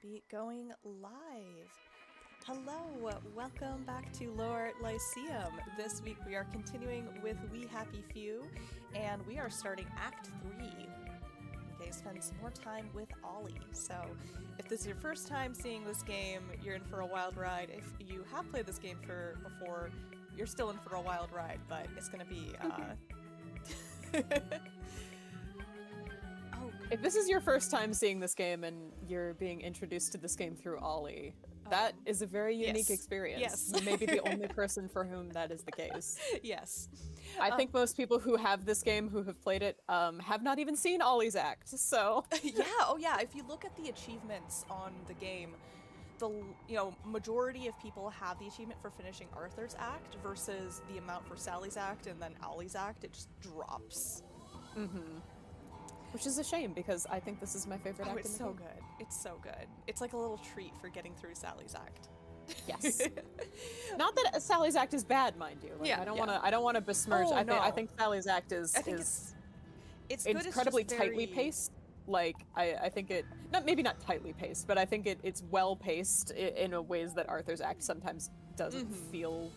be going live. Hello, welcome back to Lower Lyceum. This week we are continuing with We Happy Few, and we are starting Act 3. Okay, spend some more time with Ollie. So, if this is your first time seeing this game, you're in for a wild ride. If you have played this game before, you're still in for a wild ride, but it's gonna be, If this is your first time seeing this game and you're being introduced to this game through Ollie, that is a very unique experience. Yes. You may be the only person for whom that is the case. Yes. I think most people who have this game, who have played it, have not even seen Ollie's act, so... Yeah, if you look at the achievements on the game, the majority of people have the achievement for finishing Arthur's act versus the amount for Sally's act and then Ollie's act. It just drops. Mm-hmm. Which is a shame, because I think this is my favorite act in the It's so game. good. It's so good. It's like a little treat for getting through Sally's act. Yes. Not that Sally's act is bad, mind you. Like, Yeah, I don't want to besmirch. Oh, I think Sally's act is it's good, incredibly it's just tightly very... paced. Like I think it maybe not tightly paced, but I think it's well paced in a ways that Arthur's act sometimes doesn't feel.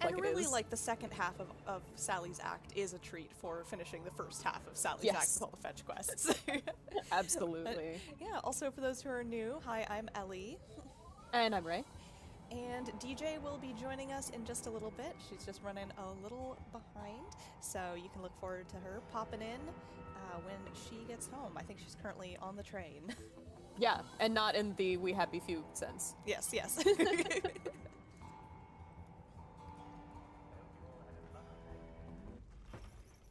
And like really, it is. like, the second half of Sally's act is a treat for finishing the first half of Sally's Yes. act with all the fetch quests. Absolutely. Yeah, also for those who are new, hi, I'm Ellie. And I'm Ray. And DJ will be joining us in just a little bit. She's just running a little behind, so you can look forward to her popping in when she gets home. I think she's currently on the train. Yeah, and not in the We Happy Few sense. Yes.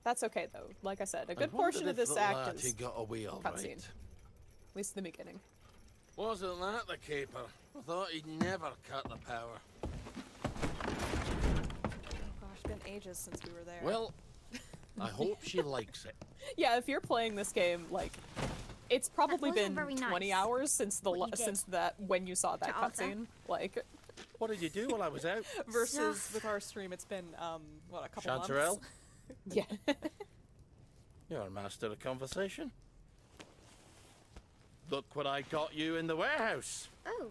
That's okay though. Like I said, a good portion of this act is got away all cutscene. right. At least in the beginning. Wasn't that the caper? I thought he'd never cut the power. Gosh, been ages since we were there. Well, I hope she likes it. Yeah, if you're playing this game, like, it's probably wasn't been very 20 nice, hours since what when you saw that to Arthur. cutscene. Like, What did you do while I was out? versus with our stream, it's been a couple Chanterelle? months. yeah. You're a master of conversation. Look what I got you in the warehouse. Oh.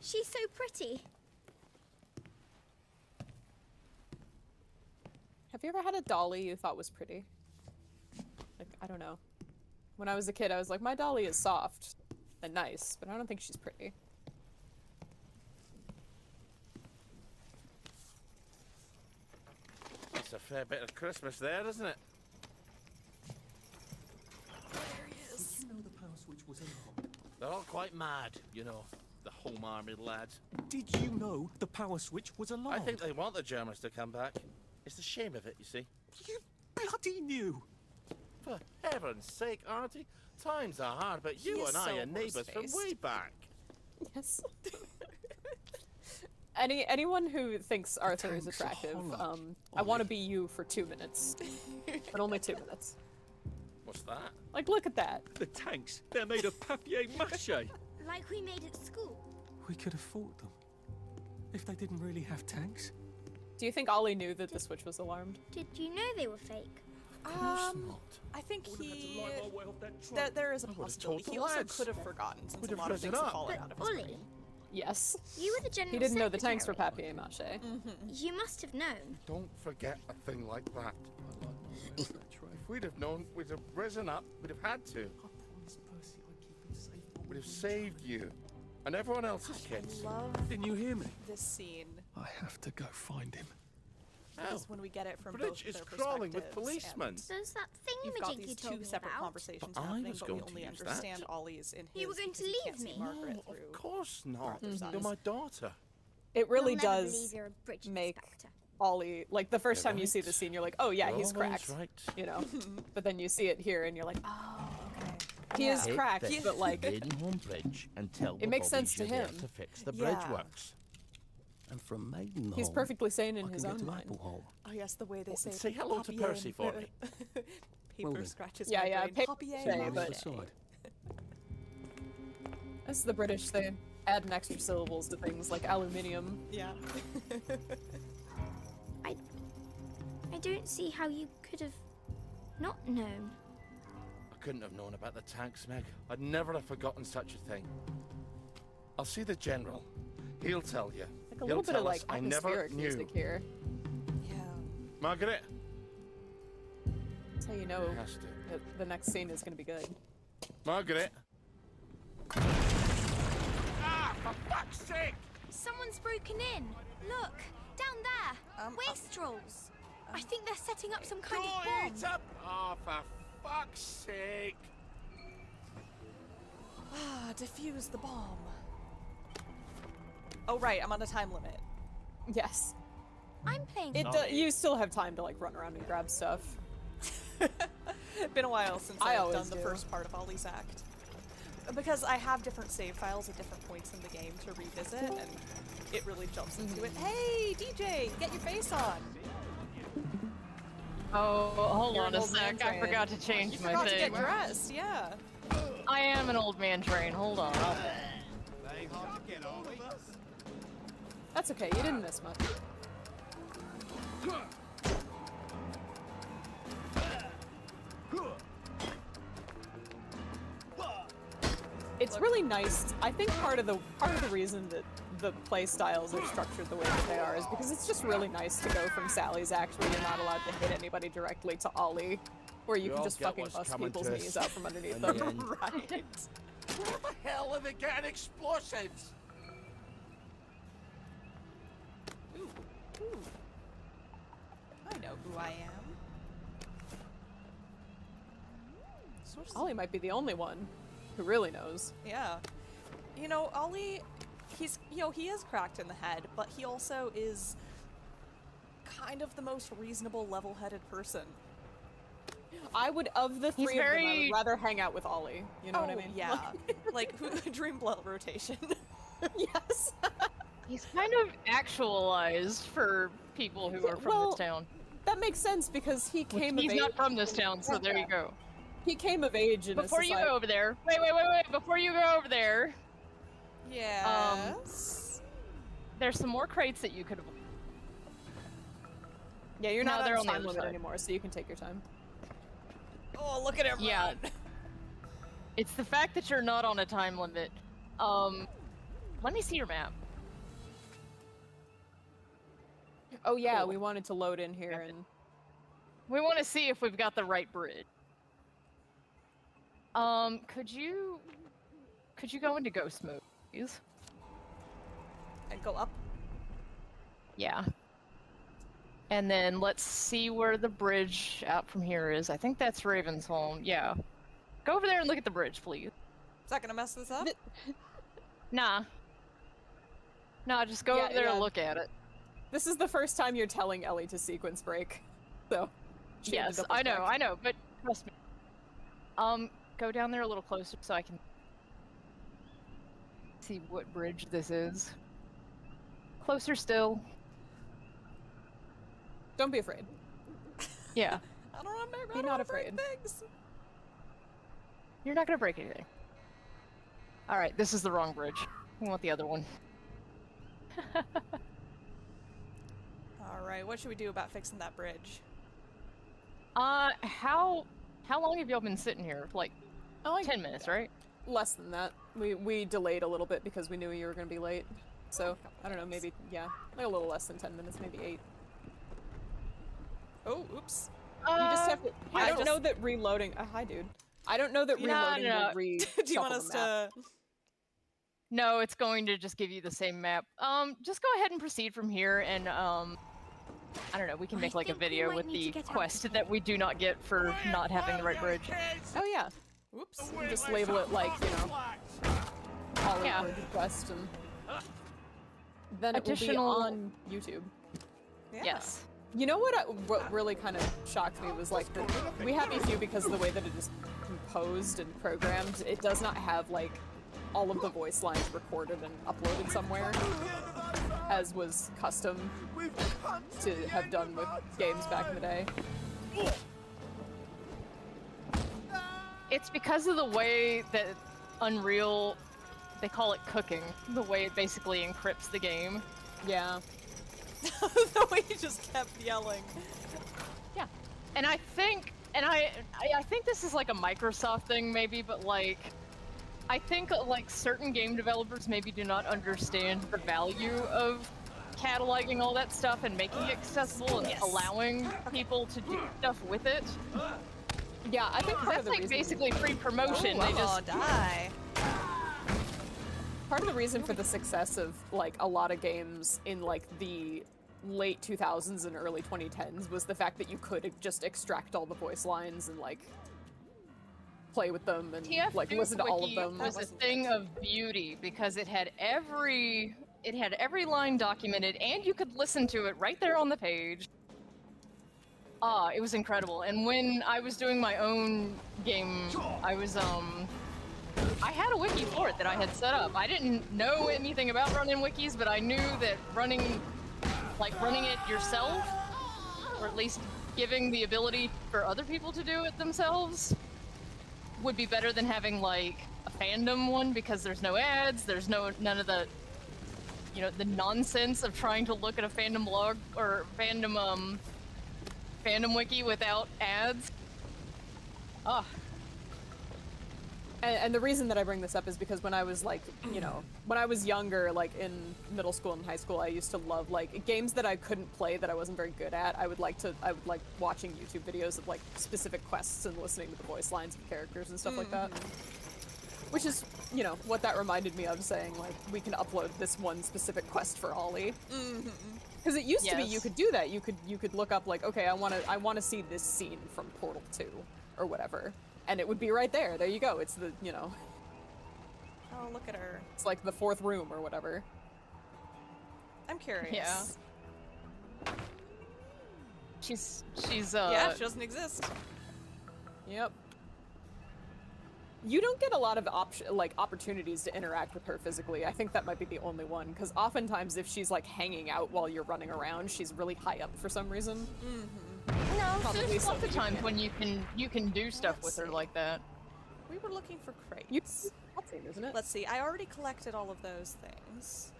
She's so pretty. Have you ever had a dolly you thought was pretty? Like, I don't know. When I was a kid, I was like, my dolly is soft and nice, but I don't think she's pretty. It's a fair bit of Christmas there, isn't it? There he is. Did you know the power switch was alarmed? They're all quite mad, you know, the Home Army lads. Did you know the power switch was alarmed? I think they want the Germans to come back. It's the shame of it, you see. You bloody knew! For heaven's sake, Auntie, times are hard, but you is and I so are neighbours from horse-faced. way back. Yes. Anyone who thinks Arthur is tanks are attractive, hollow, I want to Ollie. be you for 2 minutes. But only 2 minutes. What's that? Like, look at that. The tanks, they're made of papier-mâché. Like we made at school. We could have fought them. If they didn't really have tanks. Do you think Ollie knew that the switch was alarmed? Did you know they were fake? Of course not. I think Would have had to he... light our way off that truck. There is a I would've possibility. told the He also lads. could have forgotten, since We'd a have lot of risen things have up. fallen But out of his Ollie, brain. Yes. you were the general He didn't know the tanks were secretary. papier-mâché. You must have known. Don't forget a thing like that. If we'd have known, we'd have risen up, we'd have had to. I promised Percy I'd keep him safe. but We'd have we- saved you. And everyone else's kids. I love Didn't you hear me? this scene. I have to go find him. Because when we get it from Bridge both is their crawling with perspectives, policemen. and There's that You've got thingamajig you these told two me separate about. conversations But I happening, was but we going to only use that. understand Ollie's in his. You were going to because he leave can't see me. Margaret No, through of course not. Arthur's eyes. You're my daughter. It really You'll never does believe you're a bridge make inspector. Ollie, like, the first You're time you see right. the scene, you're like, oh yeah, You're he's always cracked. right. You know? But then you see it here and you're like, oh, okay. He Yeah. is Take cracked, this but like, Maidenhorn Bridge and tell It makes sense to him. to fix the bridge Yeah. works. And from Maidenhorn, he's perfectly sane in I his can get own to mind. Applehall. Oh yes, the way they say. Say hello to papier Percy and- for me. Paper Will do. scratches. Yeah, my yeah, brain. paper Papier say, and but- mâché. Aside. That's the British, they add an extra syllables to things like aluminium. Yeah. I don't see how you could have not known. I couldn't have known about the tanks, Meg. I'd never have forgotten such a thing. I'll see the general. He'll tell you. Like a little bit of like I never atmospheric knew. music here. Yeah. Margaret. That's how you know Has to. that the next scene is going to be good. Margaret. Ah, for fuck's sake! Someone's broken in. Look, down there. Wastrels. I think they're setting up some kind of bomb. It's up! Oh, for fuck's sake! Ah, defuse the bomb. Oh right, I'm on a time limit. Yes. I'm playing. You still have time to like run around and grab stuff. Been a while since I I've always done the do. first part of Ollie's act. Because I have different save files at different points in the game to revisit, and it really jumps into it. Hey, DJ, get your face on! Oh, hold You're on an a old man sec. I train. forgot to change You my forgot to thing. get dressed, yeah. I am an old man train. Hold on. That's okay. You didn't miss much. It's really nice. I think part of the reason that the play styles are structured the way that they are is because it's just really nice to go from Sally's act where you're not allowed to hit anybody directly to Ollie, where you We can all just get fucking what's bust coming people's to us knees out from underneath in them. the end. Right. Where the hell are they getting explosives? Ooh. Ooh. I know who I am. Source- Ollie might be the only one who really knows. Yeah. You know, Ollie, he's, he is cracked in the head, but he also is kind of the most reasonable, level-headed person. I would, of the He's three of them, I very- would rather hang out with Ollie. You know what I mean? Yeah. Like, dream blood rotation. Yes. He's kind of actualized for people who are from well, this town. That makes sense because he came of He's age. not from this town, so there you go. He came of age in Before a you society. go over there, wait. Before you go over there, Yes. there's some more crates that you could have. Yeah, you're No, not they're on on the time other limit side. anymore, so you can take your time. Oh, look at him Yeah. run. It's the fact that you're not on a time limit. Let me see your map. Oh yeah, Cool. we wanted to load in here Okay. and We want to see if we've got the right bridge. Could you go into ghost mode, please? And go up. Yeah. And then let's see where the bridge out from here is. I think that's Ravensholm. Yeah. Go over there and look at the bridge, please. Is that gonna mess this up? Nah. Nah, just go Yeah, over there yeah. and look at it. this is the first time you're telling Ellie to sequence break. So she had to Yes, double I check. know, but trust me. Go down there a little closer so I can see what bridge this is. Closer still. Don't be afraid. Yeah. I don't remember. Be not afraid. Things. You're not gonna break anything. Alright, this is the wrong bridge. We want the other one. All right. What should we do about fixing that bridge? How long have y'all been sitting here? Like Oh, like 10 minutes, right? less than that. We delayed a little bit because we knew you were gonna be late. So I don't know, maybe like a little less than 10 minutes, maybe 8. Oh, oops. You just have to. I don't just- know that reloading. Hi, dude. I don't know that No, reloading no. will re. Do you want us to? No, it's going to just give you the same map. Just go ahead and proceed from here, and I don't know. We can I make like a think we video might with need to the get out quest that we do not get for not having the right bridge. Oh yeah. Oops. Just label it like Ollie Yeah. Bridge quest, and then it will Additional- be on YouTube. Yeah. Yes. You know what really kind of shocked me was like We Happy Few, because of the way that it is composed and programmed, it does not have like all of the voice lines recorded and uploaded somewhere, as was custom to have done with games back in the day. It's because of the way that Unreal, they call it cooking, the way it basically encrypts the game. Yeah. The way he just kept yelling. Yeah. And I think and I think this is like a Microsoft thing maybe, but like I think like certain game developers maybe do not understand the value of cataloging all that stuff and making it accessible and allowing people to do stuff with it. Yeah, I think part of that's the like reason... basically free promotion. They just die. Part of the reason for the success of like a lot of games in like the late 2000s and early 2010s was the fact that you could just extract all the voice lines and like play with them and like listen to all of them. It was a thing of beauty because it had every line documented and you could listen to it right there on the page. It was incredible. And when I was doing my own game, I was I had a wiki for it that I had set up. I didn't know anything about running wikis, but I knew that running it yourself, or at least giving the ability for other people to do it themselves, would be better than having like a fandom one, because there's no ads, there's none of the, you know, the nonsense of trying to look at a fandom blog or fandom wiki without ads. And the reason that I bring this up is because when I was like, you know, when I was younger, like in middle school and high school, I used to love like games that I couldn't play that I wasn't very good at. I would like watching YouTube videos of like specific quests and listening to the voice lines of characters and stuff like that. Which is, you know, what that reminded me of, saying like we can upload this one specific quest for Ollie. Because it used to be you could do that. You could look up like, okay, I want to see this scene from Portal 2 or whatever. And it would be right there. There you go. It's the, you know. Oh, look at her. It's like the 4th room or whatever. I'm curious. Yeah. She's yeah, she doesn't exist. Yep. You don't get a lot of opportunities to interact with her physically. I think that might be the only one, because oftentimes if she's like hanging out while you're running around, she's really high up for some reason. No, there's lots of times when you can do stuff with her like that. We were looking for crates. Isn't it? Let's see. I already collected all of those things.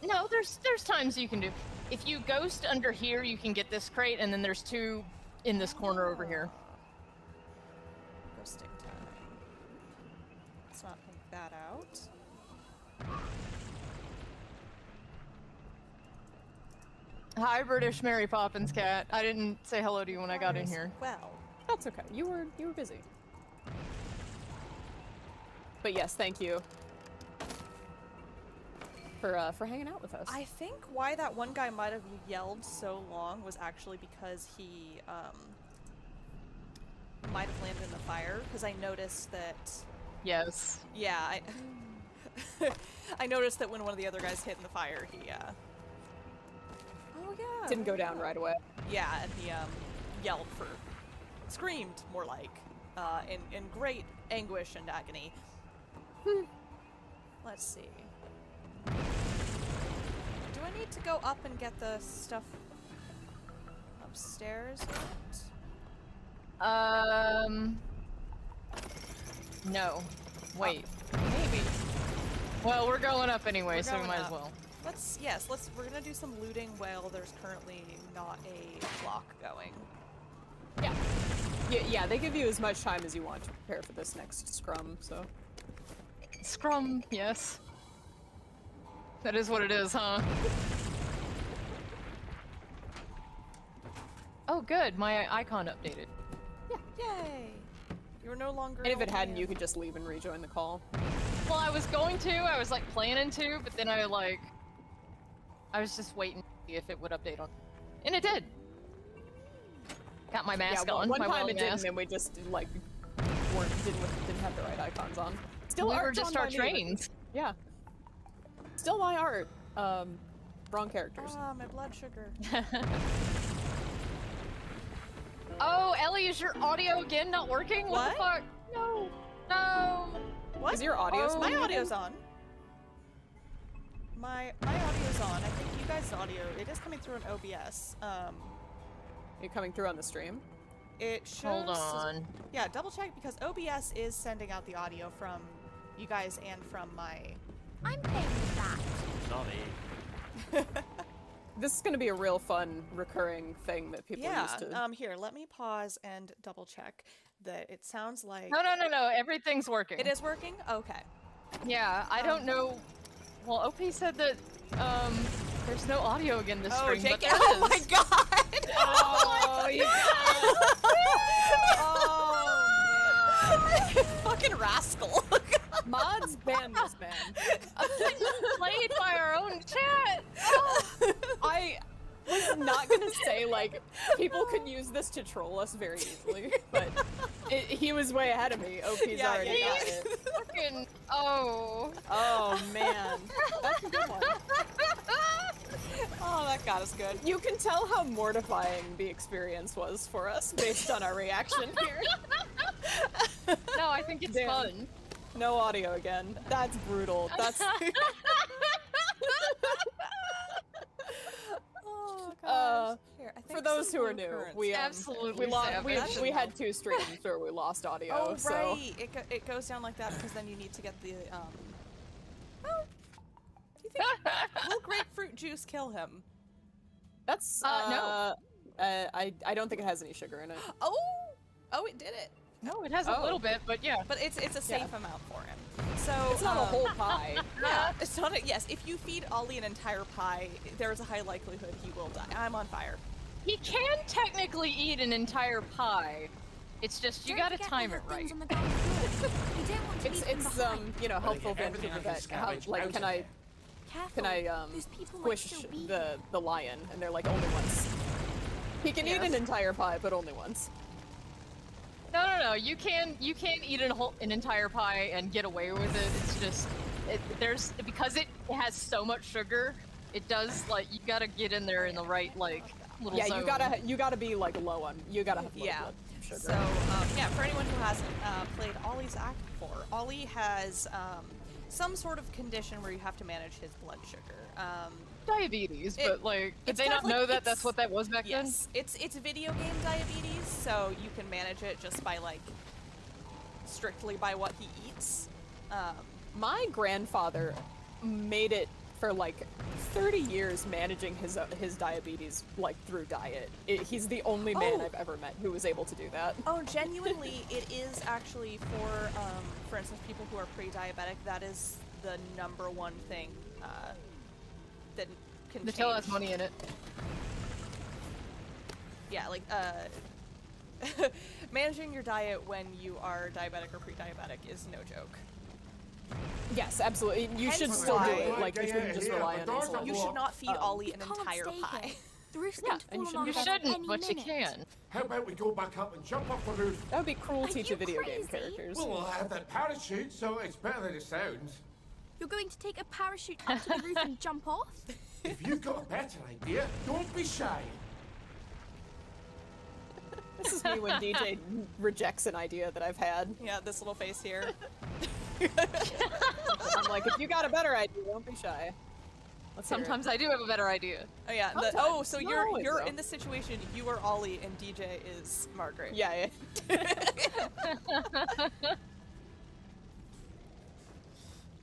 No, there's times you can do. If you ghost under here, you can get this crate, and then there's 2 in this corner over here. Ghosting time. Let's not take that out. Hi, British Mary Poppins cat. I didn't say hello to you when I got in here. Well, that's okay. You were busy. But yes, thank you for hanging out with us. I think why that one guy might have yelled so long was actually because he might have landed in the fire, because I noticed that. Yes. Yeah, I noticed that when one of the other guys hit in the fire, he oh yeah, didn't go down right away. Yeah, and he yelled for, screamed more like, in great anguish and agony. Let's see. Do I need to go up and get the stuff upstairs yet? No. Wait. Maybe. Well, we're going up anyway, so we might as well. We're gonna do some looting while there's currently not a clock going. Yeah, they give you as much time as you want to prepare for this next scrum, so. Scrum, yes. That is what it is, huh? Oh, good. My icon updated. Yeah. Yay! You're no longer. And if it hadn't, you could just leave and rejoin the call. Well, I was going to. I was like planning to, but then I was just waiting to see if it would update on. And it did. Got my mask on. One my time it mask. didn't, and we just like didn't have the right icons on. Still, we were just our trains. Yeah. Still my art. Wrong characters. Ah, my blood sugar. Oh, Ellie, is your audio again not working? What the fuck? No. No. What? Is your audio? My audio's on. My audio's on. I think you guys' audio. It is coming through an OBS. It coming through on the stream? It shows. Hold on. Yeah, double check, because OBS is sending out the audio from you guys and from my. I'm paying with that. Sorry. This is gonna be a real fun recurring thing that people Yeah. used to. Here, let me pause and double check that it sounds like No. Everything's working. it is working. Okay. Yeah, I don't know. Well, OP said that there's no audio again this stream, Jake, but there oh is. my god! Oh, you Oh man! Fucking rascal! Mods ban this man. played by our own chat. I was not gonna say like people could use this to troll us very easily, but he was way ahead of me. OP's already got it. Fucking oh. Oh man, that's a good one. Oh, that got us good. You can tell how mortifying the experience was for us based on our reaction here. No, I think it's Damn. fun. No audio again. That's brutal. That's Oh gosh. Here, I think for those some who are blue new. currants. We Absolutely we had 2 streams where we lost audio. Oh so. right, it goes down like that because then you need to get the Oh, do you think will grapefruit juice kill him? That's no. I don't think it has any sugar in it. Oh, it did it. No, it has a little bit, but yeah. But it's a safe amount for him. So It's not a whole pie. Yeah, it's not a, yes, if you feed Ollie an entire pie, there is a high likelihood he will die. I'm on fire. He can technically eat an entire pie. It's just you gotta time it right. It's you know, helpful everything Vancouver I can that scavenge like out can of I it. squish the lion, and they're like only once. He can eat an entire pie, but only once. No. You can eat an entire pie and get away with it. It's just there's because it has so much sugar. It does like you gotta get in there in the right like little Yeah, zone. you gotta be like low on. You gotta have low blood sugar. So yeah, for anyone who hasn't played Ollie's Act before, Ollie has some sort of condition where you have to manage his blood sugar. Diabetes, but like did it's they kind not of like know that that's what that was back then? Yes, it's video game diabetes, so you can manage it just by like strictly by what he eats. My grandfather made it for like 30 years managing his diabetes like through diet. He's the only man I've ever met who was able to do that. Oh, genuinely, it is actually for instance, people who are pre-diabetic. That is the #1 thing that can The tail change. has money in it. Yeah, like managing your diet when you are diabetic or pre-diabetic is no joke. Yes, absolutely. You should Hence still do why- it. Like you shouldn't just rely on insulin. You should not feed Ollie an entire pie. The roof's Yeah, going to and fall on You our heads shouldn't, any but you minute. can. How about we go back up and jump off the roof? That would be cruelty Are to you video game crazy? characters. Well, I have that parachute, so it's better than it sounds. You're going to take a parachute up to the roof and jump off? If you've got a better idea, don't be shy. This is me when DJ rejects an idea that I've had. Yeah, this little face here. I'm like, if you got a better idea, don't be shy. Let's hear it. Sometimes I do have a better idea. Oh yeah. Sometimes. So Not you're always, though. in this situation. You are Ollie and DJ is Margaret. Yeah.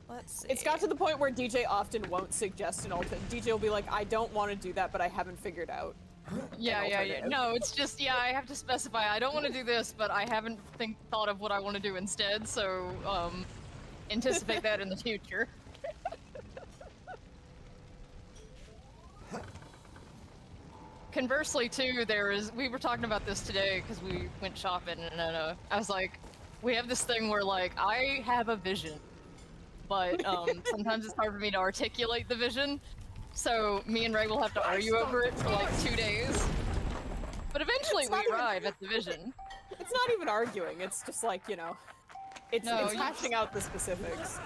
Let's see. It's got to the point where DJ often won't suggest an alternative. DJ will be like, I don't want to do that, but I haven't figured out. Yeah. alternative. No, it's just I have to specify. I don't want to do this, but I haven't thought of what I want to do instead. So anticipate that in the future. Conversely, too, we were talking about this today because we went shopping, and I was like, we have this thing where like I have a vision, but sometimes it's hard for me to articulate the vision. So me and Ray will have to argue over it for like 2 days. But eventually we arrive at the vision. It's not even arguing. It's just like, you know, it's hashing out the specifics.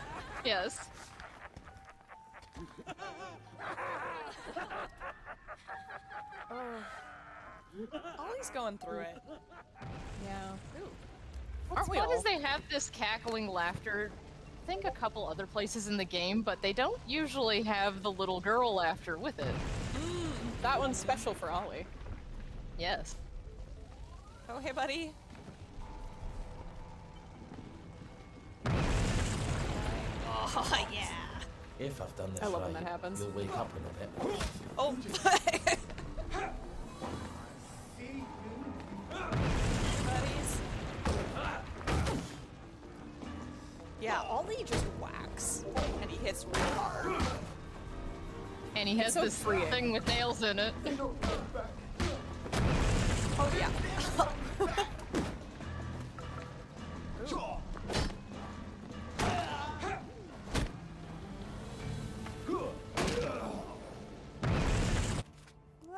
Yes. Ollie's going through it. Yeah. What's Aren't we fun all? is they have this cackling laughter. I think a couple other places in the game, but they don't usually have the little girl laughter with it. That one's special for Ollie. Yes. Oh hey, buddy. Oh yeah. If I've done this I love right, when that happens. you'll wake up in a bit. Oh. Buddies. Yeah, Ollie just whacks, and he hits really hard. And he has so this freeing. thing with nails in it. Oh yeah.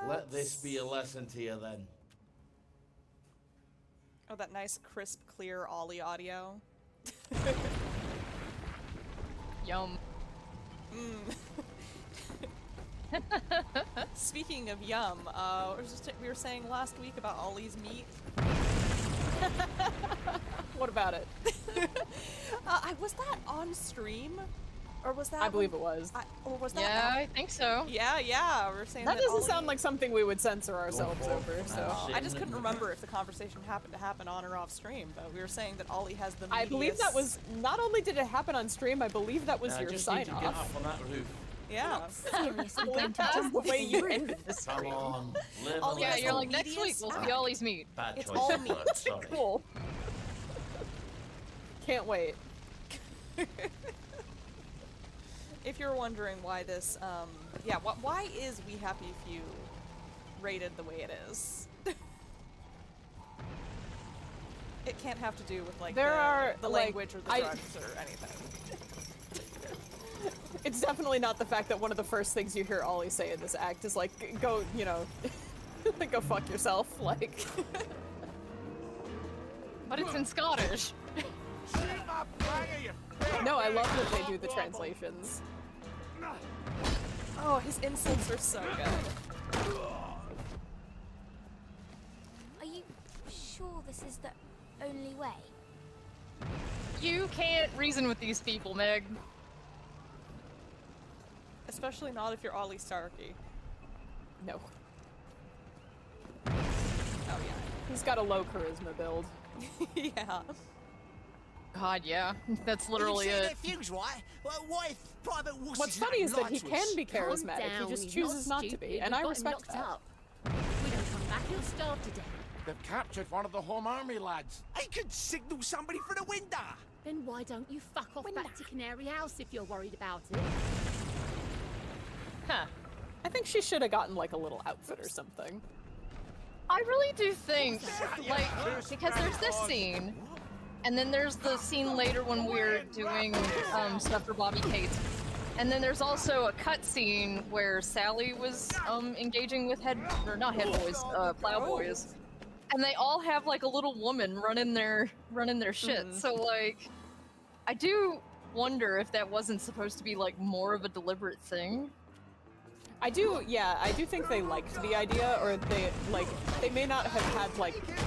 Let this be a lesson to you then. Oh, that nice, crisp, clear Ollie audio. Yum. Speaking of yum, we were saying last week about Ollie's meat. What about it? Was that on stream? Or was that I believe it was. Or was that Yeah, I think so. Yeah, we were saying That that doesn't Ollie... sound like something we would censor ourselves over, so... I just couldn't remember if the conversation happened to happen on or off stream, but we were saying that Ollie has the I believe that was... Not only did it happen on stream, I believe that was your Just need to get sign-off. up on that roof. Yeah. Seriously, Well, going to that's jump the off way you the ended the Come stream. on, live Oh, a Yeah, That's you're the like, next week meatiest we'll see act. Ollie's meat. Bad It's choice all of meat. words, sorry. Cool. Can't wait. If you're wondering why this, why is We Happy Few rated the way it is? It can't have to do with, like, the like, language or the drugs or anything. It's definitely not the fact that one of the first things you hear Ollie say in this act is like, go, you know, go fuck yourself, like. But it's in Scottish. No, I love that they do the translations. Oh, his insults are so good. Are you sure this is the only way? You can't reason with these people, Meg. Especially not if you're Ollie Starkey. No. Oh, He's got a low charisma build. yeah. Yeah. God, yeah. That's literally it. What's funny is that he can be charismatic, he just chooses not to be, and I respect that. We don't come back, he'll starve to death. They've captured one of the Home Army lads. I could signal somebody for the window. Then why don't you fuck off back to Canary House if you're worried about it? Huh. I think she should have gotten like a little outfit or something. I really do think, like, because there's this scene, and then there's the scene later when we're doing stuff for Bobby Kate, and then there's also a cut scene where Sally was engaging with plowboys, and they all have like a little woman running their shit. So like, I do wonder if that wasn't supposed to be like more of a deliberate thing. I do think they liked the idea, or they may not have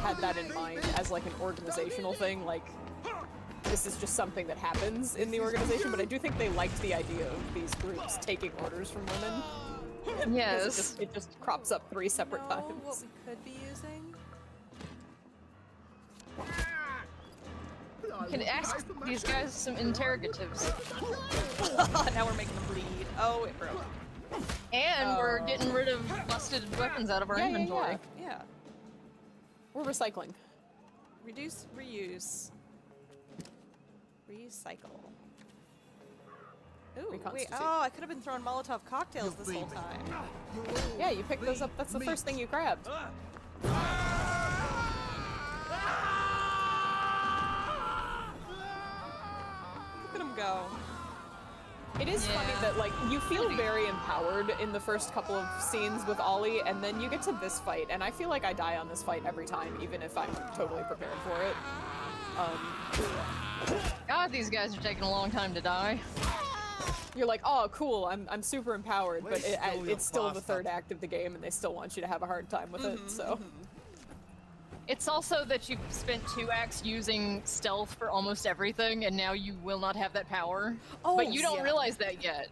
had that in mind as like an organizational thing, like this is just something that happens in the organization, but I do think they liked the idea of these groups taking orders from women. Yes. It just crops up 3 separate What times. we could be using? You can ask these guys some interrogatives. Now we're making them bleed. Oh, it broke. And we're getting rid of busted weapons out of our inventory. Yeah. We're recycling. Reduce, reuse. Recycle. Ooh, wait, Reconstitute. oh, I could have been throwing Molotov cocktails this whole time. Yeah, you picked those up. That's the first thing you grabbed. Look at him go. It is funny that, like, you feel very empowered in the first couple of scenes with Ollie, and then you get to this fight, and I feel like I die on this fight every time, even if I'm totally prepared for it. God, these guys are taking a long time to die. You're like, oh, cool, I'm super empowered, but it's still the third act of the game, and they still want you to have a hard time with it, so... It's also that you've spent 2 acts using stealth for almost everything, and now you will not have that power. Oh, but you don't yeah. realize that yet.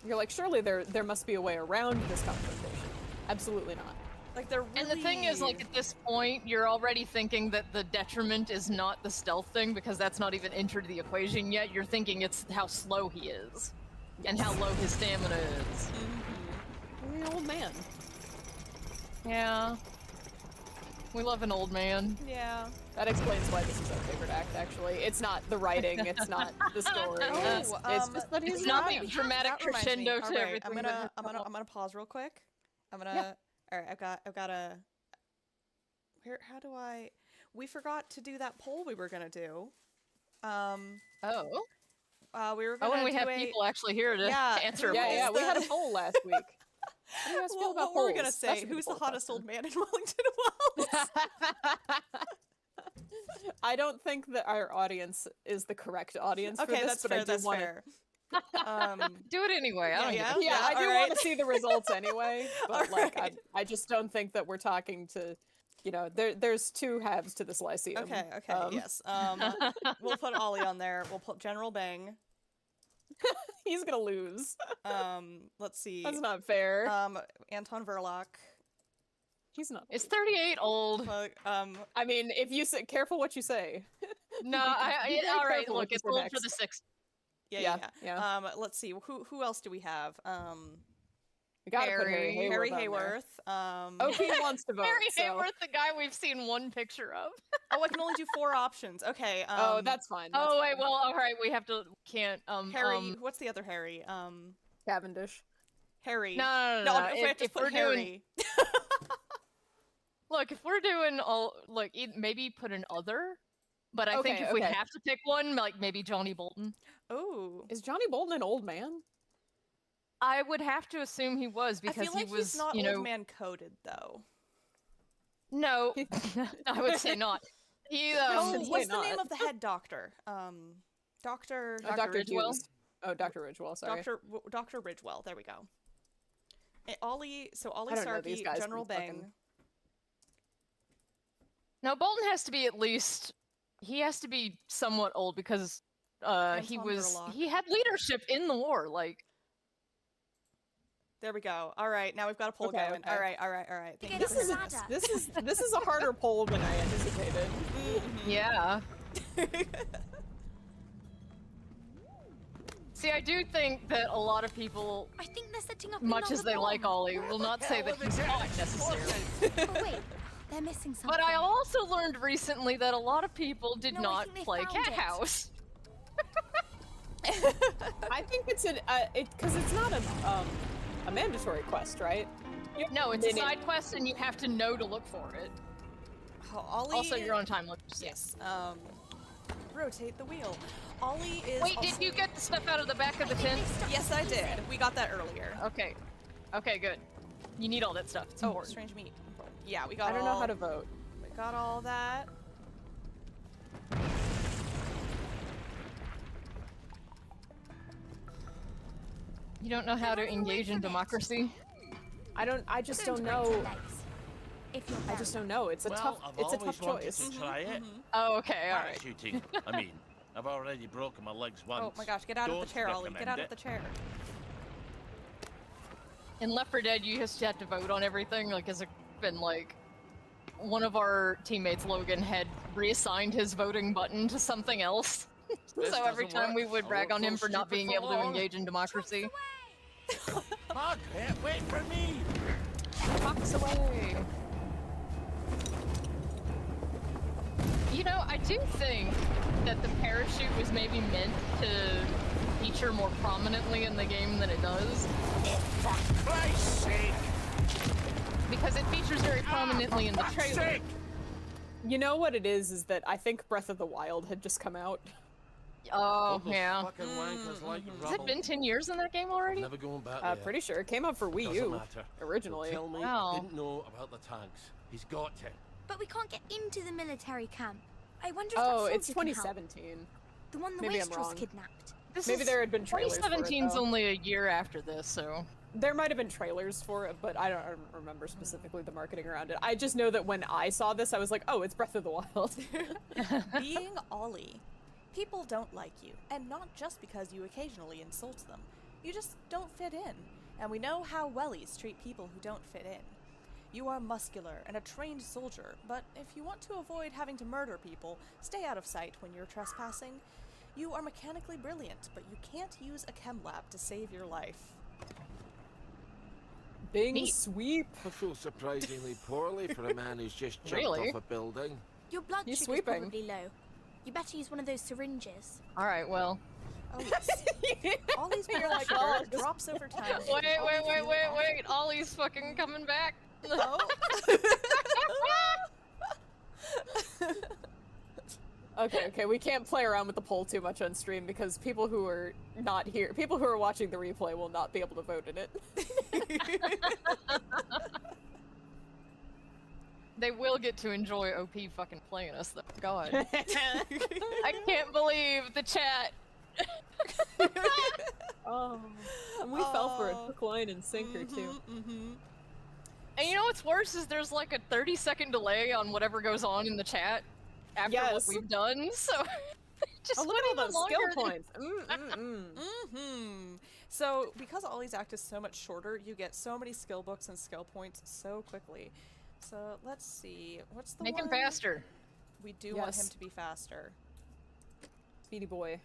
You're like, surely there must be a way around this confrontation. Absolutely not. Like, they're really... And the thing is, like, at this point, you're already thinking that the detriment is not the stealth thing, because that's not even entered the equation yet. You're thinking it's how slow he is, and how low his stamina is. He's an old man. Yeah. We love an old man. Yeah. That explains why this is our favorite act, actually. It's not the writing, it's not the story. It's just that he's It's not a the dramatic crescendo to everything. I'm gonna pause real quick. I'm gonna... Alright, I've got a... How do I... We forgot to do that poll we were gonna do. We were gonna and we have people actually here to answer a poll. Yeah, we had a poll last week. What do you guys feel about what were we gonna say? Who's the hottest old man in Wellington Wells? I don't think that our audience is the correct audience for this, that's but fair, I do that's want fair. Do it anyway. I don't give a Yeah, I do alright. want to see the results anyway, but like, I just don't think that we're talking to, you know, there's two halves to this Lyceum. Okay, yes. We'll put Ollie on there. We'll put General Bang. He's gonna lose. Let's see. That's not fair. Anton Verloc. He's not. Is 38 old? I mean, if you say, careful what you say. No, Be very all right. careful Look, with it's this old next. for the 6. Yeah. Let's see. Who else do we have? We gotta put Harry Harry Hayworth. Hayworth. Okay, wants to vote. Harry so. Hayworth, the guy we've seen one picture of. I can only do 4 options. Okay. Oh, that's fine. That's wait. fine. Well, all right. We have to. Can't. Harry. What's the other Harry? Cavendish. Harry. No. If we have to put Harry. Look, if we're doing maybe put an other. But I think if we have to pick one, like maybe Johnny Bolton. Oh. Is Johnny Bolton an old man? I would have to assume he was because I feel like he was, he's not you know, old man coded though. No, I would say not. He, what's the name of the head doctor? Dr. Ridgewell. Oh, Dr. Ridgewell. Sorry. Dr. Ridgewell. There we go. Ollie I don't know these Starkey, guys General from Bang. fucking- No, Bolton has to be at least. He has to be somewhat old because he had leadership in the war. Like. There we go. All right, now we've got a poll going. Okay. All right. Thank you. This is a harder poll than I anticipated. Yeah. See, I do think that a lot of people, I think they're setting up much as they another like bomb. Ollie, will not say that he's not necessarily. Oh wait, they're missing something. But I also learned recently that a lot of people did No, I not think they play found Cat it. House. I think it's because it's not a mandatory quest, right? No, it's a side quest, and you have to know to look for it. Ollie... Also, you're on time. Look. Yes. Rotate the wheel. Ollie is. Wait, did you get the stuff out of the back of the tent? Yes, I did. We got that earlier. Okay. Okay, good. You need all that stuff. It's important. Strange meat. Yeah, we got. I don't know how to vote. We got all that. You don't know how to engage in democracy? I just don't know. I just don't know. It's a tough choice. To try it. Oh, okay, all right. Parachuting. I mean, I've already broken my legs once. Oh my gosh, get out of the Don't chair, Ollie. Get out recommend of the chair. In Left 4 Dead, you just had to vote on everything. Like, has it been like one of our teammates, Logan, had reassigned his voting button to something else. So every time we would brag on him for not being able to engage in democracy. Margaret, wait for me! Fox away. You know, I do think that the parachute was maybe meant to feature more prominently in the game than it does. For Christ's sake! Because it features very prominently in the trailer. You know what it is that I think Breath of the Wild had just come out. Oh, yeah. Fucking wankers like Has it been 10 years in that game already? Never going back there. Pretty sure it came out for Wii Doesn't U matter. originally. Tell me Wow. he didn't know about the tanks. He's got to. But we can't get into the military camp. I wonder if Oh, that it's soldier can help. 2017. The one the Maybe I'm Wastrels wrong. kidnapped. Maybe there had been trailers for it, 2017's though. only a year after this, so... There might have been trailers for it, but I don't remember specifically the marketing around it. I just know that when I saw this, I was like, oh, it's Breath of the Wild. Being Ollie, people don't like you, and not just because you occasionally insult them. You just don't fit in, and we know how wellies treat people who don't fit in. You are muscular and a trained soldier, but if you want to avoid having to murder people, stay out of sight when you're trespassing. You are mechanically brilliant, but you can't use a chem lab to save your life. Bing Neat. sweep. I feel surprisingly poorly for a man who's just jumped Really? off a building. Your blood You're sugar's sweeping. probably low. You better use one of those syringes. All right, well. Oh, yes. Ollie's You're blood like, sugar oh, just- drops over time. Wait. Ollie's fucking coming back. Oh. Okay, we can't play around with the poll too much on stream because people who are not here, people who are watching the replay will not be able to vote in it. They will get to enjoy OP fucking playing us, though. God. I can't believe the chat. Oh, and we fell for a hook, line, and sinker too. And you know what's worse is there's like a 30-second delay on whatever goes on in the chat after Yes. what we've done, so just Oh, look went at all even those skill longer than- points. So, because Ollie's act is so much shorter, you get so many skill books and skill points so quickly. So, let's see. What's the Make one? him faster. We do want him Yes. to be faster. Speedy boy.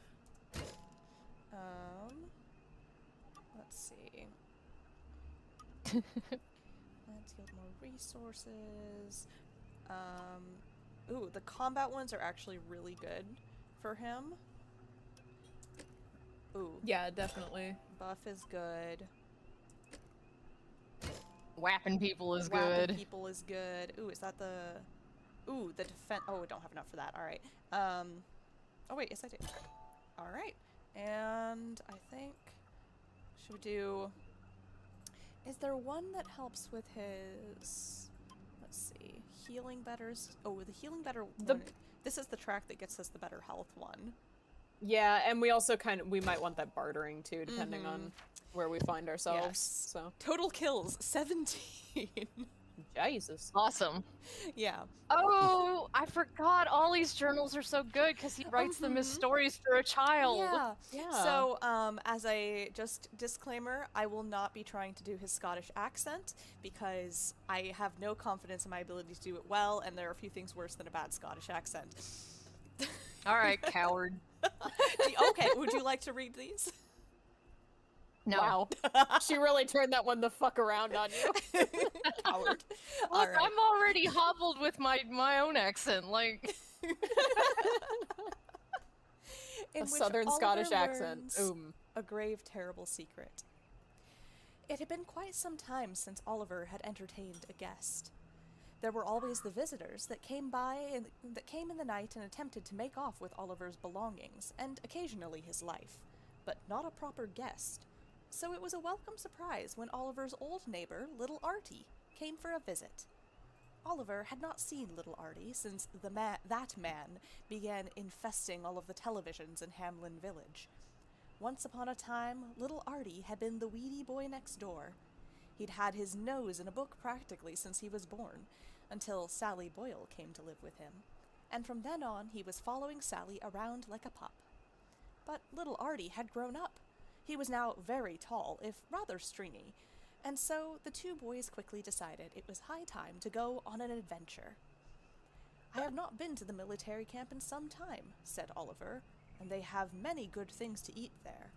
Let's see. Let's get more resources. Ooh, the combat ones are actually really good for him. Ooh, Yeah, definitely. buff is good. Whapping people is Whapping good. people is good. Ooh, is that the... Ooh, the defense... Oh, we don't have enough for that. Alright. Oh wait, yes I do. Alright. And I think... Should we do... Is there one that helps with his... Let's see. Healing betters... Oh, the healing better one... This is the track that gets us the better health one. Yeah, and we also we might want that bartering too, depending on where we find ourselves. Yes. So Total kills, 17. Jesus. Awesome. Yeah. Oh, I forgot Ollie's journals are so good because he writes them as stories for a child. Yeah. Yeah. So, as a just disclaimer, I will not be trying to do his Scottish accent because I have no confidence in my ability to do it well, and there are a few things worse than a bad Scottish accent. All right, coward. Okay, would you like to read these? No. Wow. She really turned that one the fuck around on you. Coward. Look, All right. I'm already hobbled with my own accent. Like, In A which southern Oliver Scottish accent. learns a grave, terrible secret. It had been quite some time since Oliver had entertained a guest. There were always the visitors that came in the night and attempted to make off with Oliver's belongings, and occasionally his life, but not a proper guest. So it was a welcome surprise when Oliver's old neighbor, Little Artie, came for a visit. Oliver had not seen Little Artie since that man began infesting all of the televisions in Hamlin Village. Once upon a time, Little Artie had been the weedy boy next door. He'd had his nose in a book practically since he was born, until Sally Boyle came to live with him, and from then on he was following Sally around like a pup. But Little Artie had grown up. He was now very tall, if rather stringy, and so the two boys quickly decided it was high time to go on an adventure. "I have not been to the military camp in some time," said Oliver, "and they have many good things to eat there."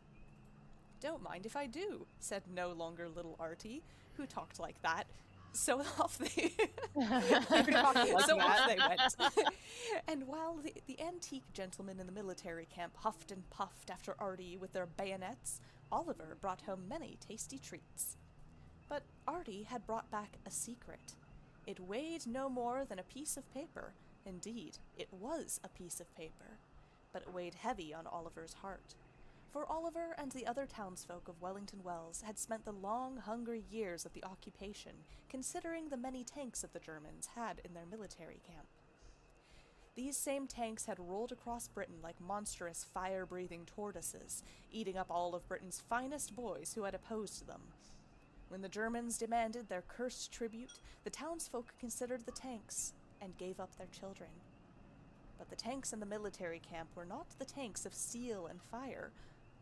"Don't mind if I do," said no longer Little Artie, who talked like that. So off they went. And while the antique gentlemen in the military camp huffed and puffed after Artie with their bayonets, Oliver brought home many tasty treats. But Artie had brought back a secret. It weighed no more than a piece of paper. Indeed, it was a piece of paper, but it weighed heavy on Oliver's heart. For Oliver and the other townsfolk of Wellington Wells had spent the long, hungry years of the occupation considering the many tanks of the Germans had in their military camp. These same tanks had rolled across Britain like monstrous fire-breathing tortoises, eating up all of Britain's finest boys who had opposed them. When the Germans demanded their cursed tribute, the townsfolk considered the tanks and gave up their children. But the tanks in the military camp were not the tanks of steel and fire.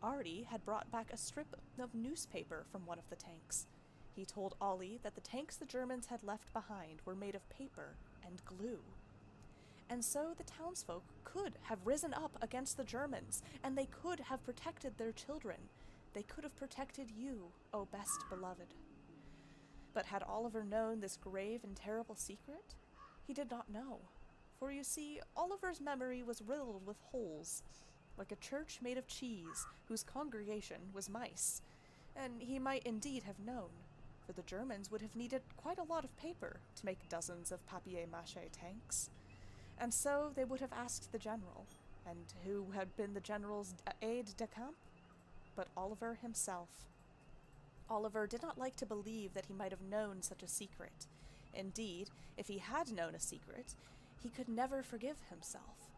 Artie had brought back a strip of newspaper from one of the tanks. He told Ollie that the tanks the Germans had left behind were made of paper and glue. And so the townsfolk could have risen up against the Germans, and they could have protected their children. They could have protected you, O best beloved. But had Oliver known this grave and terrible secret? He did not know. For you see, Oliver's memory was riddled with holes, like a church made of cheese, whose congregation was mice. And he might indeed have known, for the Germans would have needed quite a lot of paper to make dozens of papier-mâché tanks. And so they would have asked the general, and who had been the general's aide-de-camp? But Oliver himself. Oliver did not like to believe that he might have known such a secret. Indeed, if he had known a secret, he could never forgive himself.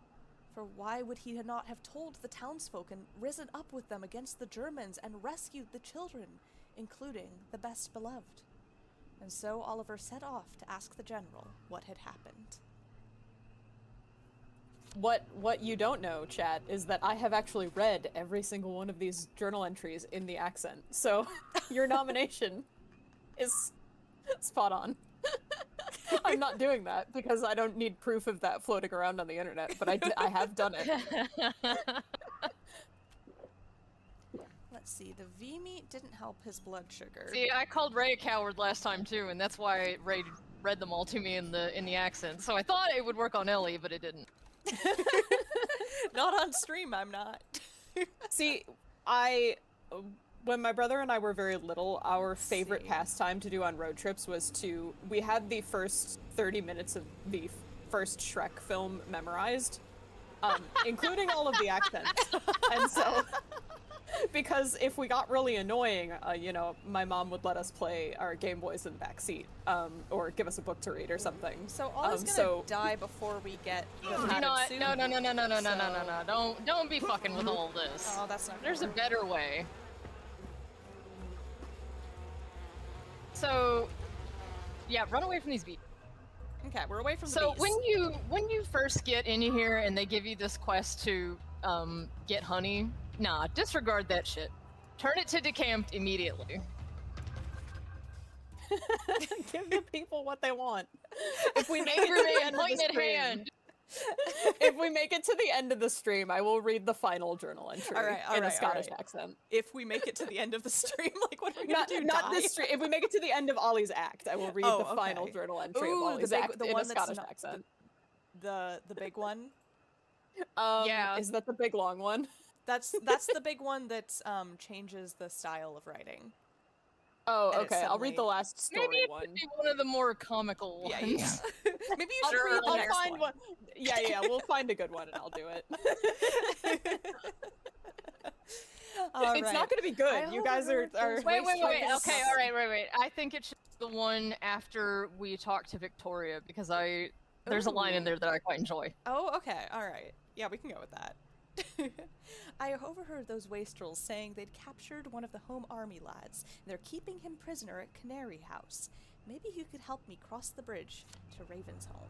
For why would he not have told the townsfolk and risen up with them against the Germans and rescued the children, including the best beloved? And so Oliver set off to ask the general what had happened. What you don't know, chat, is that I have actually read every single one of these journal entries in the accent. So your nomination is spot on. I'm not doing that because I don't need proof of that floating around on the internet, but I have done it. Let's see, the V-meat didn't help his blood sugar. See, I called Ray a coward last time too, and that's why Ray read them all to me in the accent. So I thought it would work on Ellie, but it didn't. Not on stream, I'm not. See, when my brother and I were very little, our favorite pastime to do on road trips was we had the first 30 minutes of the first Shrek film memorized, including all of the accents. And so, because if we got really annoying, my mom would let us play our Game Boys in the back seat, or give us a book to read or something. So Ollie's gonna die before we get the No. Don't be fucking with all this. Oh, that's not There's a better way. So, yeah, run away from these bees. Okay, we're away from the So bees. when you first get in here and they give you this quest to get honey, nah, disregard that shit. Turn it to decamped immediately. Give the people what they want. If we make Angry it to the man, end of the point at stream, hand. if we make it to the end of the stream, I will read the final journal entry in a Scottish all right. accent. If we make it to the end of the stream, like what are we gonna do? Not die? this stream. If we make it to the end of Ollie's act, I will read the final journal entry of Ollie's act in a Scottish accent. The big one. Yeah. Is that the big long one? That's the big one that changes the style of writing. Oh, okay. I'll read the last story Maybe it one. could be one of the more comical ones. Yeah. Maybe you should I'll read the I'll next find one. one. Yeah, we'll find a good one and I'll do it. It's not going to be good. You guys are Wait. Okay, all right, wait. I think it should be the one after we talk to Victoria because there's a line in there that I quite enjoy. Oh, okay. All right. Yeah, we can go with that. I overheard those wastrels saying they'd captured one of the home army lads, and they're keeping him prisoner at Canary House. Maybe you could help me cross the bridge to Ravensholm.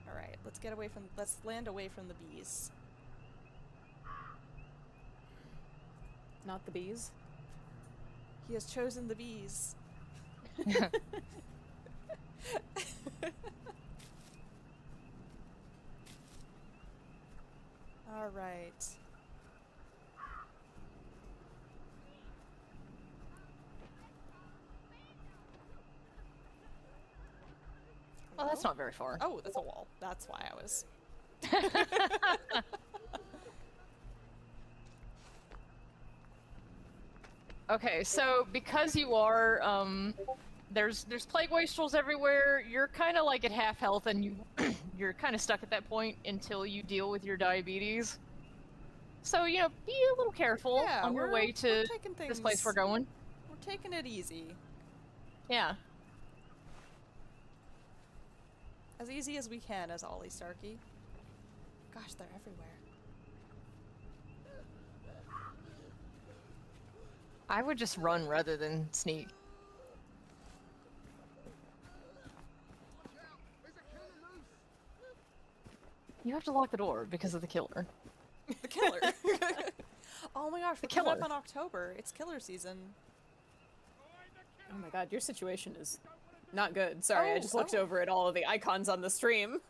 Alright, let's land away from the bees. Not the bees. He has chosen the bees. Alright. Oh, that's not very far. Oh, that's a wall. That's why I was... Okay, so because you are, there's plague wastrels everywhere, you're kind of like at half health and you're kind of stuck at that point until you deal with your diabetes. So, be a little careful on your way to this place we're going. We're taking it easy. Yeah. As easy as we can, as Ollie Starkey. Gosh, they're everywhere. I would just run rather than sneak. You have to lock the door because of the killer. The killer. Oh my gosh, we're coming up on October. It's killer season. Oh my god, your situation is not good. Sorry, I just looked over at all of the icons on the stream.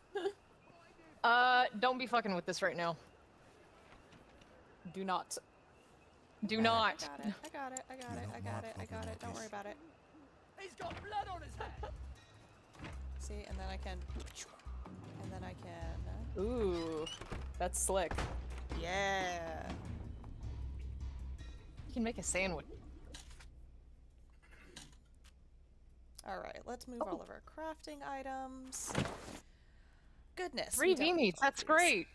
Don't be fucking with this right now. Do not. Do not. I got it. Don't worry about it. He's got blood on his head. See, and then I can... And then I can... Ooh, that's slick. Yeah. You can make a sandwich. Alright, let's move all of our crafting items. Goodness. 3 V-meats, that's great.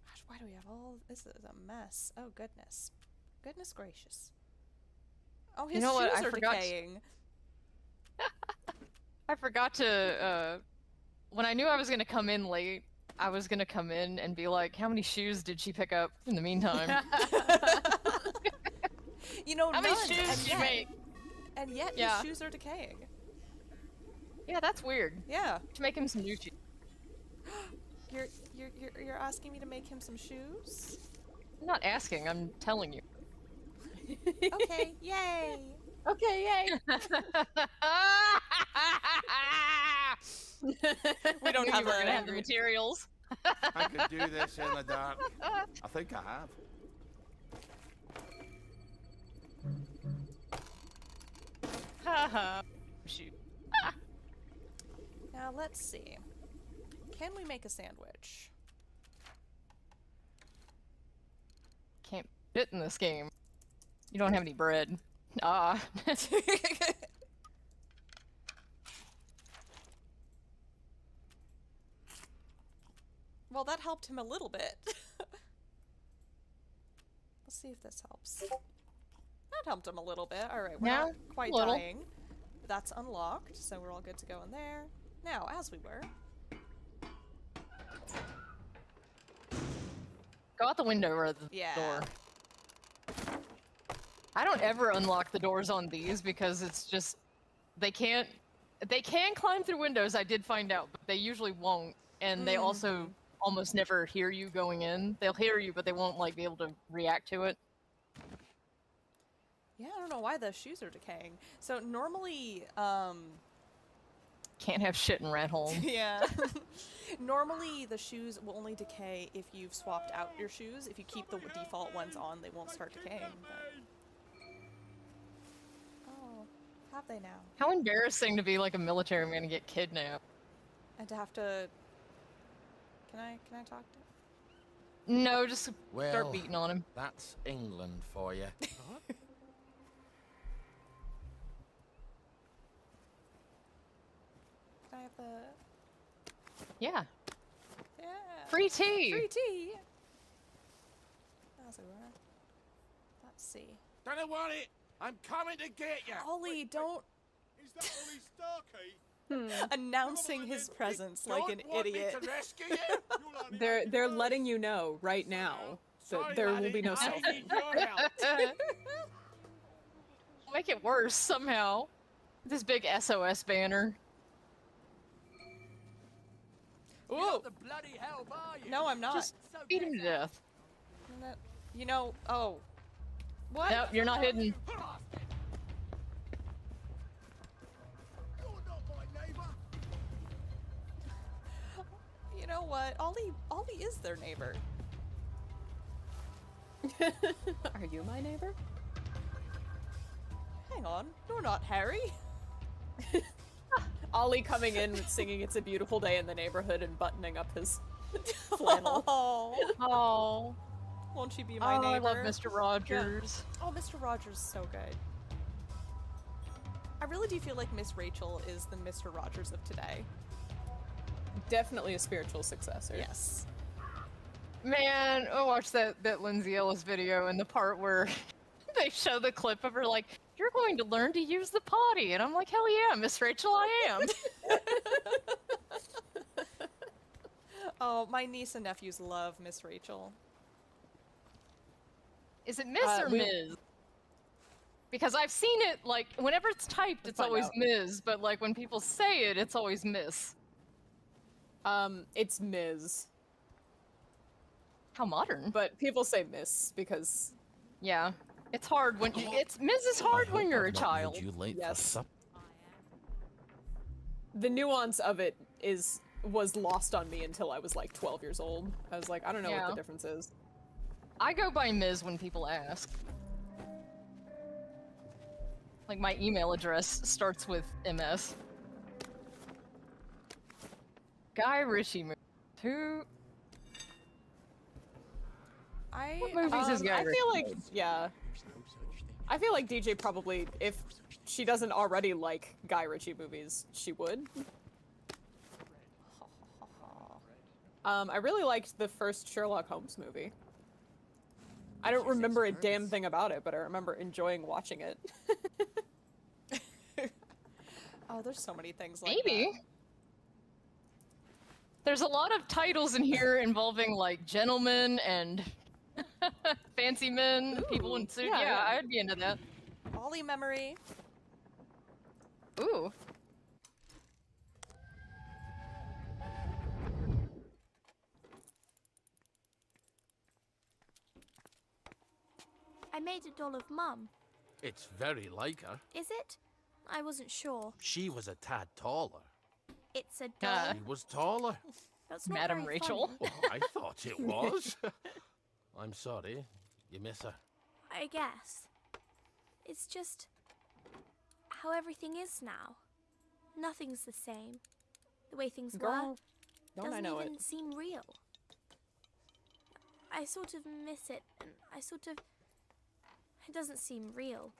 Gosh, why do we have all... This is a mess. Oh, goodness. Goodness gracious. Oh, his shoes are decaying. I forgot to, when I knew I was gonna come in late, I was gonna come in and be like, how many shoes did she pick up in the meantime? You know, how none, many shoes did you make? And yet his shoes are decaying. Yeah, that's weird. Yeah. To make him some new shoes. You're asking me to make him some shoes? I'm not asking, I'm telling you. Okay, yay! Okay, yay! We don't have, gonna have the materials. I could do this in the dark. I think I have. Haha. Shoot. Now let's see. Can we make a sandwich? Can't fit in this game. You don't have any bread. Ah. Well, that helped him a little bit. Let's see if this helps. That helped him a little bit. Alright, we're not quite dying. That's unlocked, so we're all good to go in there. Now, as we were. Go out the window or the door. I don't ever unlock the doors on these because it's just they can climb through windows, I did find out, but they usually won't, and they also almost never hear you going in. They'll hear you, but they won't like be able to react to it. Yeah, I don't know why the shoes are decaying. So normally, can't have shit in rat hole. Yeah. Normally the shoes will only decay if you've swapped out your shoes. If you keep the default ones on, they won't start decaying. But... Oh, have they now? How embarrassing to be like a military man and get kidnapped. And to have to... Can I talk to No, just start beating on him. That's England for you. Can I have the... Yeah. Yeah. Free tea! Free tea! As it were. Let's see. Don't worry, I'm coming to get you. Ollie, don't... Is that Ollie Starkey? Announcing his presence like an idiot. They're letting you know right now that there will be no selfie. Make it worse somehow. This big SOS banner. Ooh! The bloody hell are you? No, I'm not. Just beat him to death. You know, oh. What? Nope, you're not hidden. You know what? Ollie is their neighbor. Are you my neighbor? Hang on, you're not Harry. Ollie coming in with singing "It's a Beautiful Day in the Neighborhood" and buttoning up his flannel. Oh. Won't you be my neighbor? I love Mr. Rogers. Yeah. Oh, Mr. Rogers is so good. I really do feel like Miss Rachel is the Mr. Rogers of today. Definitely a spiritual successor. Yes. Man, I watched that Lindsay Ellis video and the part where they show the clip of her like, you're going to learn to use the potty. And I'm like, hell yeah, Miss Rachel, I am. Oh, my niece and nephews love Miss Rachel. Is it Miss or Ms? Because I've seen it, like, whenever it's typed, it's always Ms, but like when people say it, it's always Miss. It's Ms. How modern. But people say Miss because... Yeah. It's hard when you... Ms. is hard when you're a child. You late Yes. for supper. The nuance of it was lost on me until I was like 12 years old. I was like, I don't know what the difference is. I go by Ms. when people ask. Like, my email address starts with MS. Guy Ritchie movie. What movies is Guy I Ritchie feel like, made? yeah. I feel like DJ probably, if she doesn't already like Guy Ritchie movies, she would. I really liked the first Sherlock Holmes movie. I don't remember a damn thing about it, but I remember enjoying watching it. Oh, there's so many things like Maybe. that. There's a lot of titles in here involving, like, gentlemen and fancy men, people in suits. Yeah, I'd be into that. Ollie memory. Ooh. I made a doll of Mum. It's very like her. Is it? I wasn't sure. She was a tad taller. It's a doll. She was taller. That's not Madam very Rachel. funny. Well, I thought it was. I'm sorry. You miss her. I guess. It's just how everything is now. Nothing's the same. The way things Girl, were don't I doesn't know even it. seem real. I sort of miss it, and it doesn't seem real.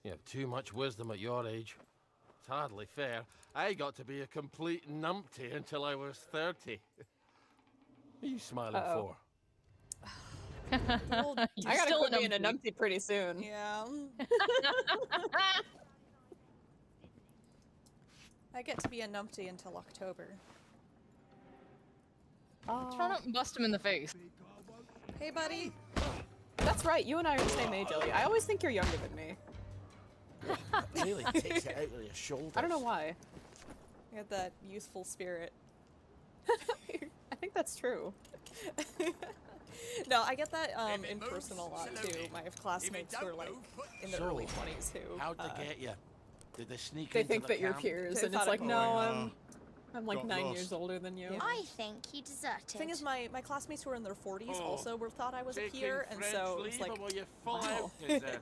You have too much wisdom at your age. It's hardly fair. I got to be a complete numpty until I was 30. What are you smiling for? Well, I gotta still quit a being a numpty. numpty pretty soon. yeah. I get to be a numpty until October. Try not to bust him in the face. Hey, buddy. That's right, you and I are the same age, Ellie. I always think you're younger than me. Really takes it out of your shoulders. I don't know why. You had that youthful spirit. I think that's true. No, I get that in person a lot too. My classmates who are like in their early 20s who. How'd they get you? Did they sneak They into think the that you're camp? peers, They and it's thought like, it no, I'm like Got 9 lost. years older than you. Yeah. I think he deserted. The thing is, my classmates who are in their 40s Oh, also were thought I was a taking peer, and French so it's leave, like, or were you full wow. out deserted?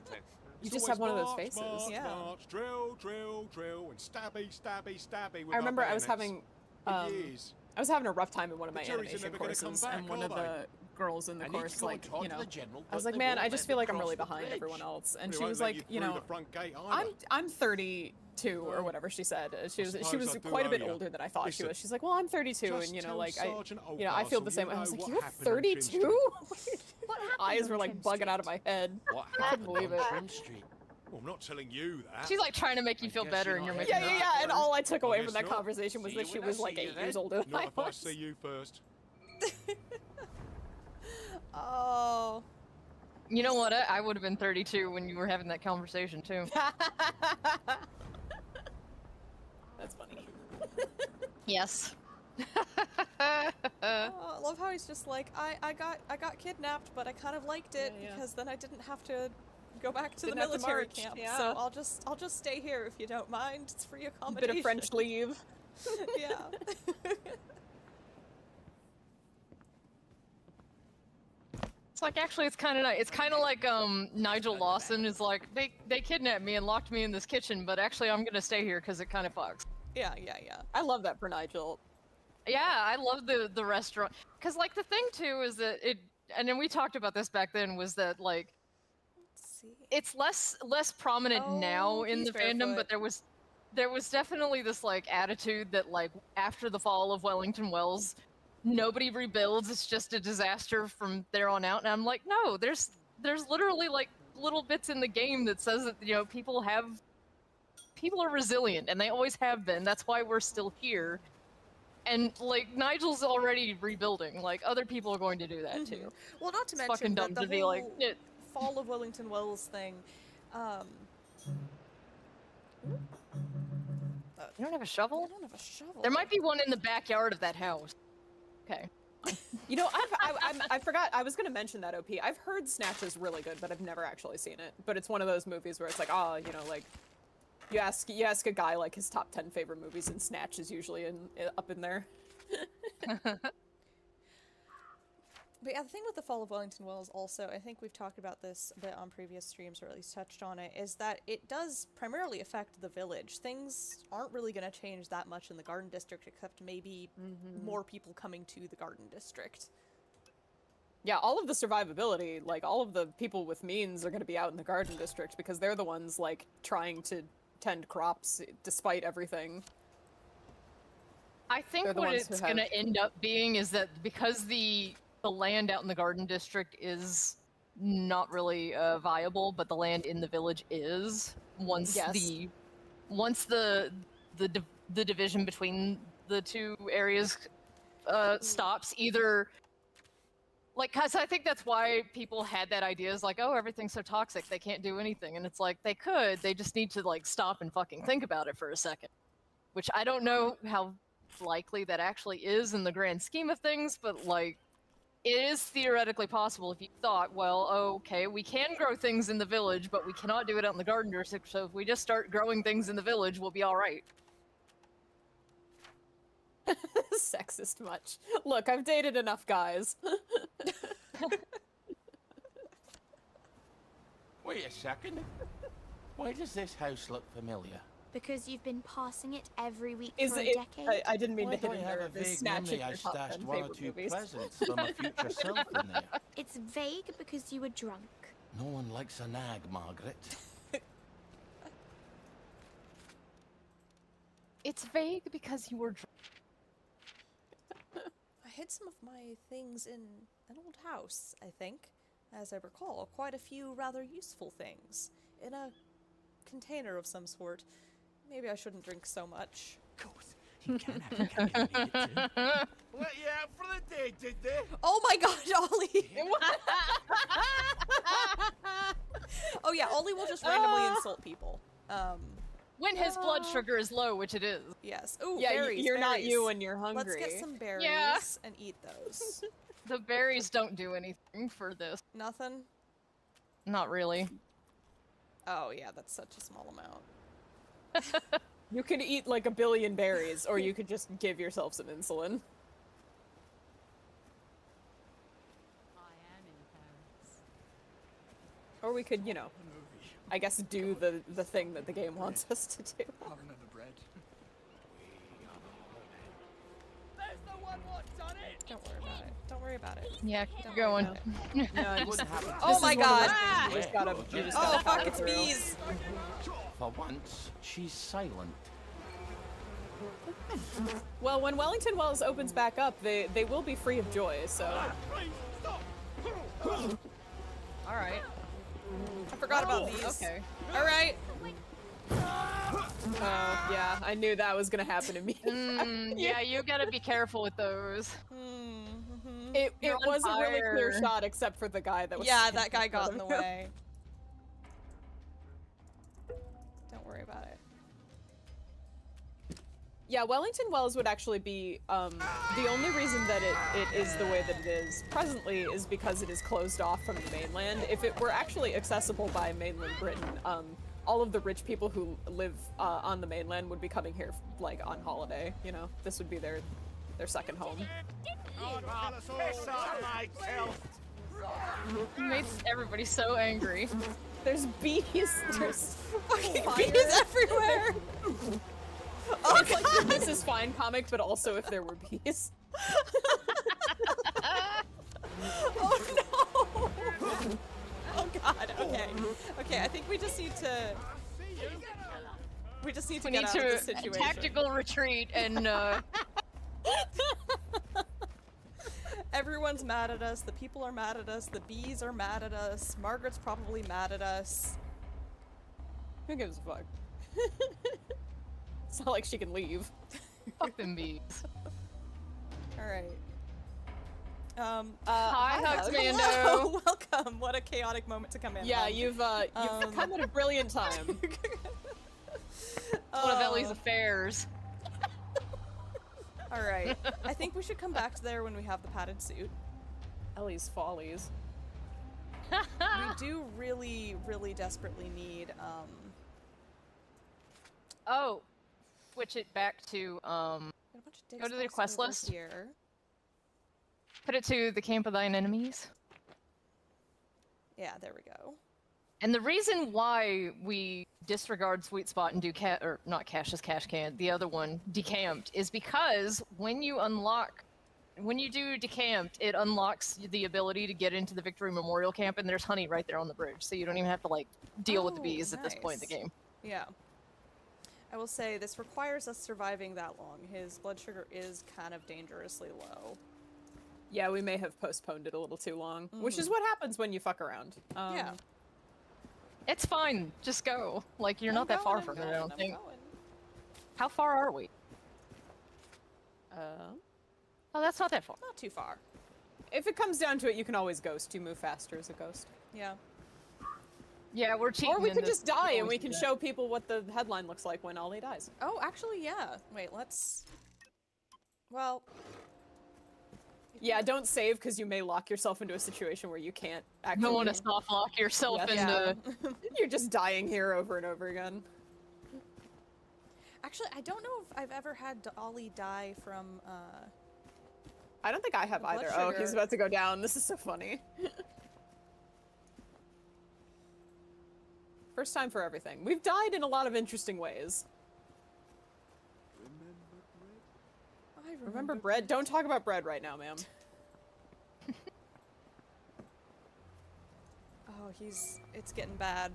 You just have one of those March, faces. March, Yeah. March, drill, drill, drill, and stabby, stabby, stabby. With I remember our I was bayonets. having Years. I was having a rough time in one of my The cherries are animation never gonna come courses, back, and one are of the girls in the I need to course, go and like, talk you to know, the general, I was but like, they man, won't I let just me feel like I'm cross really the behind bridge. everyone else. And They she won't was let like, you you through know, the front gate either. I'm 32 or whatever she said. She was suppose I do quite a bit owe ya. older than I thought she Listen, was. She's like, well, I'm 32, just and you know, tell like Sergeant I feel the Oldcastle same. you I was know like, what you're happened on Trim 32? Street. What happened Eyes on were like Trim bugging Street? out of my head. What I couldn't happened believe on it. Trim Street? Well, I'm not telling you that. She's like trying to make you I feel guess better, you're and you're not making Yeah, heading yeah, out yeah. And alone. all I took away guess from that not. conversation was See that you she when I was like see you 8 then. years older than Not I if I was. see you first. Oh. You know what? I would have been 32 when you were having that conversation too. That's funny. Yes. I love how he's just like, I got kidnapped, but I kind of liked it Yeah, yeah. because then I didn't have to go back to Didn't the have to military march, camp. yeah. So I'll just stay here if you don't mind. It's free A accommodation. bit of French leave. Yeah. It's like actually, it's kind of nice. It's kind of like Nigel Lawson is like they kidnapped me and locked me in this kitchen, but actually I'm gonna stay here because it kind of fucks. Yeah. I love that for Nigel. Yeah, I love the restaurant because like the thing too is that it, and then we talked about this back then, was that like Let's see. it's less prominent now in Peace the fandom, Barefoot. but there was definitely this like attitude that like after the fall of Wellington Wells, nobody rebuilds. It's just a disaster from there on out. And I'm like, no, there's literally like little bits in the game that says that, you know, people are resilient and they always have been. That's why we're still here. And like Nigel's already rebuilding. Like other people are going to do that too. Well, not to It's mention fucking dumb that the to be like, whole "Yeah." fall of Wellington Wells thing. You don't have a shovel? I don't have a shovel. There might be one in the backyard of that house. Okay. You know, I forgot, I was gonna mention that, OP. I've heard Snatch is really good, but I've never actually seen it. But it's one of those movies where it's like, oh, you know, like, you ask a guy, like, his top 10 favorite movies, and Snatch is usually up in there. But yeah, the thing with the Fall of Wellington Wells also, I think we've talked about this a bit on previous streams, or at least touched on it, is that it does primarily affect the village. Things aren't really going to change that much in the Garden District, except maybe more people coming to the Garden District. Yeah, all of the survivability, like, all of the people with means are going to be out in the Garden District, because they're the ones, like, trying to tend crops despite everything. I think what it's going to end up being is that because the land out in the Garden District is not really viable, but the land in the village is. Once the division between the two areas stops, either like, cause I think that's why people had that idea, is like, oh, everything's so toxic, they can't do anything, and it's like they just need to like stop and fucking think about it for a second, which I don't know how likely that actually is in the grand scheme of things, but like, it is theoretically possible if you thought, well, okay, we can grow things in the village, but we cannot do it out in the Garden District, so if we just start growing things in the village, we'll be alright. Sexist much. Look, I've dated enough guys. Wait a second. Why does this house look familiar? Because you've been passing it every week Is for a it, decade. I didn't mean Why to do hit I a have a nerve. Is vague Snatching memory I your top 10 stashed one or favorite two movies? presents for my future self in there? It's vague because you were drunk. No one likes a nag, Margaret. It's vague because you were drunk. I hid some of my things in an old house, I think. As I recall, quite a few rather useful things. In a container of some sort. Maybe I shouldn't drink so much. Of course, you can have your cake when you need it to. Let you out for the day, did they? Oh my god, Ollie! Oh yeah, Ollie will just randomly insult people. When his blood sugar is low, which it is. Yes. Ooh, Yeah, berries, you're not berries. you when you're hungry. Let's get some berries and eat those. The berries don't do anything for this. Nothing? Not really. Oh yeah, that's such a small amount. You could eat like a billion berries, or you could just give yourself some insulin. Or we could, you know, I guess do the thing that the game wants us to do. Have another bread. There's the one what done it. Don't worry about it. Don't worry about it. Yeah, keep going. No, it wouldn't happen. Oh my god! Oh fuck, it's bees! For once, she's silent. Well, when Wellington Wells opens back up, they will be free of joy, so... Alright. I forgot about these. Okay. Alright. Oh, yeah, I knew that was gonna happen to me. Yeah, you gotta be careful with those. It was a really clear fire. shot, except for the guy that was... Yeah, that guy got in the way. Don't worry about it. Yeah, Wellington Wells would actually be, the only reason that it is the way that it is presently is because it is closed off from the mainland. If it were actually accessible by mainland Britain, all of the rich people who live on the mainland would be coming here, like, on holiday, you know? This would be their second home. Piss on my tilt! It makes everybody so angry. There's bees! There's Fucking fire. bees everywhere! Oh It's like the This Is Fine comic, but also if there were bees. Oh no! Oh god, okay. Okay, I think we just need to... We just need to get out of this situation. Tactical retreat and, Everyone's mad at us, the people are mad at us, the bees are mad at us, Margaret's probably mad at us. Who gives a fuck? It's not like she can leave. fuck them bees. Alright. Hi, Hugsmando. Hello. Welcome. What a chaotic moment to come in. Yeah, you've come at a brilliant time. One of Ellie's affairs. All right. I think we should come back to there when we have the padded suit. Ellie's follies. We do really, really desperately need, Oh, switch it back to, a bunch of dig go to the spots quest over list. here. Put it to the camp of thine enemies. Yeah, there we go. And the reason why we disregard Sweet Spot and do or not Cash's Cash Can, the other one, Decamped, is because when you do Decamped, it unlocks the ability to get into the Victory Memorial Camp, and there's honey right there on the bridge, so you don't even have to, like, deal with the bees at this point in the game. Yeah. I will say, this requires us surviving that long. His blood sugar is kind of dangerously low. Yeah, we may have postponed it a little too long, which is what happens when you fuck around. Yeah. It's fine. Just go. Like, you're not that far from it, I don't think. Going. How far are we? Oh, that's not that far. Not too far. If it comes down to it, you can always ghost. You move faster as a ghost. Yeah. Yeah, we're cheating. Or we in could this. just die and we always can do that. show people what the headline looks like when Ollie dies. Oh, actually, yeah. Wait, let's... Well... Yeah, don't save because you may lock yourself into a situation where you can't You actually... don't want to soft lock yourself into... Yeah. You're just dying here over and over again. Actually, I don't know if I've ever had Ollie die from, I don't think I have blood either. Oh, sugar. he's about to go down. This is so funny. First time for everything. We've died in a lot of interesting ways. I Remember bread? Don't talk about bread right now, ma'am. Oh, it's getting bad.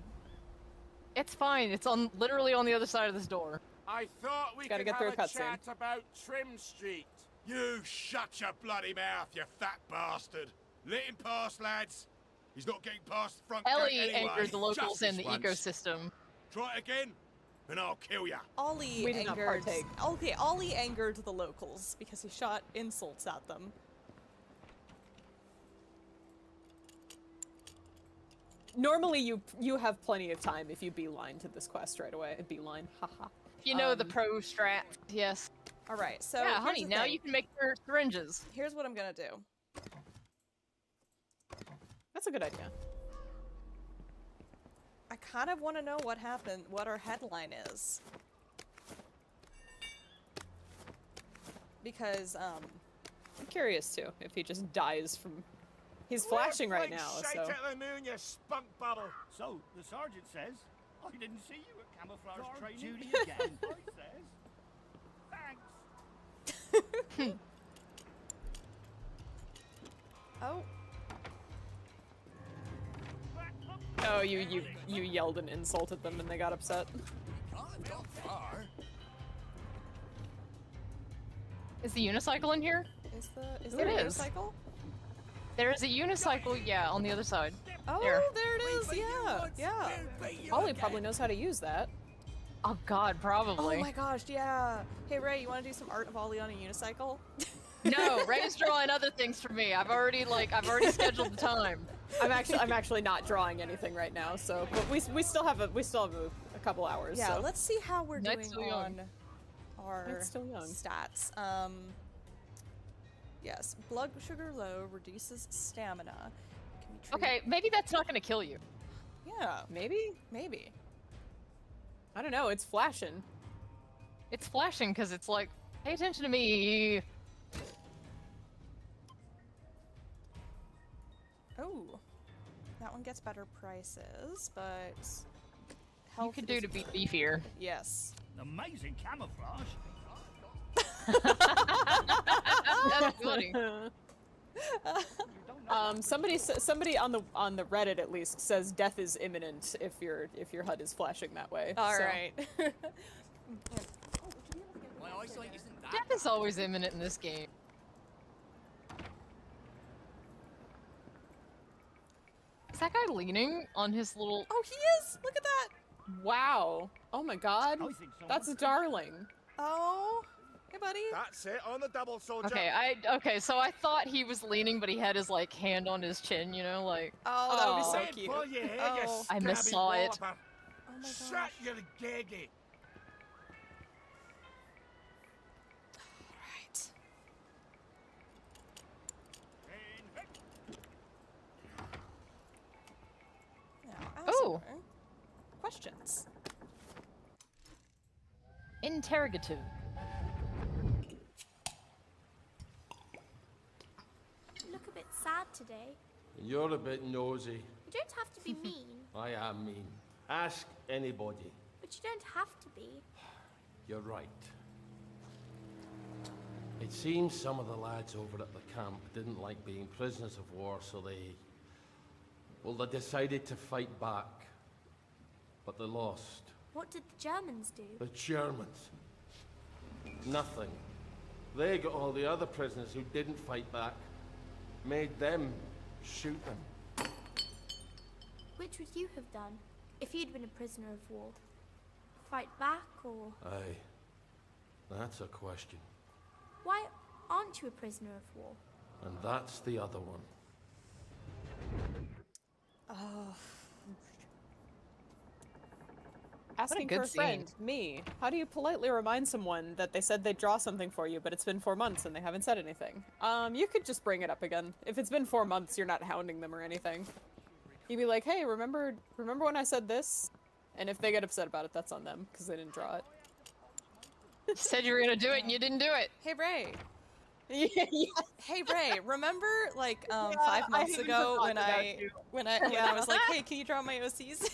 It's fine. It's literally on the other side of this door. I thought we Gotta could get through have a a cutscene. chat about Trim Street. You shut your bloody mouth, you fat bastard. Let him pass, lads. He's not getting past the front Ellie gate anyway. anchored the locals Just in the this once. ecosystem. Try it again, and I'll kill ya. Ollie We did not angered... partake. Okay, Ollie angered the locals because he shot insults at them. Normally you have plenty of time if you beeline to this quest right away. Beeline, haha. You know the pro strat. Yes. Alright, so Yeah, here's honey, the now thing. you can make your syringes. Here's what I'm gonna do. That's a good idea. I kind of want to know what happened, what our headline is. Because, I'm curious too, if he just dies from... He's flashing right now, Shake so... at the moon, you spunk bubble. So, the sergeant says, I didn't see you at camouflage Guard training. duty again. Thanks. oh, Oh, you yelled an insult at them and they got upset. Is the unicycle in here? is there a It is. unicycle? There is a unicycle, yeah, on the other side. Oh, There. there it is, yeah, yeah. Ollie probably knows how to use that. Oh god, probably. Oh my gosh, yeah. Hey Ray, you want to do some art of Ollie on a unicycle? No, Ray's drawing other things for me. I've already scheduled the time. I'm actually not drawing anything right now, so but we still have a couple hours. Yeah, so. let's see how we're Knight's doing still on young. our Knight's still young. stats. Yes, blood sugar low reduces stamina. Can we treat... Okay, maybe that's not gonna kill you. Yeah, Maybe? maybe. I don't know, it's flashing. It's flashing because it's like, pay attention to me. Oh, that one gets better prices, but You health could do is to be good. beefier. Yes. Amazing camouflage. That's funny. Somebody on the Reddit at least says death is imminent if your HUD is flashing that way. All so. right. My eyesight isn't that. Death is always imminent in this game. Is that guy leaning on his little... Oh, he is! Look at that! Wow. Oh my god. I think so. That's darling. Oh, hey buddy. That's it, on the double, soldier. Okay, so I thought he was leaning, but he had his, like, hand on his chin, you know, like... Oh, that would be so Red cute. pull your hair, you Oh. I scabby missaw it. walloper. Oh my Shut gosh. your geggy. Alright. Ooh. Questions. Interrogative. You look a bit sad today. You're a bit nosy. You don't have to be mean, I am mean. Ask anybody. but you don't have to be. You're right. It seems some of the lads over at the camp didn't like being prisoners of war, so they decided to fight back. But they lost. What did the Germans do? The Germans. Nothing. They got all the other prisoners who didn't fight back, made them shoot them. Which would you have done if you'd been a prisoner of war? Fight back or... Aye. That's a question. Why aren't you a prisoner of war? And that's the other one. Oh. Asking good for a friend, me. How do you politely remind someone that they said they'd draw something for you, but it's been 4 months and they haven't said anything? You could just bring it up again. If it's been 4 months, you're not hounding them or anything. You'd be like, hey, remember when I said this? And if they get upset about it, that's on them, because they didn't draw it. You said you were gonna do it and you didn't do it. Hey, Ray. Yeah. Hey, Ray. Remember, like, Yeah, 5 months I ago forgot about you. when I was like, hey, can you draw my OCs?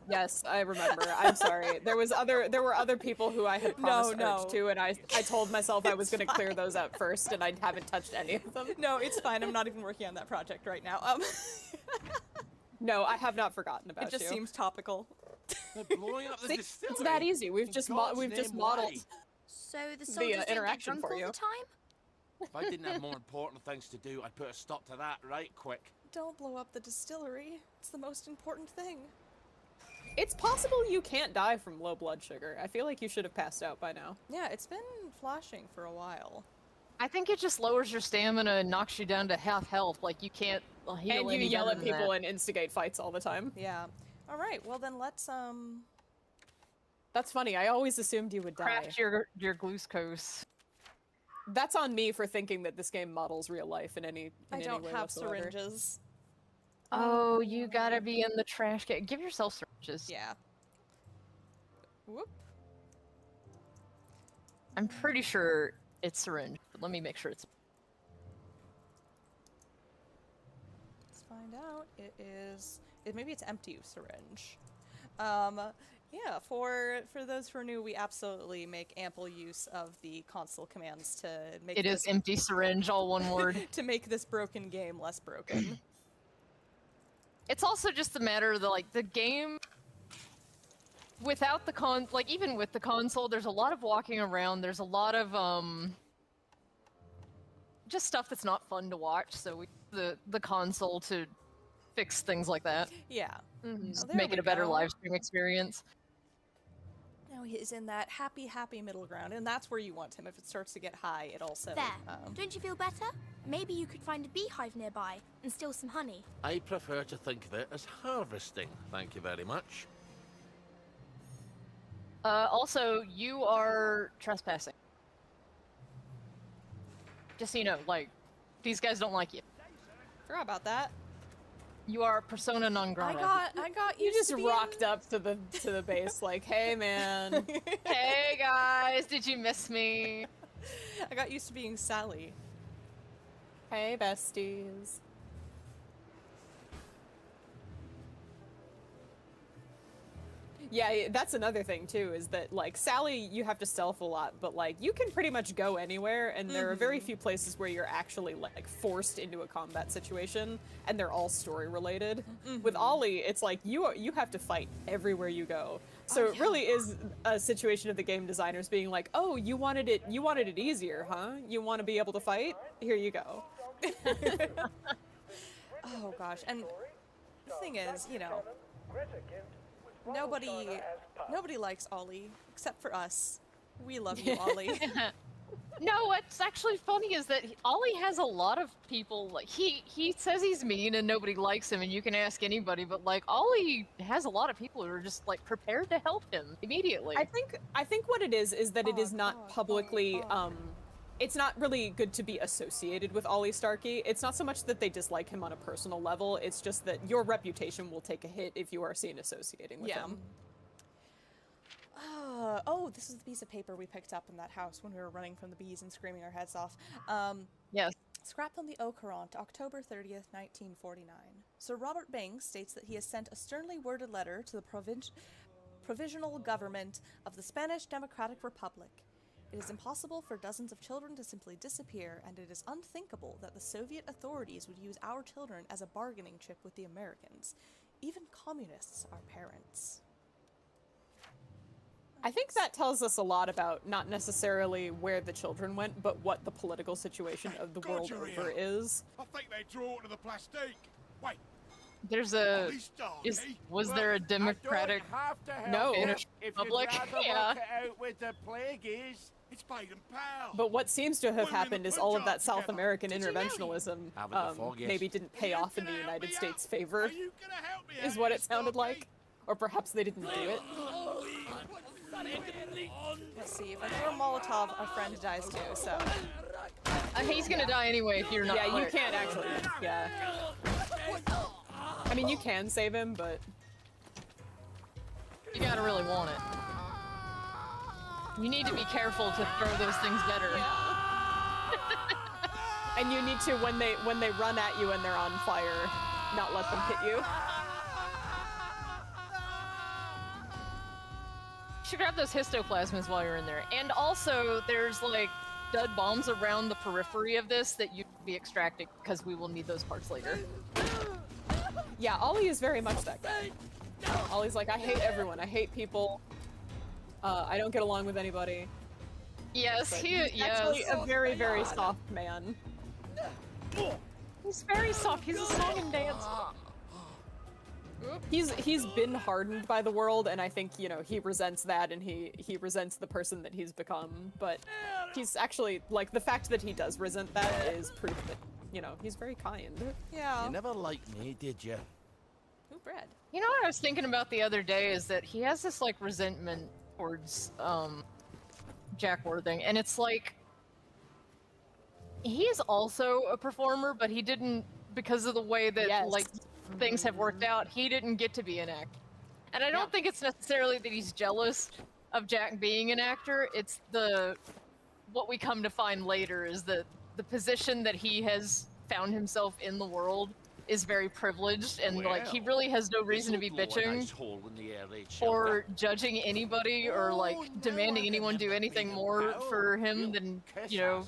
Yes, I remember. I'm sorry. There were other people who I had promised art to, and I told myself I was going to clear those out first, and I haven't touched any of them. No, it's fine. I'm not even working on that project right now. No, I have not forgotten about you. It just seems topical. They're blowing up the distillery. It's that easy. We've just modeled So the soldiers don't get interaction drunk for all you. the time? If I didn't have more important things to do, I'd put a stop to that right quick. Don't blow up the distillery. It's the most important thing. It's possible you can't die from low blood sugar. I feel like you should have passed out by now. Yeah, it's been flashing for a while. I think it just lowers your stamina and knocks you down to half health. Like you can't heal And you any yell better at than people that. and instigate fights all the time. Yeah. All right. Well, then let's That's funny. I always assumed you would die. Craft your glucose. That's on me for thinking that this game models real life in any I don't way have whatsoever. syringes. Oh, you gotta be in the trash can. Give yourself syringes. Yeah. Whoop. I'm pretty sure it's syringe, but let me make sure it's. Let's find out. Maybe it's empty syringe. Yeah, for those who are new, we absolutely make ample use of the console commands to make It is empty syringe, all one word. to make this broken game less broken. It's also just a matter of the game. Without the even with the console, there's a lot of walking around. There's a lot of just stuff that's not fun to watch. So we the console to fix things like that. Yeah. Just Oh, there make we it a better go. live stream experience. Now he is in that happy middle ground, and that's where you want him. If it starts to get high, it also... There. Don't you feel better? Maybe you could find a beehive nearby and steal some honey. I prefer to think of it as harvesting, thank you very much. Also, you are trespassing. Just so you know, these guys don't like you. Forgot about that. You are persona non grata. I got You used just to being... rocked up to the base like, hey man. Hey guys, did you miss me? I got used to being Sally. Hey besties. Yeah, that's another thing too, is that Sally, you have to stealth a lot, but you can pretty much go anywhere, and there are very few places where you're actually forced into a combat situation, and they're all story related. With Ollie, it's you have to fight everywhere you go. So it really is a situation of the game designers being like, oh, you wanted it easier, huh? You want to be able to fight? Here you go. Oh gosh, and the thing is, nobody likes Ollie except for us. We love you, Ollie. No, what's actually funny is that Ollie has a lot of people. He says he's mean and nobody likes him, and you can ask anybody. But Ollie has a lot of people who are just prepared to help him immediately. I think what it is that it is not publicly it's not really good to be associated with Ollie Starkey. It's not so much that they dislike him on a personal level, it's just that your reputation will take a hit if you are seen associating with him. Oh, this is the piece of paper we picked up in that house when we were running from the bees and screaming our heads off. Yes. Scrapped on the Ocaront, October 30th, 1949. Sir Robert Banks states that he has sent a sternly worded letter to the provisional government of the Spanish Democratic Republic. It is impossible for dozens of children to simply disappear, and it is unthinkable that the Soviet authorities would use our children as a bargaining chip with the Americans. Even communists are parents. I think that tells us a lot about not necessarily where the children went, but what the political situation of the world over is. I think they draw to the plastique. Wait. There's a... was there a democratic... No. Republic? Yeah. Work it out with the plagueies. It's paid and pal. But what seems to have happened is all of that South American interventionalism maybe didn't pay off in the United States' favor, is what it sounded like. Or perhaps they didn't do it. Let's see, if I throw a Molotov, our friend dies too, so... he's gonna die anyway if you're not Yeah, you can't actually, yeah. I mean, you can save him, but... You gotta really want it. You need to be careful to throw those things better. And you need to, when they run at you and they're on fire, not let them hit you. You should grab those histoplasmas while you're in there. And also, there's like dud bombs around the periphery of this that you can be extracted because we will need those parts later. Yeah, Ollie is very much that guy. Ollie's like, I hate everyone, I hate people. I don't get along with anybody. Yes, He's actually a very, very soft man. He's very soft. He's a song and dance. He's been hardened by the world, and I think, you know, he resents that, and he resents the person that he's become, but he's actually, like, the fact that he does resent that is proof that, you know, he's very kind. Yeah. You never liked me, did you? Ooh, bread. You know what I was thinking about the other day is that he has this, like, resentment towards, Jack Worthing, and it's like, he's also a performer, but he didn't, because of the way that, like, things have worked out, he didn't get to be an actor. And I don't think it's necessarily that he's jealous of Jack being an actor, it's what we come to find later is that the position that he has found himself in the world is very privileged, and like he really has no reason to be bitching or judging anybody or like demanding anyone do anything more for him than, you know,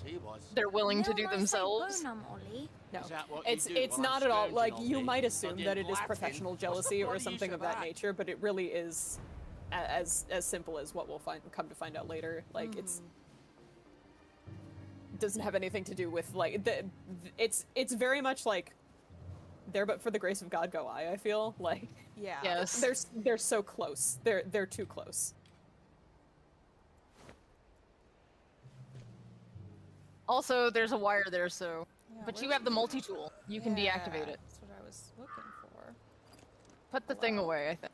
they're willing to do themselves. No, it's not at all, like, you might assume that it is professional jealousy or something of that nature, but it really is as simple as what we'll come to find out later. Like, it doesn't have anything to do with, like, it's very much like, there but for the grace of God go I feel. Like, yeah. Yes. They're so close. They're too close. Also, there's a wire there, so... But you have the multi-tool. You can deactivate it. That's what I was looking for. Put the thing away, I think.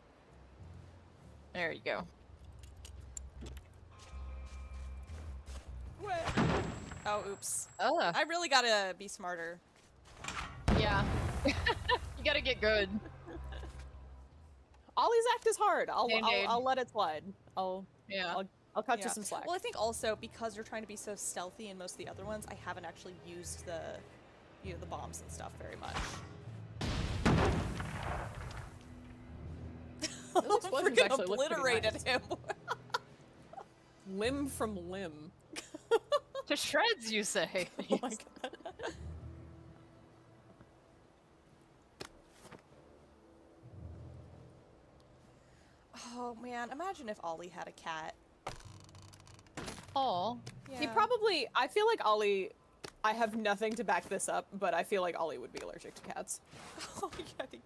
There you go. Oh, oops. Oh. I really gotta be smarter. Yeah. You gotta get good. Ollie's act is hard. I'll let it slide. I'll cut you some slack. Well, I think also because you're trying to be so stealthy in most of the other ones, I haven't actually used the bombs and stuff very much. Those explosions actually look pretty obliterated nice. him. Limb from limb. To shreds, you say. Oh my god. Oh man, imagine if Ollie had a cat. Oh. Yeah. He probably, I feel like Ollie, I have nothing to back this up, but I feel like Ollie would be allergic to cats. Oh yeah, I think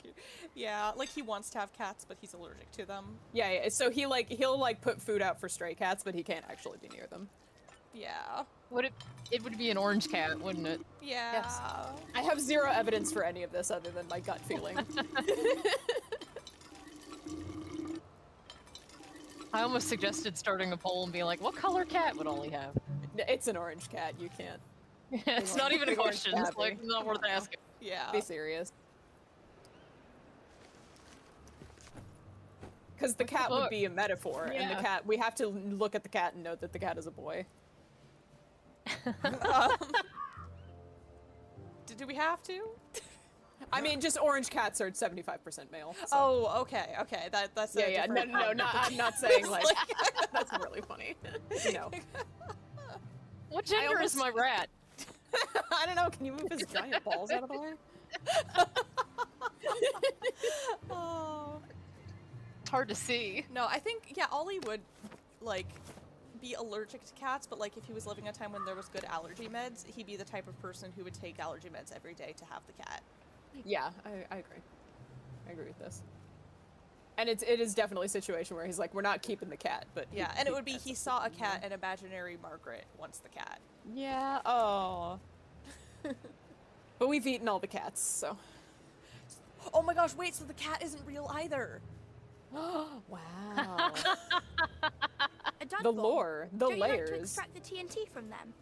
yeah, like he wants to have cats, but he's allergic to them. Yeah, so he'll put food out for stray cats, but he can't actually be near them. Yeah. It would be an orange cat, wouldn't it? Yeah. Yes. I have zero evidence for any of this other than my gut feeling. I almost suggested starting a poll and being like, what color cat would Ollie have? It's an orange cat. You can't. It's not even a question. It's like not worth asking. Yeah. Be serious. Because the cat would be a metaphor, and the cat, we have to look at the cat and note that the cat is a boy. Do we have to? I mean, just orange cats are 75% male. So. Oh, okay. That's yeah. No, I'm not saying like that's really funny. No. What gender is my rat? I don't know. Can you move his giant balls out of the way? Oh. It's hard to see. No, I think Ollie would like be allergic to cats, but like if he was living a time when there was good allergy meds, he'd be the type of person who would take allergy meds every day to have the cat. Yeah, I agree. I agree with this. And it is definitely a situation where he's like, we're not keeping the cat, but yeah, and it would be he saw a cat and imaginary Margaret wants the cat. Yeah. Oh. But we've eaten all the cats, so. Oh my gosh! Wait, so the cat isn't real either. Wow. The lore, the Don't layers. You like to extract the TNT from them?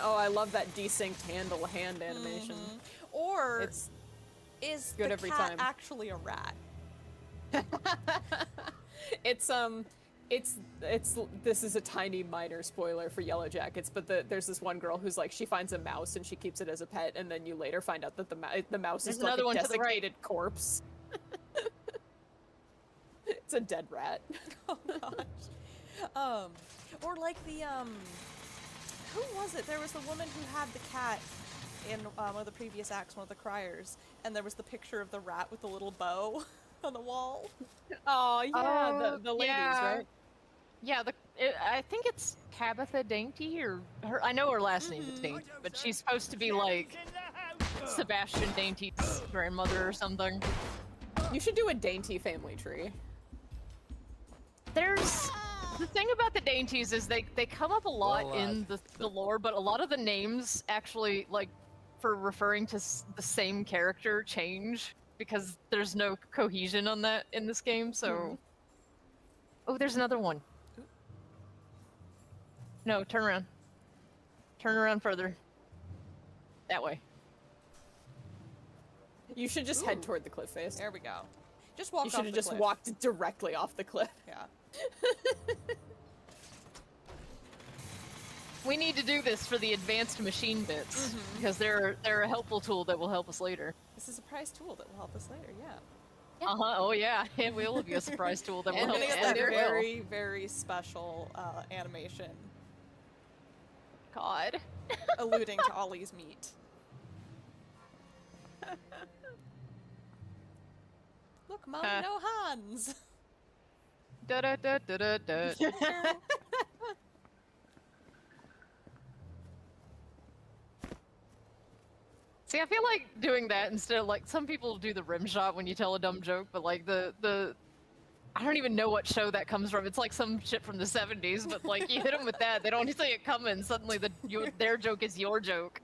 Oh, I love that desynced hand animation. Or is good the every cat time. actually a rat? It's this is a tiny minor spoiler for Yellow Jackets, but there's this one girl who's like, she finds a mouse and she keeps it as a pet, and then you later find out that the mouse is like a desiccated corpse. It's a dead rat. Oh gosh. Or like the who was it? There was the woman who had the cat in one of the previous acts, one of the criers, and there was the picture of the rat with the little bow on the wall. Oh yeah, the ladies, right? Yeah, I think it's Tabitha Dainty, or her. I know her last name is Dainty, but she's supposed to be like Sebastian Dainty's grandmother or something. You should do a Dainty family tree. There's the thing about the Dainties is they come up a lot in the lore, but a lot of the names actually, like, for referring to the same character change because there's no cohesion on that in this game. So, oh, there's another one. No, turn around. Turn around further. That way. You should just head toward the cliff face. There we go. Just walk. You should have just walked directly off the cliff. Yeah. We need to do this for the advanced machine bits because they're a helpful tool that will help us later. This is a surprise tool that will help us later. Yeah. Oh yeah, it will be a surprise tool that will And help us that later. very, very special animation. God. Alluding to Ollie's meat. Look, Mom, no Hans. Da da da da da da. See, I feel like doing that instead of, like, some people do the rim shot when you tell a dumb joke, but like the I don't even know what show that comes from. It's like some shit from the 70s, but like you hit them with that, they don't see it coming. Suddenly their joke is your joke.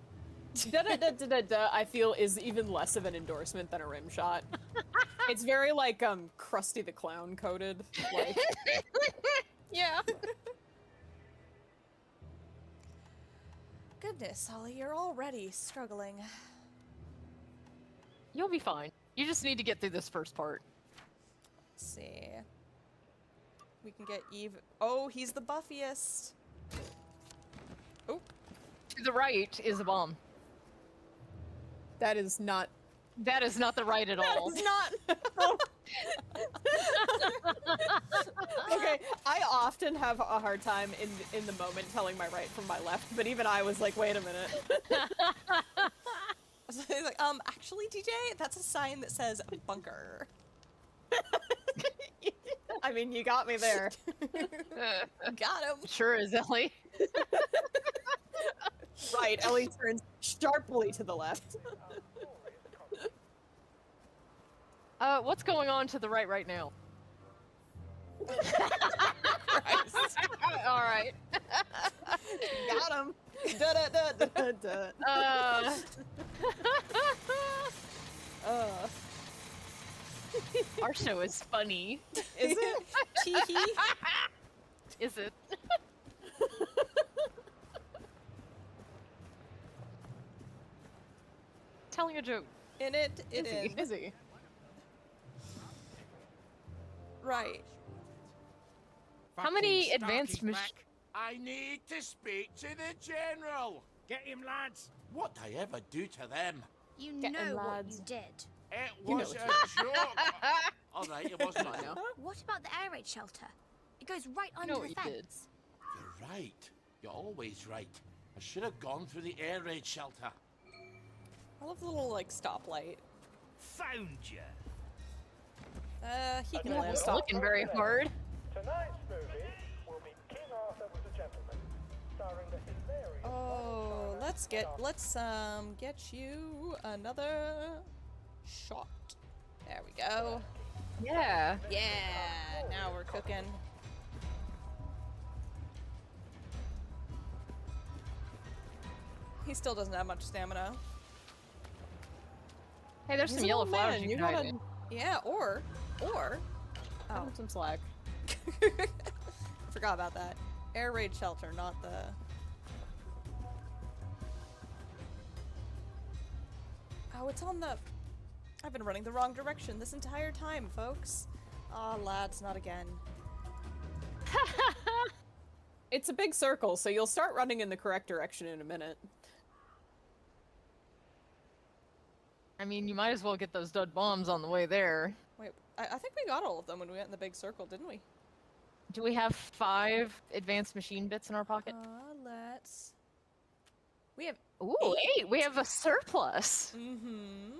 Da-da-da-da-da-da, I feel is even less of an endorsement than a rim shot. It's very like Krusty the Clown coded. Like yeah. Goodness, Ollie, you're already struggling. You'll be fine. You just need to get through this first part. Let's see. We can get Eve. Oh, he's the buffiest. Oh. To the right is a bomb. that is not the right at all. That is not. Okay, I often have a hard time in the moment telling my right from my left, but even I was like, wait a minute. So he's like, actually, DJ, that's a sign that says bunker. I mean, you got me there. Got him. Sure is, Ellie. Right, Ellie turns sharply to the left. What's going on to the right now? All right. Got him. Da da da da da. Our show is funny. Is it? Teehee. Is it? Telling a joke. In it, it Is he? in. Is he? Right. How many Fucking advanced Starkey's mach- back. I need to speak to the general. Get him, lads. What I ever do to them? You Get know him, what lads. you did. It You know was it's a joke. All right, it wasn't. I know. What about the air raid shelter? It goes right under know the what you did. fence. You're right. You're always right. I should have gone through the air raid shelter. I love the little, like, stoplight. Found you. He can Yeah, live. it's looking very hard. Tonight's movie will be King Arthur Was a Gentleman, starring the hilarious... Oh, get you another shot. There we go. Yeah. Yeah, now we're cooking. He still doesn't have much stamina. Hey, there's He's some an yellow old flowers man, you you can hide gotta- in. Yeah, or, Cut oh, him some slack. forgot about that. Air raid shelter, not the. Oh, it's on the. I've been running the wrong direction this entire time, folks. Ah, lads, not again. It's a big circle, so you'll start running in the correct direction in a minute. I mean, you might as well get those dud bombs on the way there. Wait, I think we got all of them when we went in the big circle, didn't we? Do we have 5 advanced machine bits in our pocket? Let's. We have. Ooh, 8! We have a surplus! Mm-hmm.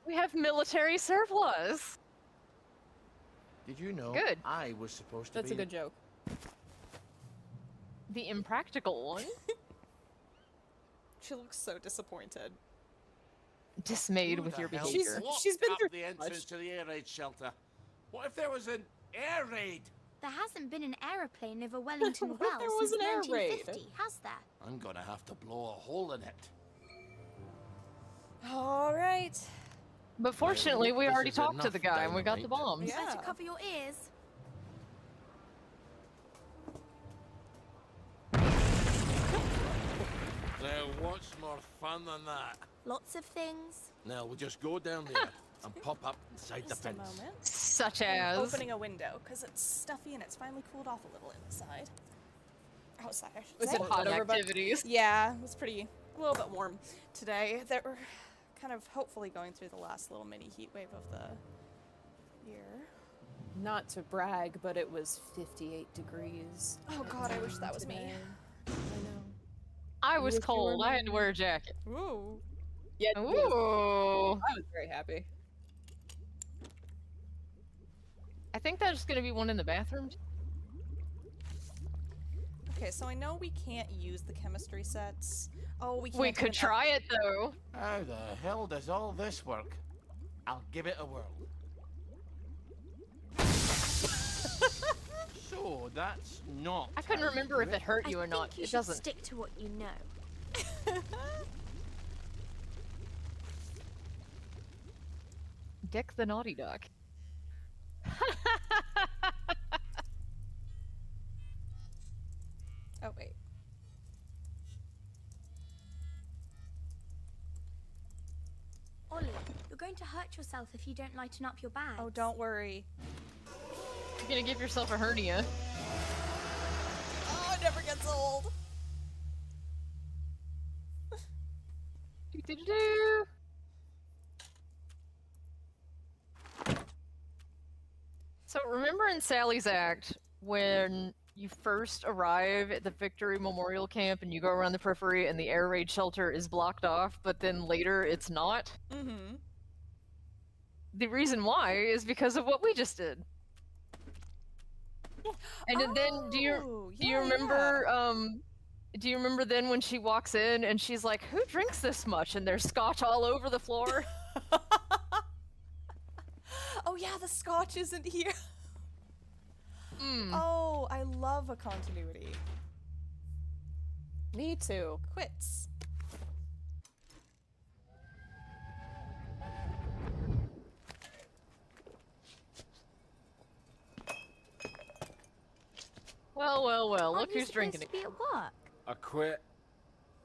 We have military surplus! Did you know Good. I was supposed to That's be... a good joke. The impractical one? She looks so disappointed. Dismayed Who with the your hell behavior. blocked She's been up through the so entrance much. to the air raid shelter. What if there was an air raid? There hasn't been an aeroplane over Wellington What if there Wells was since an air raid? 1950, has there? I'm gonna have to blow a hole in it. All right. But fortunately, we This already is talked to the enough guy and we got the dynamite. bombs. Yeah. Better cover your ears. Now, what's more fun than that? Lots of things. Now, we'll just go down there and pop up inside the Just a fence. moment. Such I'm as... opening a window because it's stuffy and it's finally cooled off a little inside. Outside, I should Was say. it hot over by- activities. Yeah, it was a little bit warm today. We're kind of hopefully going through the last little mini heat wave of the year. Not to brag, but it was 58 degrees. Oh god, I wish that was me. today. I know. I was Wish you cold. were I had to me. wear a jacket. Ooh. Yeah, Ooh. I was very happy. I think there's gonna be one in the bathroom. Okay, so I know we can't use the chemistry sets. Oh, we can't. We do could an try it though. How the hell does all this work? I'll give it a whirl. So, that's not... I couldn't remember if it hurt you I or not. think you It should doesn't. stick to what you know. Dick the naughty duck. Oh wait. Ollie, you're going to hurt yourself if you don't lighten up your bag. Oh, don't worry. You're gonna give yourself a hernia. Oh, it never gets old. Do-do-do-do. So remember in Sally's Act when you first arrive at the Victory Memorial Camp and you go around the periphery and the air raid shelter is blocked off, but then later it's not? Mm-hmm. The reason why is because of what we just did. And then do you remember then when she walks in and she's like, "Who drinks this much?" and there's scotch all over the floor? Oh yeah, the scotch isn't here. Mm. Oh, I love a continuity. Me too. Quits. Well, well, well. Aren't Look you who's drinking supposed it. to be at work? I quit.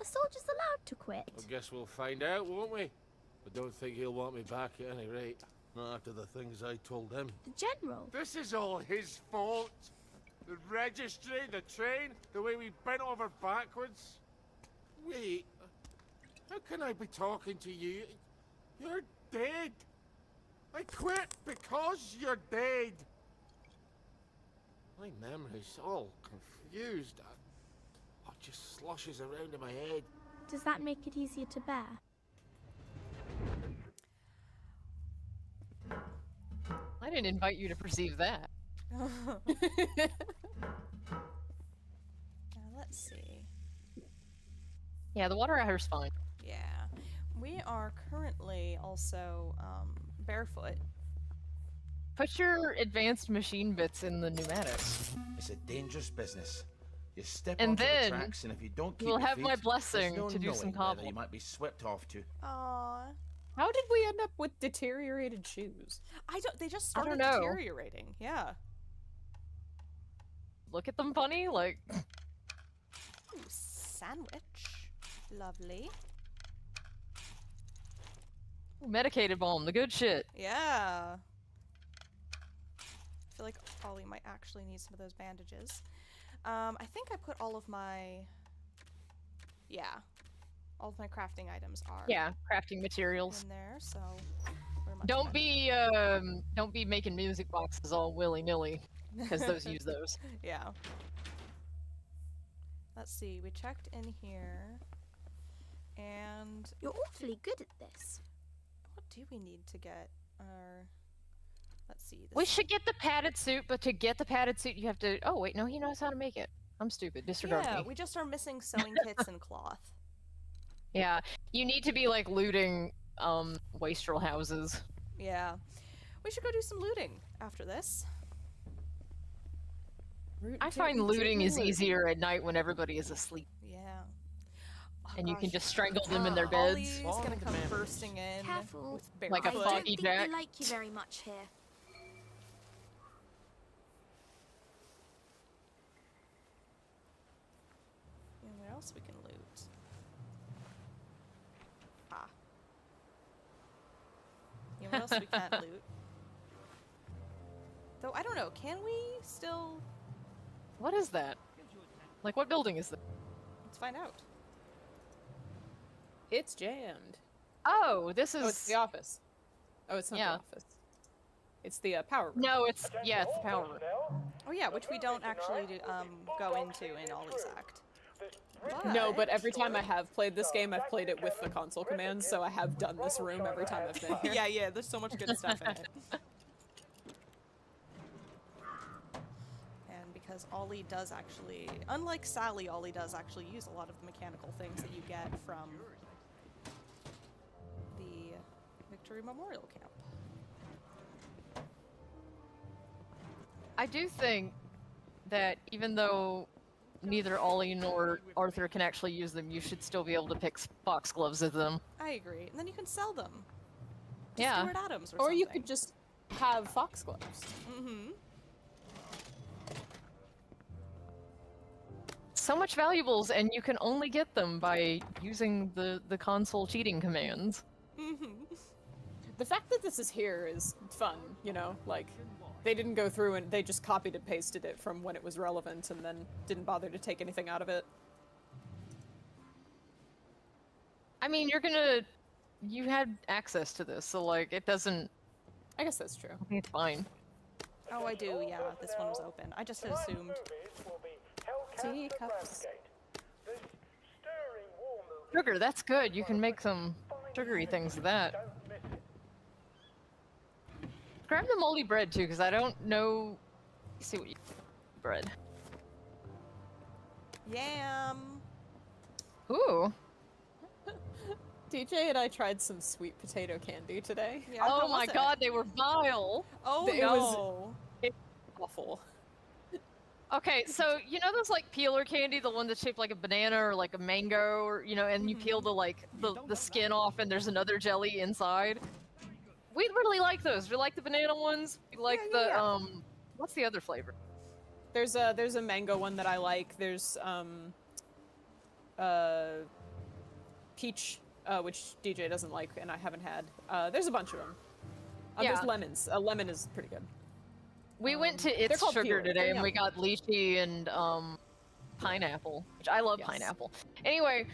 A soldier's allowed to quit. I guess we'll find out, won't we? I don't think he'll want me back at any rate. Not after the things I told him. The general. This is all his fault. The registry, the train, the way we bent over backwards. Wait, how can I be talking to you? You're dead. I quit because you're dead. My memory's all confused. It just sloshes around in my head. Does that make it easier to bear? I didn't invite you to perceive that. Let's see. Yeah, the water out here's fine. Yeah. We are currently also barefoot. Put your advanced machine bits in the pneumatics. It's a dangerous business. You step And onto then the tracks, and if you don't keep you'll your have my feet, blessing there's no to do some knowing whether cobble. you might be swept off to. Aww. How did we end up with deteriorated shoes? They just I don't started know. deteriorating. Yeah. Look at them funny, like... Ooh, sandwich. Lovely. Ooh, medicated balm, the good shit. Yeah. I feel like Ollie might actually need some of those bandages. I think I put all of my... Yeah. All of my crafting items are Yeah, crafting materials. in there, so... we're much Don't better. be making music boxes all willy-nilly, because those use those. Yeah. Let's see, we checked in here, and You're awfully good at this. what do we need to get our... Let's see. We should get the padded suit, but to get the padded suit, you have to... Oh, wait, no, he knows how to make it. I'm stupid. Disregard Yeah, me. we just are missing sewing kits and cloth. Yeah, you need to be, like, looting, wastrel houses. Yeah. We should go do some looting after this. I find looting is easier at night when everybody is asleep. Yeah. Oh, And you can gosh. just strangle them in their beds. Ollie's gonna come bursting in Careful. with Like a I barefoot. don't foggy think jack. they like you very much here. And where else we can loot? Ah. Yeah, what else we can't loot? Though I don't know. Can we still? What is that? Like, what building is that? Let's find out. It's jammed. Oh, this is... Oh, it's the office. Oh, it's not Yeah. the office. It's the power room. No, it's... Yeah, it's the power room. Oh yeah, which we don't actually do, go into in Ollie's act. No, but every time I have played this game, I've played it with the console commands, so I have done this room every time I've been here. Yeah, there's so much good stuff in it. And because Ollie does actually, unlike Sally, Ollie does actually use a lot of the mechanical things that you get from the Victory Memorial Camp. I do think that even though neither Ollie nor Arthur can actually use them, you should still be able to pick foxgloves of them. I agree. And then you can sell them. To Yeah. Stuart Adams or Or something. you could just have foxgloves. Mm-hmm. So much valuables, and you can only get them by using the console cheating commands. Mm-hmm. The fact that this is here is fun, you know? Like, they didn't go through and they just copied and pasted it from when it was relevant and then didn't bother to take anything out of it. I mean, you had access to this, so, like, it doesn't... I guess that's true. I think it's fine. Oh, I do, yeah. This one was open. I just assumed. Teacups. Sugar, that's good. You can make some sugary things with that. Grab the moldy bread, too, because I don't know... Let's see what you... Bread. Yam! Ooh. DJ and I tried some sweet potato candy today. Yeah, Oh how my was it? god, they were vile! Oh It no! was awful. Okay, so, you know those, like, peeler candy? The one that's shaped like a banana or, like, a mango, or, you know, and you peel the, like, the skin off and there's another jelly inside? We really like those. We like the banana ones. We like what's the other flavor? There's a mango one that I like. There's peach, which DJ doesn't like, and I haven't had. There's a bunch of them. There's lemons. A lemon is pretty good. We went to It's Sugar today, and we got lychee and pineapple, which I love pineapple. Anyway,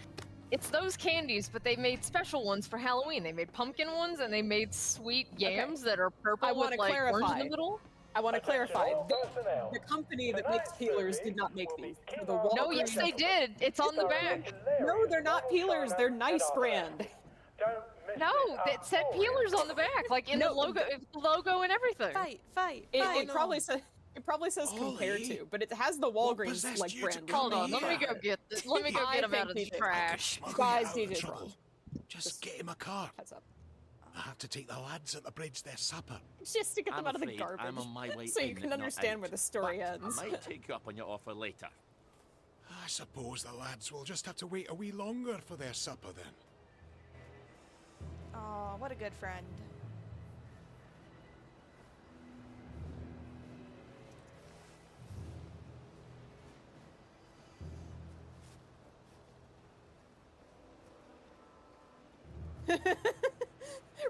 it's those candies, but they made special ones for Halloween. They made pumpkin ones, and they made sweet yams that are purple with like orange in the middle. I want to clarify. The company that makes peelers did not make these. No, yes, they did. It's on the back. No, they're not peelers. They're Nice brand. No, it said peelers on the back, like in the logo and everything. Fight. It probably says. It probably says compared to, but it has the Walgreens like brand. Hold on, let me go get this. Let me go get him out of the trash. Guys, DJ's wrong. Just get him a car. Heads up. I have to take the lads at the bridge their supper. Just to get them out of the garbage. I'm on my way so you can understand where the story ends. I might take you up on your offer later. I suppose the lads will just have to wait a wee longer for their supper then. Oh, what a good friend.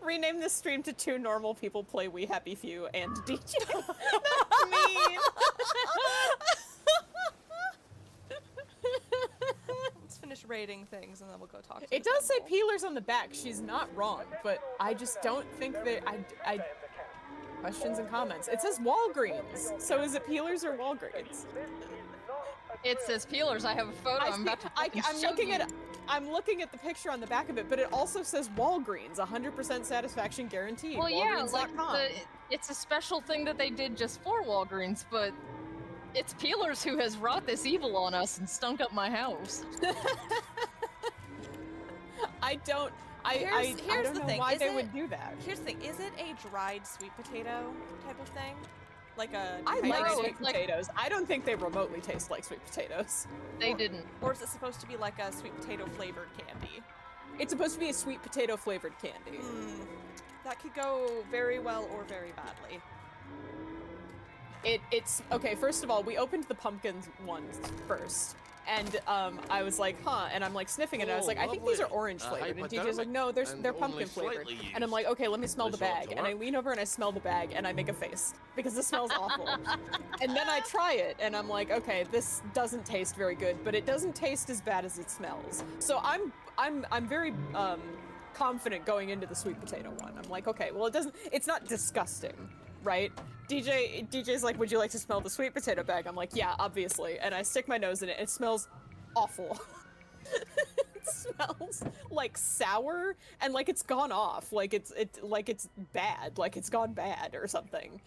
Rename this stream to 2 normal people play We Happy Few and DJ. That's mean. Let's finish rating things and then we'll go talk to It does say peelers on the back. She's not wrong, but I just don't think that I questions and comments. It says Walgreens. So is it peelers or Walgreens? It says peelers. I have a photo. I'm looking at the picture on the back of it, but it also says Walgreens, 100% satisfaction guaranteed. Well, yeah, like Walgreens.com. it's a special thing that they did just for Walgreens, but it's peelers who has wrought this evil on us and stunk up my house. I don't know why they would do that. Here's the thing. Is it a dried sweet potato type of thing? Like a... I like sweet potatoes. I don't think they remotely taste like sweet potatoes. They didn't. Or is it supposed to be like a sweet potato flavored candy? It's supposed to be a sweet potato flavored candy. That could go very well or very badly. It's okay. First of all, we opened the pumpkins ones first, and I was like, huh, and I'm like sniffing it, and I was like, I think these are orange flavored, and DJ's like, no, they're pumpkin flavored, and I'm like, okay, let me smell the bag, and I lean over and I smell the bag, and I make a face because it smells awful, and then I try it, and I'm like, okay, this doesn't taste very good, but it doesn't taste as bad as it smells, so I'm very confident going into the sweet potato one. I'm like, okay, well, it's not disgusting, right? DJ's like, would you like to smell the sweet potato bag? I'm like, yeah, obviously. And I stick my nose in it. It smells awful. It smells like sour and like it's gone off. Like it's bad. Like it's gone bad or something.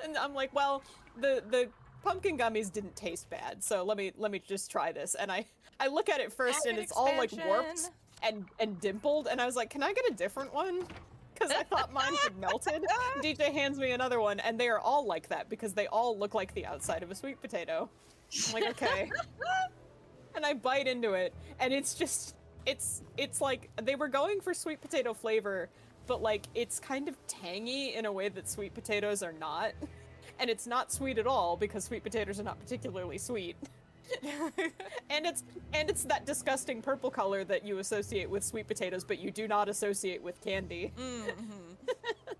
And I'm like, well, the pumpkin gummies didn't taste bad, so let me just try this. And I look at it first, and it's all like warped and dimpled. And I was like, can I get a different one? Because I thought mine had melted. DJ hands me another one, and they are all like that because they all look like the outside of a sweet potato. I'm like, okay. And I bite into it, and it's just, it's like, they were going for sweet potato flavor, but like, it's kind of tangy in a way that sweet potatoes are not. And it's not sweet at all because sweet potatoes are not particularly sweet. and it's that disgusting purple color that you associate with sweet potatoes, but you do not associate with candy.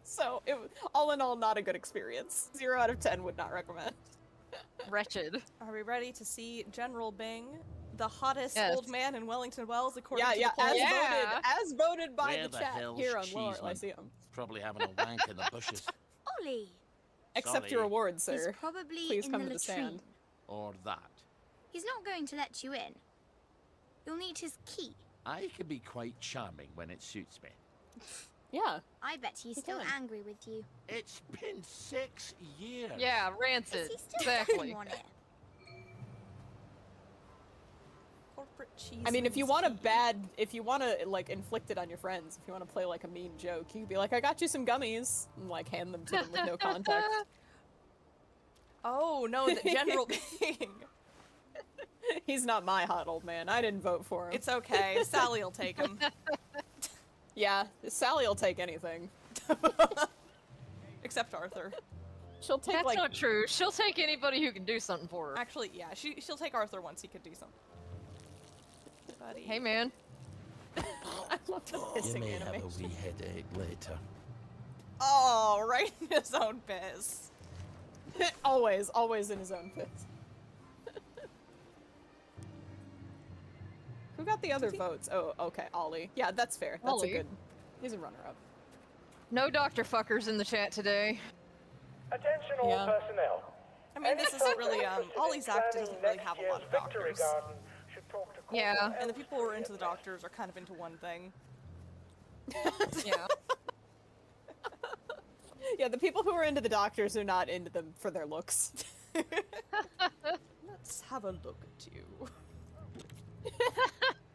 So all in all, not a good experience. 0 out of 10 would not recommend. Wretched. Are we ready to see General Bing, the hottest old man in Wellington Wells, according to the as voted by the chat here on Lower Lyceum. Probably having a wank in the bushes. Ollie. Accept your award, sir. He's probably Please in come the to the stand. latrine. Or that. He's not going to let you in. You'll need his key. I can be quite charming when it suits me. Yeah. I bet he's still angry with you. It's been 6 years. Yeah, rancid. Is he still Exactly. on it? corporate cheese? I mean, if you want to like inflict it on your friends, if you want to play like a mean joke, you could be like, I got you some gummies, and like hand them to them with no context. Oh no, the General Bing. He's not my hot old man. I didn't vote for him. It's okay. Sally will take him. Yeah, Sally will take anything. Except Arthur. She'll take That's like not true. She'll take anybody who can do something for her. Actually, yeah, she'll take Arthur once he could do something. Buddy. Hey, man. I love the You pissing may have a animation. wee headache later. Oh, right in his own piss. always in his own piss. Who got the other votes? Oh, okay, Ollie. Yeah, that's fair. That's Ollie. a good. He's a runner-up. No Dr. Fuckers in the chat today. Attention all Yeah. personnel. I mean, this isn't really, Ollie's act doesn't really have a lot of doctors. Yeah. And the people who are into the doctors are kind of into one thing. Yeah. Yeah, the people who are into the doctors are not into them for their looks. Let's have a look at you.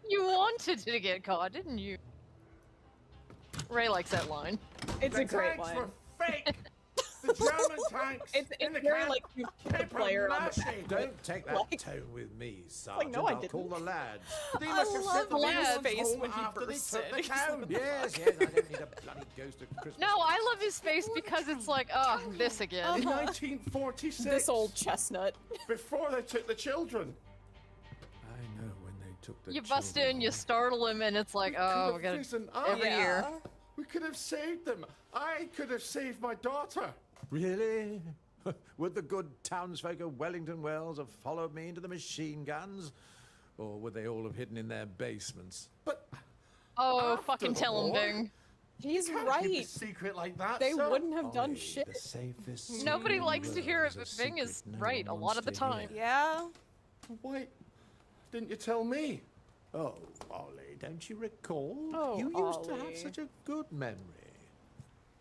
You wanted to get caught, didn't you? Ray likes that line. It's The a great tanks line. were fake. The German tanks. It's in the very camp. like you put the Paper player on the mache. Don't take that Like- tone with me, like, Sergeant. no, I I'll call didn't. the lads. They I must have love sent the Liam's lads face home when he after they bursts took in. the He's town. Yes, I don't need a bloody ghost of Christmas. No, I love his face because it's like, oh, this again. In 1946. This old chestnut. Before they took the children. I know when they took the You bust children in, you off. startle him, and it's like, We oh, could we have gotta risen every up. year. We could have saved them. I could have saved my daughter. Really? Would the good townsfolk of Wellington Wells have followed me into the machine guns? Or would they all have hidden in their basements? But Oh, After fucking the tell him, war? Bing. He's can't keep a right. secret like that. They sir. wouldn't have done Ollie, shit. the safest Nobody secret likes in to the hear world it, is but a Bing is secret no right a one lot wants of the to time. hear. Yeah? Why didn't you tell me? Oh, Ollie, don't you recall? Oh, you used to Ollie. have such a good memory.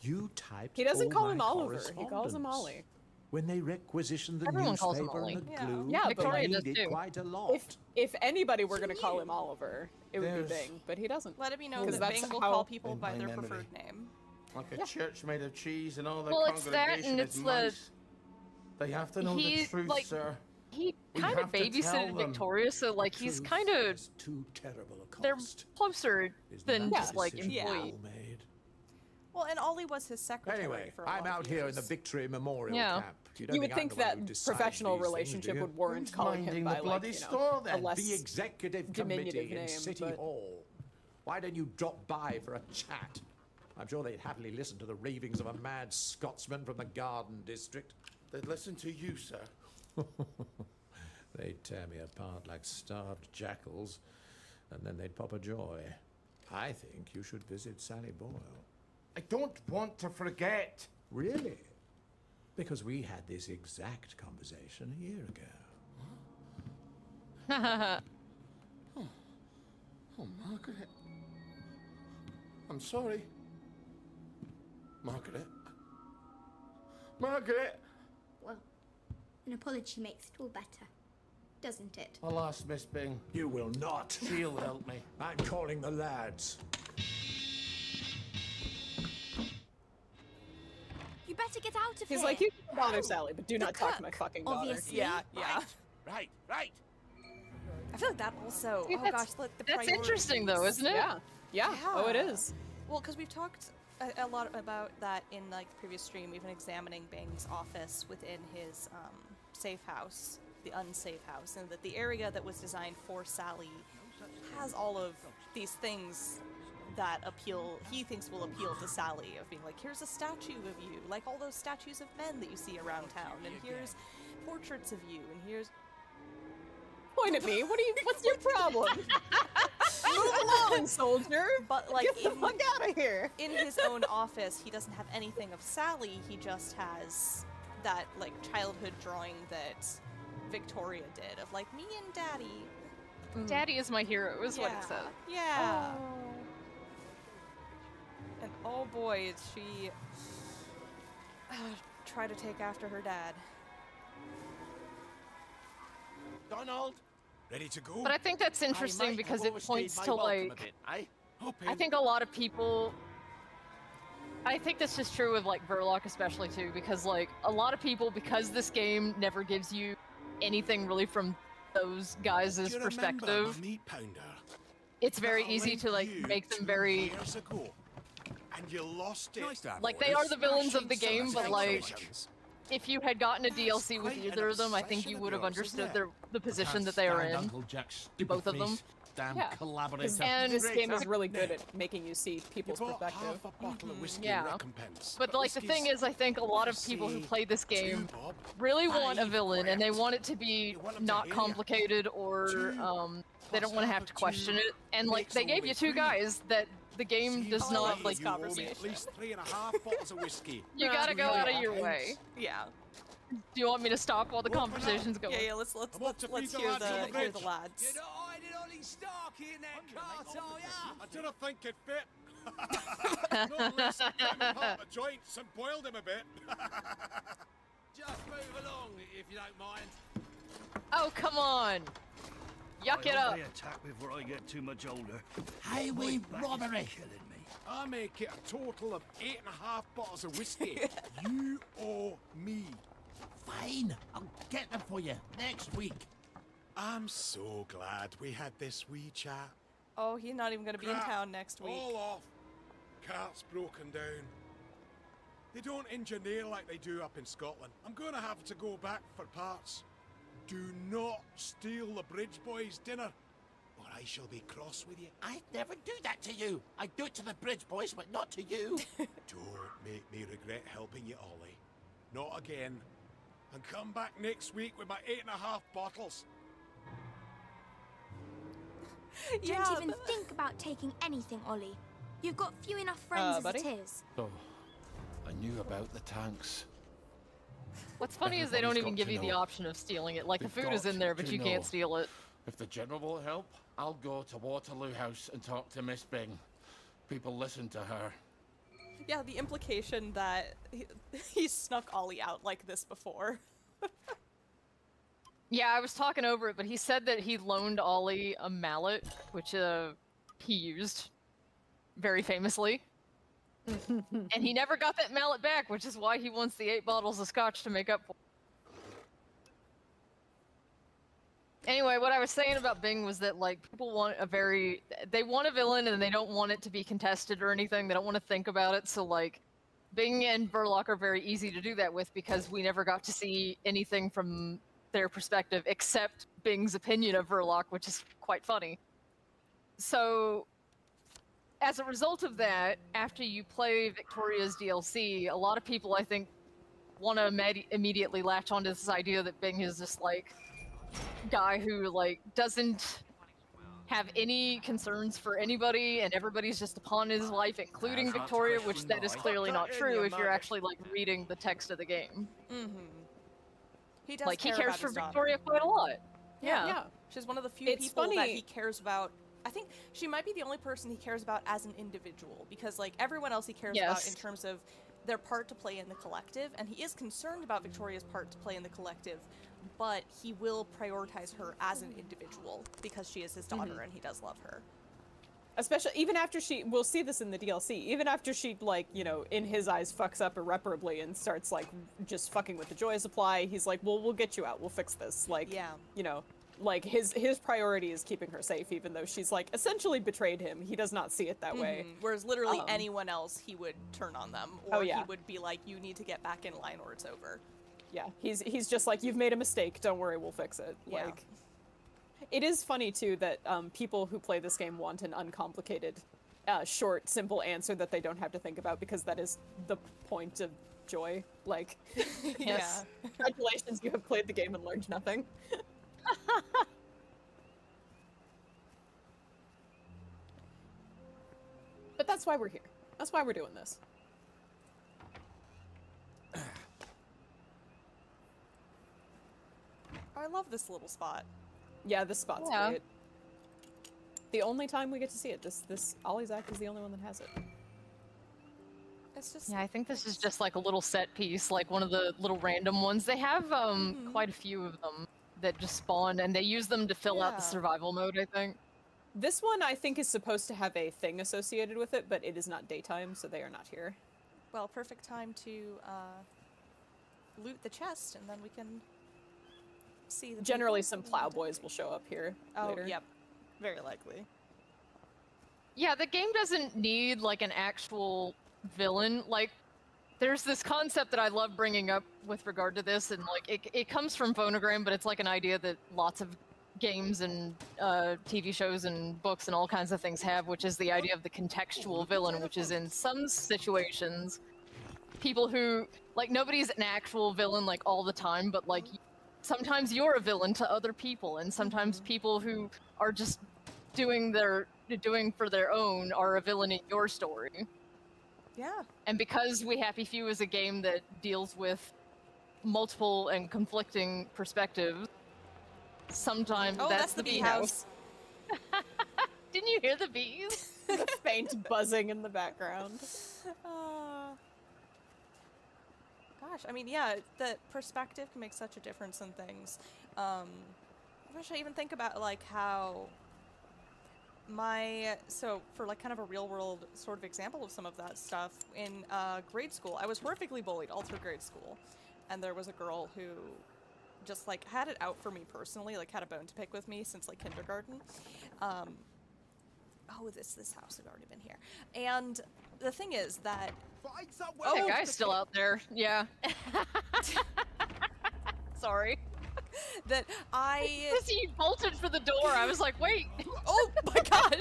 You typed. He doesn't all call my him Oliver. He calls him correspondence. Ollie. When they requisitioned the Everyone calls him newspaper Ollie. and the Yeah. glue, Yeah, but Victoria they does needed too. quite a lot. If anybody were gonna call him Oliver, it would There's- be Bing, but he doesn't. Let it be known 'Cause that that's Bing will how- call people In by my their memory. preferred name. Like a church made of cheese and all the Well, it's that congregation and is it's the- mice. They have to know the He's, truth, like, sir. He We kind of have to tell babysitted them. Victoria, so like he's Truth kind of is too terrible a they're cost. closer Isn't than that just the like decision you employee. all made? Well, and Ollie was his secretary Anyway, for a I'm lot of out here in the years. Victory Memorial Yeah. Camp. You would I'm think the one that who decides professional these things, relationship do you? would warrant Who's calling him minding by the bloody like, store, a then? less The executive diminutive committee in name, City but- Hall. Why don't you drop by for a chat? I'm sure they'd happily listen to the ravings of a mad Scotsman from the Garden District. They'd listen to you, sir. They'd tear me apart like starved jackals, and then they'd pop a joy. I think you should visit Sally Boyle. I don't want to forget. Really? Because we had this exact conversation a year ago. Oh, Margaret. I'm sorry. Margaret. Margaret! Well, an apology makes it all better, doesn't it? Alas, Miss Bing. You will not. She'll help me. I'm calling the lads. You better get out of here. He's like, you can bother Sally, but do not talk to my fucking daughter. obviously. Yeah, yeah. Right, right. I feel like that also. See, oh that's- gosh, like the That's interesting though, priorities. isn't it? Yeah. Yeah. Oh, it is. Well, because we've talked a lot about that in like the previous stream. We've been examining Bing's office within his safe house, the unsafe house, and that the area that was designed for Sally has all of these things that appeal. He thinks will appeal to Sally, of being like, here's a statue of you, like all those statues of men that you see around town, and here's portraits of you, and here's. Point at me. What's your problem? Move along, soldier. But like Get the fuck out of here. in his own office, he doesn't have anything of Sally. He just has that like childhood drawing that Victoria did of like me and Daddy. Daddy is my hero, is what it said. Yeah. And oh boy, is she try to take after her dad. Donald? Ready to go? But I think that's interesting because it points to like I think a lot of people I think this is true with like Verloc especially too, because like a lot of people, because this game never gives you anything really from those guys' Do you remember perspective, my meat pounder? it's very That I easy lent to like you make them 2 very years ago, and you lost it. like they are the villains of the game, but like if you had gotten a DLC with either of them, I think you would have understood the position that they are in. Uncle Jack's Both of them. Damn Yeah. collaborator. And This game is really good at making you see people's perspective. Half a bottle of whiskey Yeah. recompense. But like the thing is, I think a lot of people who play this game really want a villain, and they want it to be not complicated, or they don't want to have to question it. And like they gave you two guys that the game does not like. You owe me at least 3.5 bottles of whiskey. You gotta go out of your way. Yeah. Do you want me to stop while the conversation's going? Yeah, let's hear the lads. You're not hiding Ollie Starkey in that cart, are ya? I didn't think it fit. Not unless I cut him apart the joints and boiled him a bit. Just move along if you don't mind. Oh, come on! Yuck it up! Attack before I get too much older. Highway robbery. Killing me. I make it a total of 8.5 bottles of whiskey. You owe me. Fine, I'll get them for you next week. I'm so glad we had this wee chat. Oh, he's not even going to be in Crap, town next week. All off. Cart's broken down. They don't engineer like they do up in Scotland. I'm going to have to go back for parts. Do not steal the Bridge Boys' dinner, or I shall be cross with you. I'd never do that to you. I do it to the Bridge Boys, but not to you. Don't make me regret helping you, Ollie. Not again. And come back next week with my 8.5 bottles. Don't even think about taking anything, Ollie. You've got few enough friends as buddy? it is. Oh, I knew about the tanks. What's funny is they don't even give you the option of stealing it. Like the food is in there, but you can't steal it. If the General will help, I'll go to Waterloo House and talk to Miss Bing. People listen to her. Yeah, the implication that he snuck Ollie out like this before. Yeah, I was talking over it, but he said that he loaned Ollie a mallet, which he used very famously. And he never got that mallet back, which is why he wants the 8 bottles of scotch to make up for. Anyway, what I was saying about Bing was that, like, people want they want a villain and they don't want it to be contested or anything. They don't want to think about it. So, like, Bing and Verloc are very easy to do that with because we never got to see anything from their perspective except Bing's opinion of Verloc, which is quite funny. So, as a result of that, after you play Victoria's DLC, a lot of people, I think, want to immediately latch onto this idea that Bing is this, like, guy who, like, doesn't have any concerns for anybody and everybody's just a pawn in his life, including Victoria, which that is clearly not true if you're actually, like, reading the text of the game. Mm-hmm. He does like, he care cares about for his daughter. Victoria quite a lot. Yeah. She's one of the few It's people that funny- he cares about. I think she might be the only person he cares about as an individual, because, like, everyone else he cares about in terms of their part to play in the collective, and he is concerned about Victoria's part to play in the collective, but he will prioritize her as an individual because she is his daughter and he does love her. Especially, even after we'll see this in the DLC, even after she, like, you know, in his eyes fucks up irreparably and starts, like, just fucking with the joy supply, he's like, well, we'll get you out, we'll fix this. Like, you know, like, his priority is keeping her safe, even though she's, like, essentially betrayed him. He does not see it that way. Whereas literally anyone else, he would turn on them, or Oh, yeah. he would be like, you need to get back in line or it's over. Yeah, he's just like, you've made a mistake, don't worry, we'll fix it. Yeah. Like, it is funny, too, that people who play this game want an uncomplicated, short, simple answer that they don't have to think about, because that is the point of joy. Like, yes, congratulations, you have played the game and learned nothing. But that's why we're here. That's why we're doing this. I love this little spot. Yeah, this spot's great. The only time we get to see it. This Ollie's Act is the only one that has it. It's just Yeah, I think this is just like a little set piece, like one of the little random ones. They have quite a few of them that just spawn, and they use them to fill out the survival mode, I think. This one, I think, is supposed to have a thing associated with it, but it is not daytime, so they are not here. Well, perfect time to loot the chest, and then we can see the Generally, people. some plowboys will show up here later. Yep. Very likely. Yeah, the game doesn't need, like, an actual villain. Like, there's this concept that I love bringing up with regard to this, and like it comes from Phonogram, but it's like an idea that lots of games and TV shows and books and all kinds of things have, which is the idea of the contextual villain, which is in some situations people who, like, nobody's an actual villain like all the time, but like sometimes you're a villain to other people, and sometimes people who are just doing for their own are a villain in your story. Yeah. And because We Happy Few is a game that deals with multiple and conflicting perspectives, sometimes that's the bee house. Didn't you hear the bees? The faint buzzing in the background. Gosh, I mean, yeah, the perspective can make such a difference in things. I wish I even think about, like, how so for, like, kind of a real-world sort of example of some of that stuff, in grade school, I was horrifically bullied all through grade school, and there was a girl who just, like, had it out for me personally, like, had a bone to pick with me since, like, kindergarten. This house had already been here. And the thing is that... That guy's still out there. Yeah. Sorry. That Because he bolted for the door, I was like, wait! Oh my god!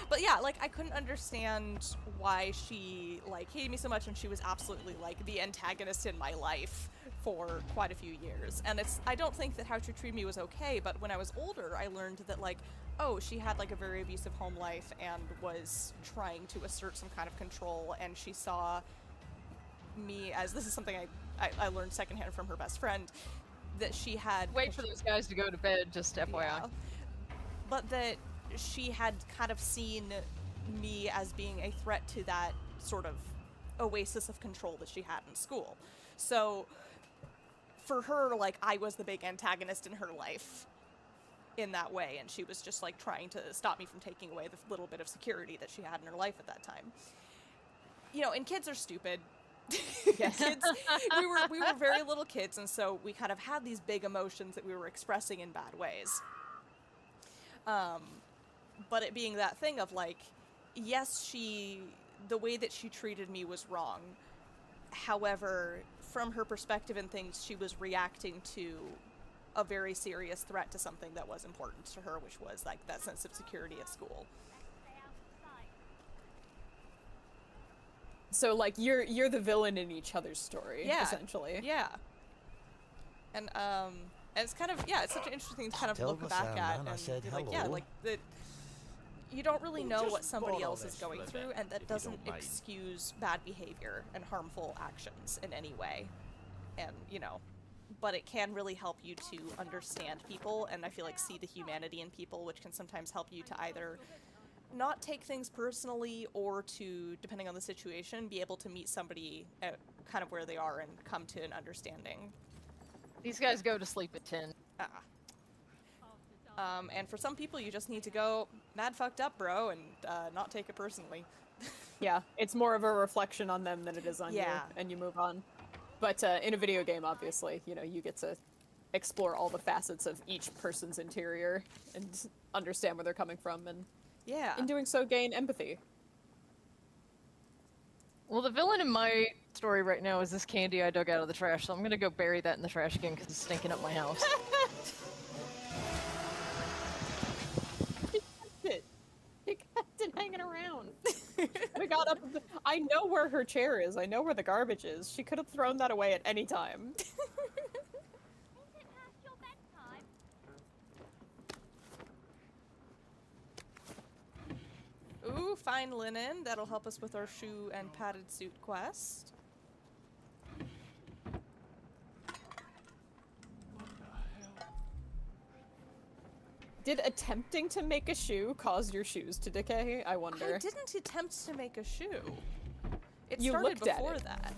But yeah, like, I couldn't understand why she, like, hated me so much when she was absolutely, like, the antagonist in my life for quite a few years. And I don't think that how she treated me was okay, but when I was older, I learned that, like, oh, she had, like, a very abusive home life and was trying to assert some kind of control, and she saw me as, this is something I learned secondhand from her best friend, that she had... Wait for those guys to go to bed, just FYI. Yeah, but that she had kind of seen me as being a threat to that sort of oasis of control that she had in school. So for her, like, I was the big antagonist in her life in that way, and she was just, like, trying to stop me from taking away the little bit of security that she had in her life at that time. You know, and kids are stupid. Yes. Kids, we were very little kids, and so we kind of had these big emotions that we were expressing in bad ways. But it being that thing of, like, yes, the way that she treated me was wrong. However, from her perspective and things, she was reacting to a very serious threat to something that was important to her, which was, like, that sense of security at school. So, like, you're the villain in each other's story, essentially. Yeah. And it's kind of, it's such an interesting thing to kind of look back at and be like, yeah, like, that you don't really know what somebody else is going through, and that doesn't excuse bad behavior and harmful actions in any way. And, you know, but it can really help you to understand people, and I feel like see the humanity in people, which can sometimes help you to either not take things personally, or to, depending on the situation, be able to meet somebody at kind of where they are and come to an understanding. These guys go to sleep at 10. And for some people, you just need to go mad fucked up, bro, and not take it personally. Yeah, it's more of a reflection on them than it is on you, and you move on. But in a video game, obviously, you know, you get to explore all the facets of each person's interior and understand where they're coming from, and in doing so, gain empathy. Well, the villain in my story right now is this candy I dug out of the trash, so I'm gonna go bury that in the trash again because it's stinking up my house. You kept it hanging around. We got up. I know where her chair is. I know where the garbage is. She could have thrown that away at any time. Ooh, fine linen. That'll help us with our shoe and padded suit quest. Did attempting to make a shoe cause your shoes to decay? I wonder. I didn't attempt to make a shoe. It You started looked at before it. that.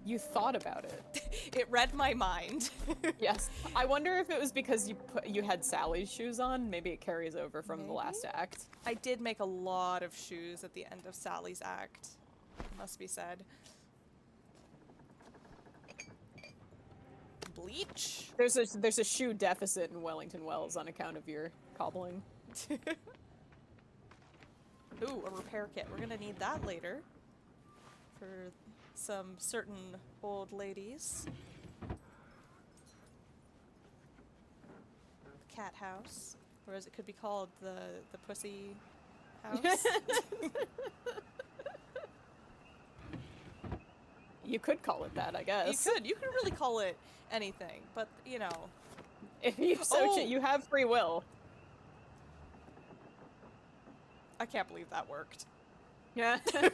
You thought about it. It read my mind. Yes. I wonder if it was because you had Sally's shoes on. Maybe it carries over from the last act. I did make a lot of shoes at the end of Sally's act, must be said. Bleach? There's a shoe deficit in Wellington Wells on account of your cobbling. Ooh, a repair kit. We're gonna need that later. for some certain old ladies. The cat house, or as it could be called, the pussy house. You could call it that, I guess. You could really call it anything, but you know, if you you have free will. I can't believe that worked. Yeah. Ain't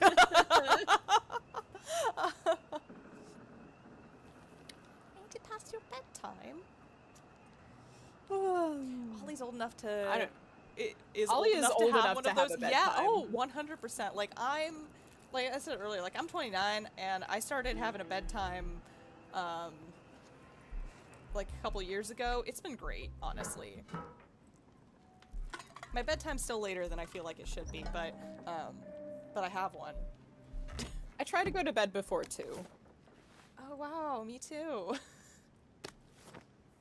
it past your bedtime? Ollie's old enough to. Ollie is old enough to have a bedtime. Yeah. Oh, 100%. Like I said earlier, like I'm 29 and I started having a bedtime, like a couple years ago. It's been great, honestly. My bedtime's still later than I feel like it should be, but I have one. I try to go to bed before 2. Oh wow, me too.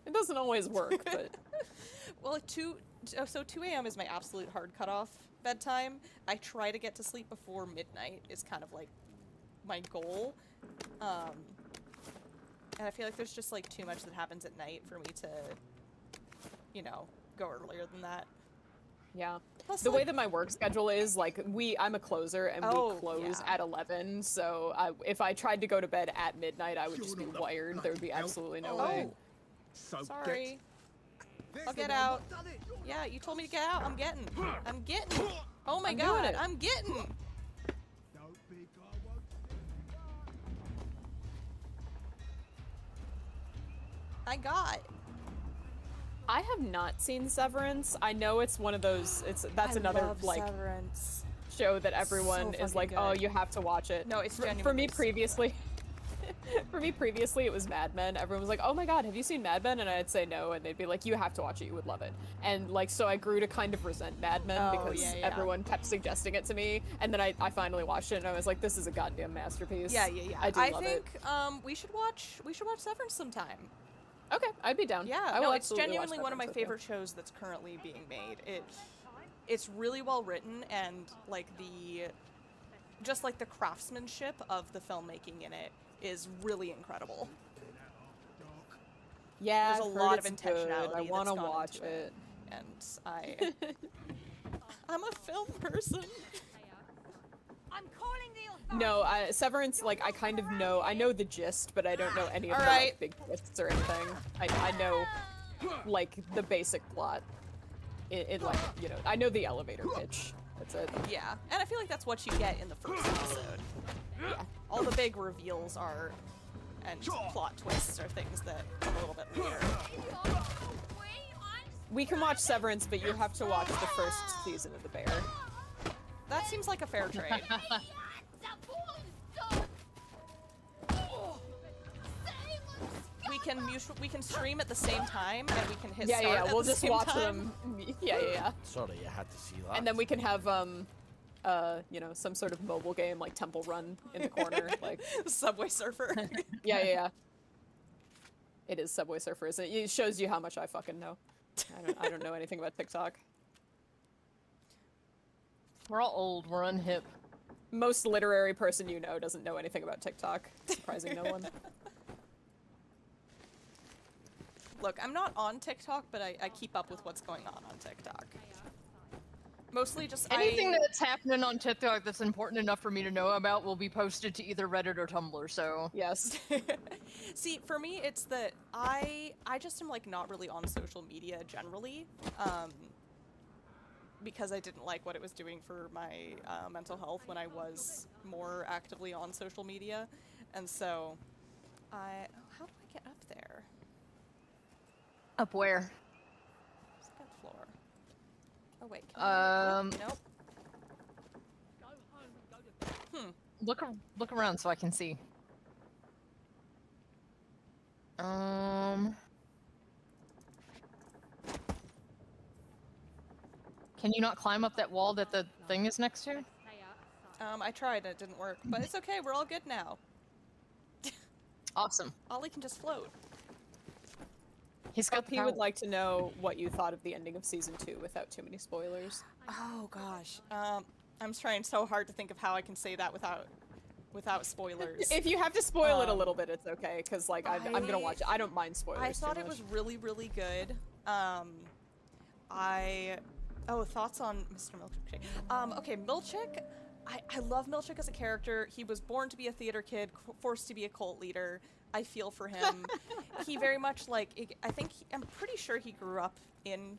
It doesn't always work, but well, 2 a.m. is my absolute hard cutoff bedtime. I try to get to sleep before midnight is kind of like my goal. And I feel like there's just like too much that happens at night for me to, you know, go earlier than that. Yeah. Plus, the way that my work schedule is, like, I'm a closer, and we close at 11, so if I tried to go to bed at midnight, I would just be wired. There would be absolutely no way. Sorry. I'll get out. Yeah, you told me to get out. I'm getting. Oh my god, I'm getting. I have not seen Severance. I know it's one of those. That's another like Severance. Show that everyone is like, oh, you have to watch it. No, it's genuinely for me previously. For me previously, it was Mad Men. Everyone was like, oh my god, have you seen Mad Men? And I'd say no, and they'd be like, you have to watch it, you would love it. And like, so I grew to kind of resent Mad Men because everyone kept suggesting it to me, and then I finally watched it, and I was like, this is a goddamn masterpiece. Yeah. I love think we should watch Severance sometime. Okay, I'd be down. Yeah, no, it's genuinely one of my favorite shows that's currently being made. It's really well written, and like just the craftsmanship of the filmmaking in it is really incredible. Yeah, there's a lot of intentionality. I want to watch it, and I'm a film person. I'm calling the No, Severance, like, I kind of know, I know the gist, but I don't know any of the like, big twists or anything. I know, like, the basic plot. It like, you know, I know the elevator pitch. That's it. Yeah, and I feel like that's what you get in the first episode. Yeah, all the big reveals and plot twists are things that come a little bit later. We can watch Severance, but you have to watch the first season of The Bear. That seems like a fair trade. We can stream at the same time, and we can hit start at we'll the just same watch time. them. Yeah. Sorry, you had to see that. And then we can have you know, some sort of mobile game like Temple Run in the corner, like Subway Surfer. Yeah. It is Subway Surfer, isn't it? It shows you how much I fucking know. I don't know anything about TikTok. We're all old. We're unhip. Most literary person you know doesn't know anything about TikTok. Surprising no one. Look, I'm not on TikTok, but I keep up with what's going on TikTok. Mostly just anything that's happening on TikTok that's important enough for me to know about will be posted to either Reddit or Tumblr, so... Yes. See, for me, it's that I just am, like, not really on social media generally, because I didn't like what it was doing for my mental health when I was more actively on social media, and so how do I get up there? Up where? Second floor. Oh wait. Nope. Look around so I can see. Can you not climb up that wall that the thing is next to? I tried and it didn't work, but it's okay. We're all good now. Awesome. Ollie can just float. He's got He would like to know what you thought of the ending of season 2 without too many spoilers. Oh gosh. I'm trying so hard to think of how I can say that without without spoilers. If you have to spoil it a little bit, it's okay, because like I'm gonna watch it. I don't mind spoilers. I thought too it much. was really, really good. Thoughts on Mr. Milchick. Okay, Milchick. I love Milchick as a character. He was born to be a theater kid, forced to be a cult leader. I feel for him. He very much like. I'm pretty sure he grew up in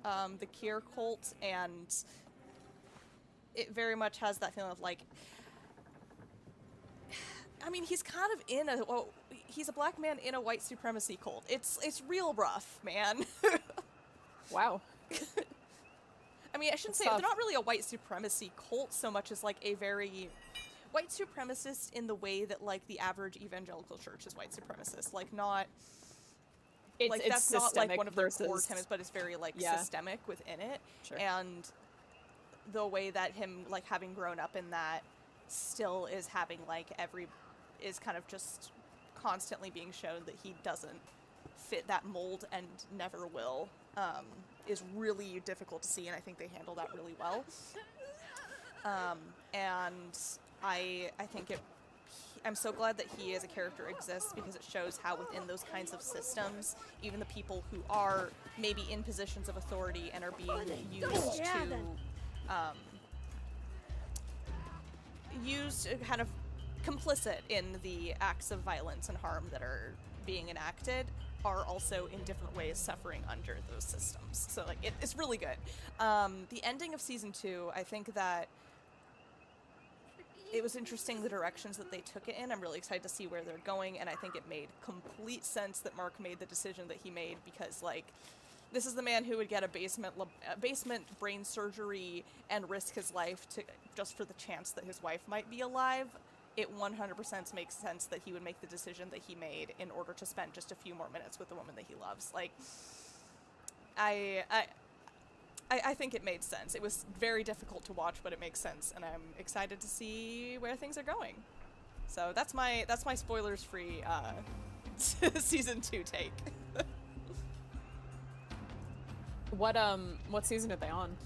the Kier cult, and it very much has that feeling of like. I mean, he's kind of in a. Well, he's a black man in a white supremacy cult. It's real rough, man. Wow. I mean, I shouldn't say they're not really a white supremacy cult so much as like a very white supremacist in the way that like the average evangelical church is white supremacist. Like not. Like that's not like one of their core tenets, but it's very like systemic within it. Sure. And the way that him like having grown up in that still is having like is kind of just constantly being shown that he doesn't fit that mold and never will. Is really difficult to see, and I think they handle that really well. And I think I'm so glad that he as a character exists, because it shows how within those kinds of systems, even the people who are maybe in positions of authority and are being used kind of complicit in the acts of violence and harm that are being enacted, are also in different ways suffering under those systems. So like it's really good. The ending of season 2, I think that it was interesting the directions that they took it in. I'm really excited to see where they're going, and I think it made complete sense that Mark made the decision that he made, because like this is the man who would get a basement brain surgery and risk his life just for the chance that his wife might be alive. It 100% makes sense that he would make the decision that he made in order to spend just a few more minutes with the woman that he loves. Like, I think it made sense. It was very difficult to watch, but it makes sense, and I'm excited to see where things are going. So that's my spoilers-free season 2 take. What season are they on?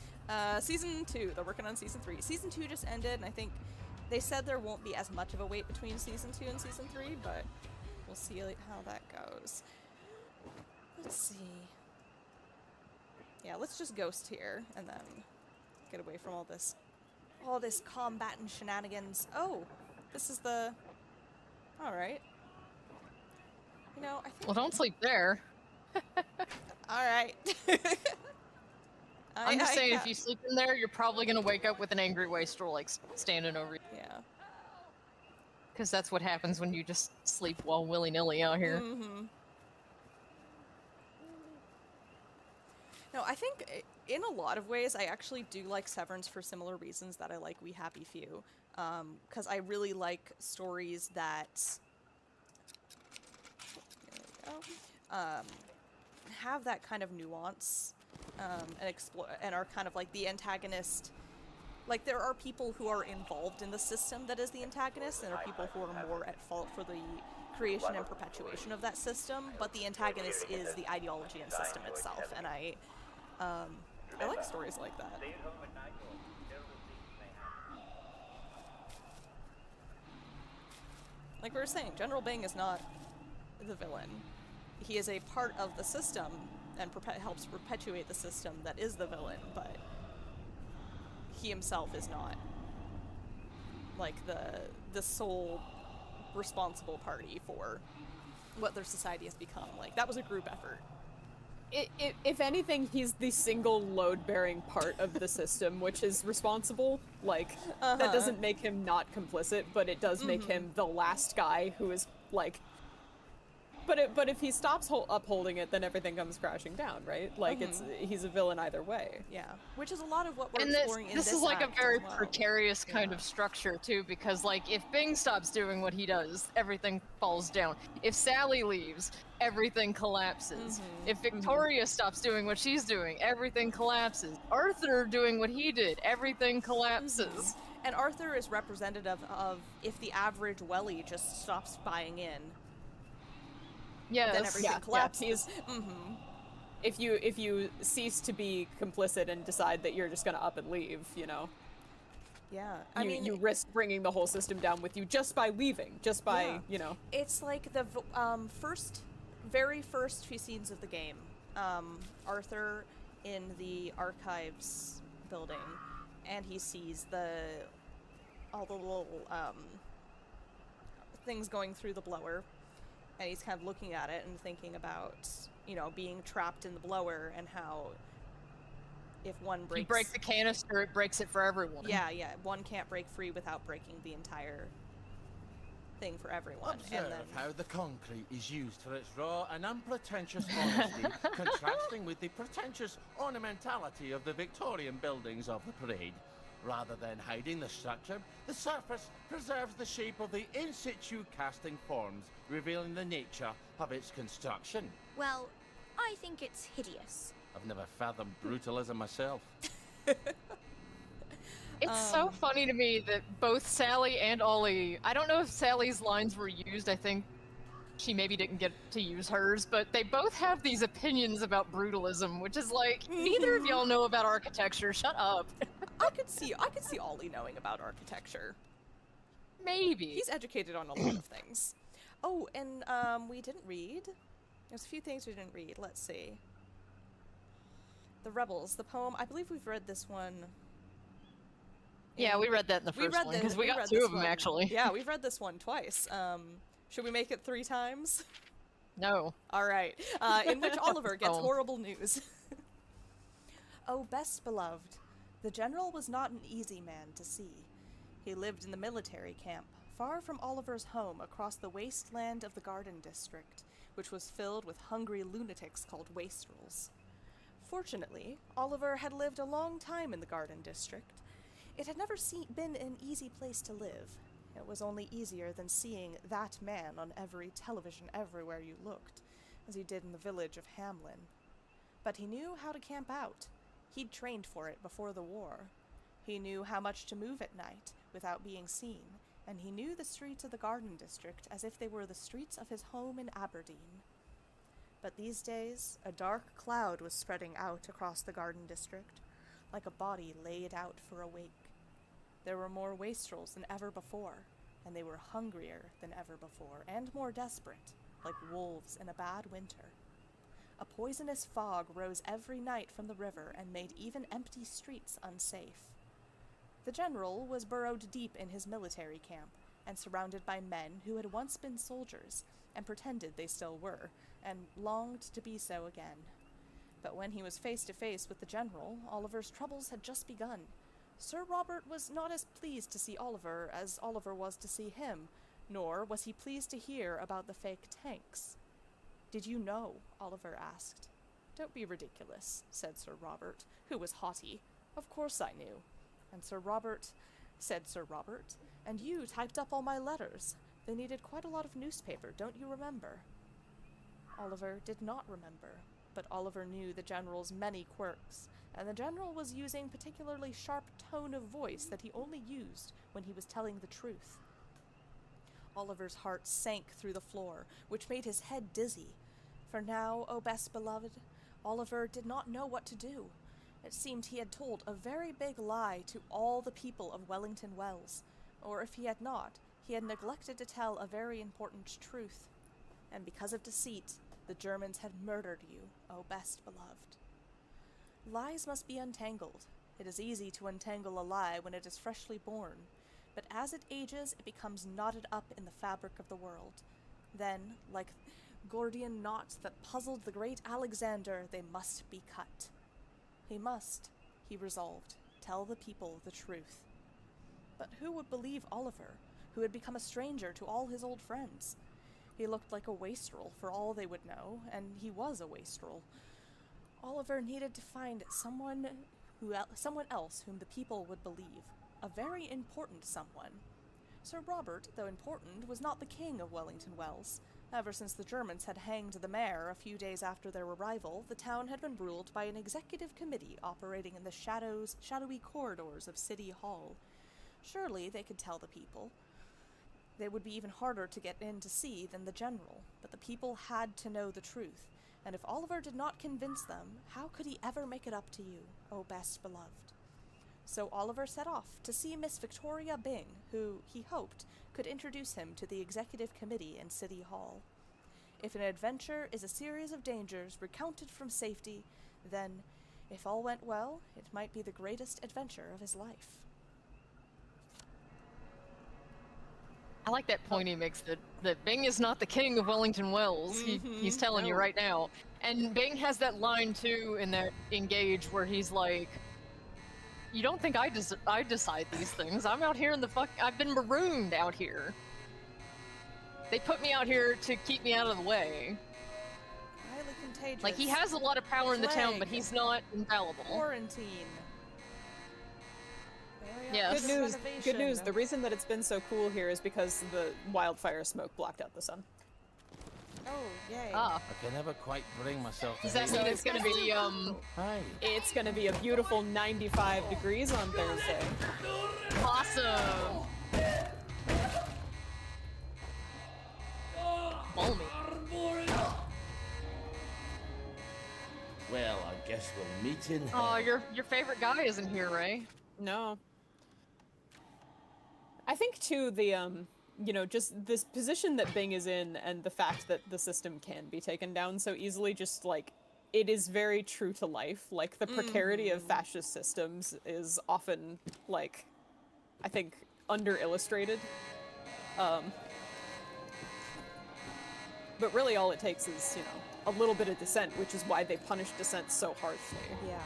Season 2. They're working on season 3. Season 2 just ended, and I think they said there won't be as much of a wait between season 2 and season 3, but we'll see how that goes. Let's see. Yeah, let's just ghost here and then get away from all this combat and shenanigans. Oh, this is the. All right. You know, I think. Well, don't sleep there. All right. I'm just saying, if you sleep in there, you're probably gonna wake up with an angry wastrel like standing over you. Yeah. Because that's what happens when you just sleep while willy-nilly out here. Mm-hmm. No, I think in a lot of ways, I actually do like Severance for similar reasons that I like We Happy Few. Because I really like stories that have that kind of nuance and are kind of like the antagonist. Like, there are people who are involved in the system that is the antagonist, and there are people who are more at fault for the creation and perpetuation of that system, but the antagonist is the ideology and system itself, and I like stories like that. Like we were saying, General Bing is not the villain. He is a part of the system and helps perpetuate the system that is the villain, but he himself is not like the sole responsible party for what their society has become. Like, that was a group effort. If anything, he's the single load-bearing part of the system, which is responsible. Like, that doesn't make him not complicit, but it does make him the last guy who is, like... But if he stops upholding it, then everything comes crashing down, right? Like, he's a villain either way. Yeah, which is a lot of what we're and exploring in this is like a act very as well. precarious kind of structure, too, because, like, if Bing stops doing what he does, everything falls down. If Sally leaves, everything collapses. If Victoria stops doing what she's doing, everything collapses. Arthur doing what he did, everything collapses. And Arthur is representative of if the average Welly just stops buying in, then everything collapses. If you cease to be complicit and decide that you're just gonna up and leave, you know. Yeah, you risk bringing the whole system down with you just by leaving, just by, you know. It's like the very first few scenes of the game. Arthur in the archives building, and he sees all the little things going through the blower, and he's kind of looking at it and thinking about, you know, being trapped in the blower and how if one breaks... You break the canister, it breaks it for everyone. Yeah, one can't break free without breaking the entire thing for everyone. Observe and then... how the concrete is used for its raw and unpretentious honesty, contrasting with the pretentious ornamentality of the Victorian buildings of the parade. Rather than hiding the structure, the surface preserves the shape of the in situ casting forms, revealing the nature of its construction. Well, I think it's hideous. I've never fathomed brutalism myself. It's so funny to me that both Sally and Ollie, I don't know if Sally's lines were used, I think she maybe didn't get to use hers, but they both have these opinions about brutalism, which is like, neither of y'all know about architecture, shut up. I could see Ollie knowing about architecture. Maybe. He's educated on a lot of things. Oh, and we didn't read. There's a few things we didn't read. Let's see. The Rebels, the poem. I believe we've read this one. Yeah, we read that in the first one, because we got two of them, actually. Yeah, we've read this one twice. Should we make it 3 times? No. All right. In which Oliver gets horrible news. Oh, best beloved, the general was not an easy man to see. He lived in the military camp, far from Oliver's home across the wasteland of the Garden District, which was filled with hungry lunatics called wastrels. Fortunately, Oliver had lived a long time in the Garden District. It had never been an easy place to live. It was only easier than seeing that man on every television everywhere you looked, as he did in the village of Hamlin. But he knew how to camp out. He'd trained for it before the war. He knew how much to move at night without being seen, and he knew the streets of the Garden District as if they were the streets of his home in Aberdeen. But these days, a dark cloud was spreading out across the Garden District, like a body laid out for a wake. There were more wastrels than ever before, and they were hungrier than ever before, and more desperate, like wolves in a bad winter. A poisonous fog rose every night from the river and made even empty streets unsafe. The general was burrowed deep in his military camp, and surrounded by men who had once been soldiers, and pretended they still were, and longed to be so again. But when he was face to face with the general, Oliver's troubles had just begun. Sir Robert was not as pleased to see Oliver as Oliver was to see him, nor was he pleased to hear about the fake tanks. "Did you know?" Oliver asked. "Don't be ridiculous," said Sir Robert, who was haughty. "Of course I knew." And Sir Robert, "And you typed up all my letters. They needed quite a lot of newspaper, don't you remember?" Oliver did not remember, but Oliver knew the general's many quirks, and the general was using particularly sharp tone of voice that he only used when he was telling the truth. Oliver's heart sank through the floor, which made his head dizzy. For now, O best beloved, Oliver did not know what to do. It seemed he had told a very big lie to all the people of Wellington Wells, or if he had not, he had neglected to tell a very important truth. And because of deceit, the Germans had murdered you, O best beloved. Lies must be untangled. It is easy to untangle a lie when it is freshly born, but as it ages, it becomes knotted up in the fabric of the world. Then, like Gordian knots that puzzled the great Alexander, they must be cut. He must, he resolved, tell the people the truth. But who would believe Oliver, who had become a stranger to all his old friends? He looked like a wastrel for all they would know, and he was a wastrel. Oliver needed to find someone else whom the people would believe, a very important someone. Sir Robert, though important, was not the king of Wellington Wells. Ever since the Germans had hanged the mayor a few days after their arrival, the town had been ruled by an executive committee operating in the shadowy corridors of City Hall. Surely they could tell the people. They would be even harder to get in to see than the general, but the people had to know the truth, and if Oliver did not convince them, how could he ever make it up to you, O best beloved? So Oliver set off to see Miss Victoria Byng, who he hoped could introduce him to the executive committee in City Hall. If an adventure is a series of dangers recounted from safety, then, if all went well, it might be the greatest adventure of his life. I like that point he makes that Bing is not the king of Wellington Wells. He's telling you right now. And Bing has that line too in that Engage where he's like, "You don't think I decide these things? I'm out here in the I've been marooned out here. They put me out here to keep me out of the way." Highly contagious. Like, he has a lot of power in the town, but he's not infallible. Quarantine. Yes. Good news. The reason that it's been so cool here is because the wildfire smoke blocked out the sun. Oh, yay. Ah. I can never quite bring myself to Does that mean it's gonna be, Hi. It's gonna be a beautiful 95 degrees on Thursday. Awesome! Balmy. Well, I guess we'll meet in Oh, your favorite guy isn't here, Ray. No. I think too just this position that Bing is in and the fact that the system can be taken down so easily, just like, it is very true to life. Like, the precarity of fascist systems is often, like, I think, under-illustrated. But really all it takes is, a little bit of dissent, which is why they punish dissent so harshly. Yeah.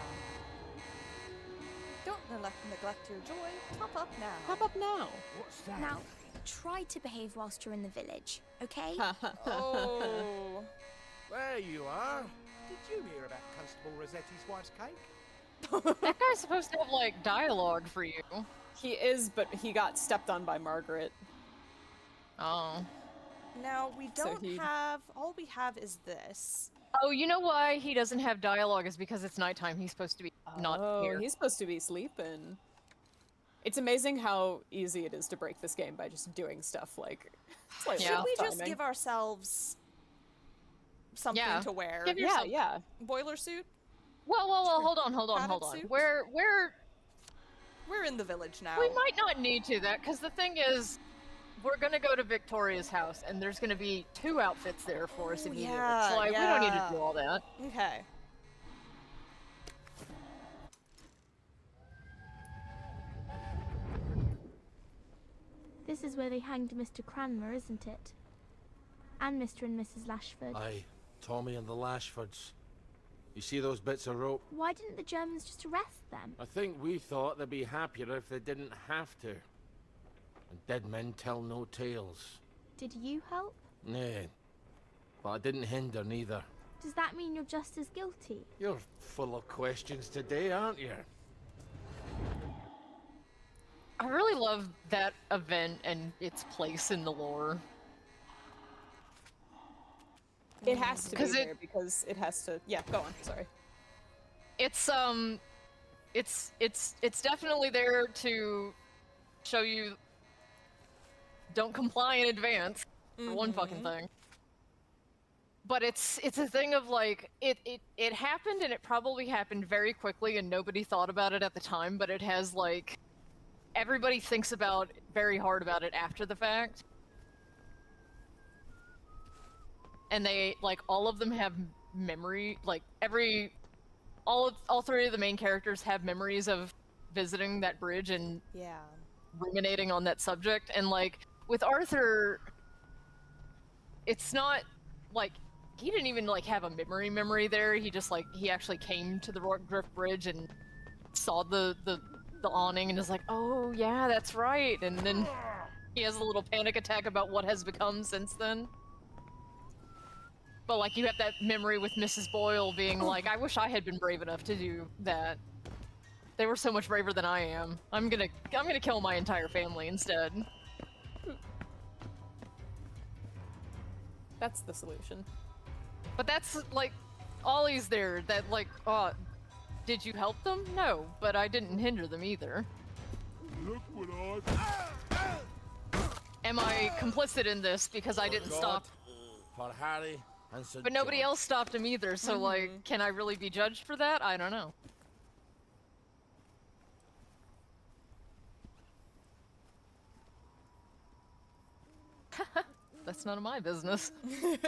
Don't neglect your joy. Pop up now. Pop up now. What's that? Now, try to behave whilst you're in the village, okay? Oh. There you are. Did you hear about Constable Rossetti's wife's cake? That guy's supposed to have, like, dialogue for you. He is, but he got stepped on by Margaret. Oh. Now, we don't have... All we have is this. Oh, you know why he doesn't have dialogue is because it's nighttime. He's supposed to be not here. He's supposed to be sleeping. It's amazing how easy it is to break this game by just doing stuff like... Should we just give ourselves something to wear? Give yourself... Yeah. Boiler suit? Well, hold on. Suit? We're in the village now. We might not need to because the thing is, we're gonna go to Victoria's house, and there's gonna be 2 outfits there for us immediately. Yeah, so, like, we don't need to do all that. Okay. This is where they hanged Mr. Cranmer, isn't it? And Mr. and Mrs. Lashford. Aye, Tommy and the Lashfords. You see those bits of rope? Why didn't the Germans just arrest them? I think we thought they'd be happier if they didn't have to. And dead men tell no tales. Did you help? Nay, but I didn't hinder neither. Does that mean you're just as guilty? You're full of questions today, aren't you? I really love that event and its place in the lore. It has to be there because it has to... Yeah, go on, sorry. It's definitely there to show you don't comply in advance for one fucking thing. But it's a thing of like it happened and it probably happened very quickly and nobody thought about it at the time, but it has like everybody thinks about very hard about it after the fact. And they like all of them have memory, like all 3 of the main characters have memories of visiting that bridge and ruminating on that subject. And like with Arthur, it's not like he didn't even like have a memory there. He just like he actually came to the Rock Drift Bridge and saw the awning and is like, oh yeah, that's right. And then he has a little panic attack about what has become since then. But like you have that memory with Mrs. Boyle being like, I wish I had been brave enough to do that. They were so much braver than I am. I'm gonna kill my entire family instead. That's the solution. But that's like Ollie's there that like, did you help them? No, but I didn't hinder them either. Look what I... Am I complicit in this because I didn't stop? For Harry and St. But nobody else stopped him either, so like, can I really be judged for that? I don't know. That's none of my business. Ooh,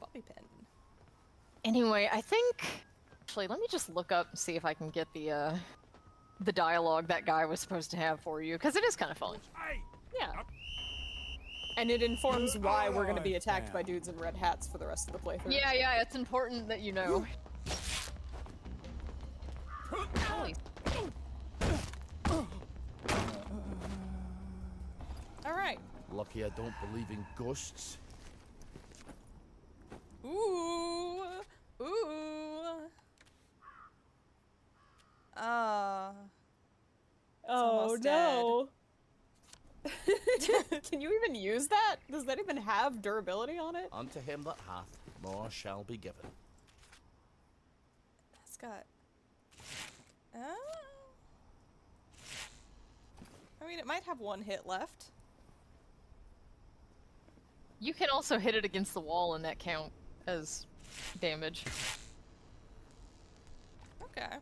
bobby pin. Anyway, I think... Actually, let me just look up and see if I can get the dialogue that guy was supposed to have for you, because it is kind of fun. Yeah. And it informs why we're going to be attacked by dudes in red hats for the rest of the playthrough. Yeah, it's important that you know. Holy. Alright. Lucky I don't believe in ghosts. Ooh. Ooh. Oh almost no. Can you even use that? Does that even have durability on it? Unto him that hath, more shall be given. That's got... Oh. I mean, it might have one hit left. You can also hit it against the wall and that count as damage. Okay.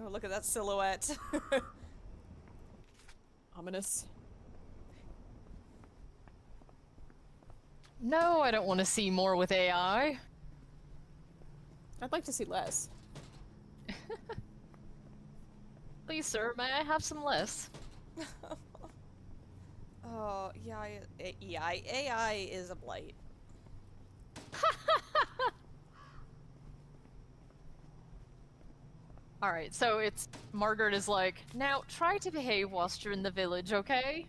Oh, look at that silhouette. Ominous. No, I don't want to see more with AI. I'd like to see less. Please, sir, may I have some less? Oh, yeah, AI is a blight. Alright, so it's... Margaret is like, now try to behave whilst you're in the village, okay?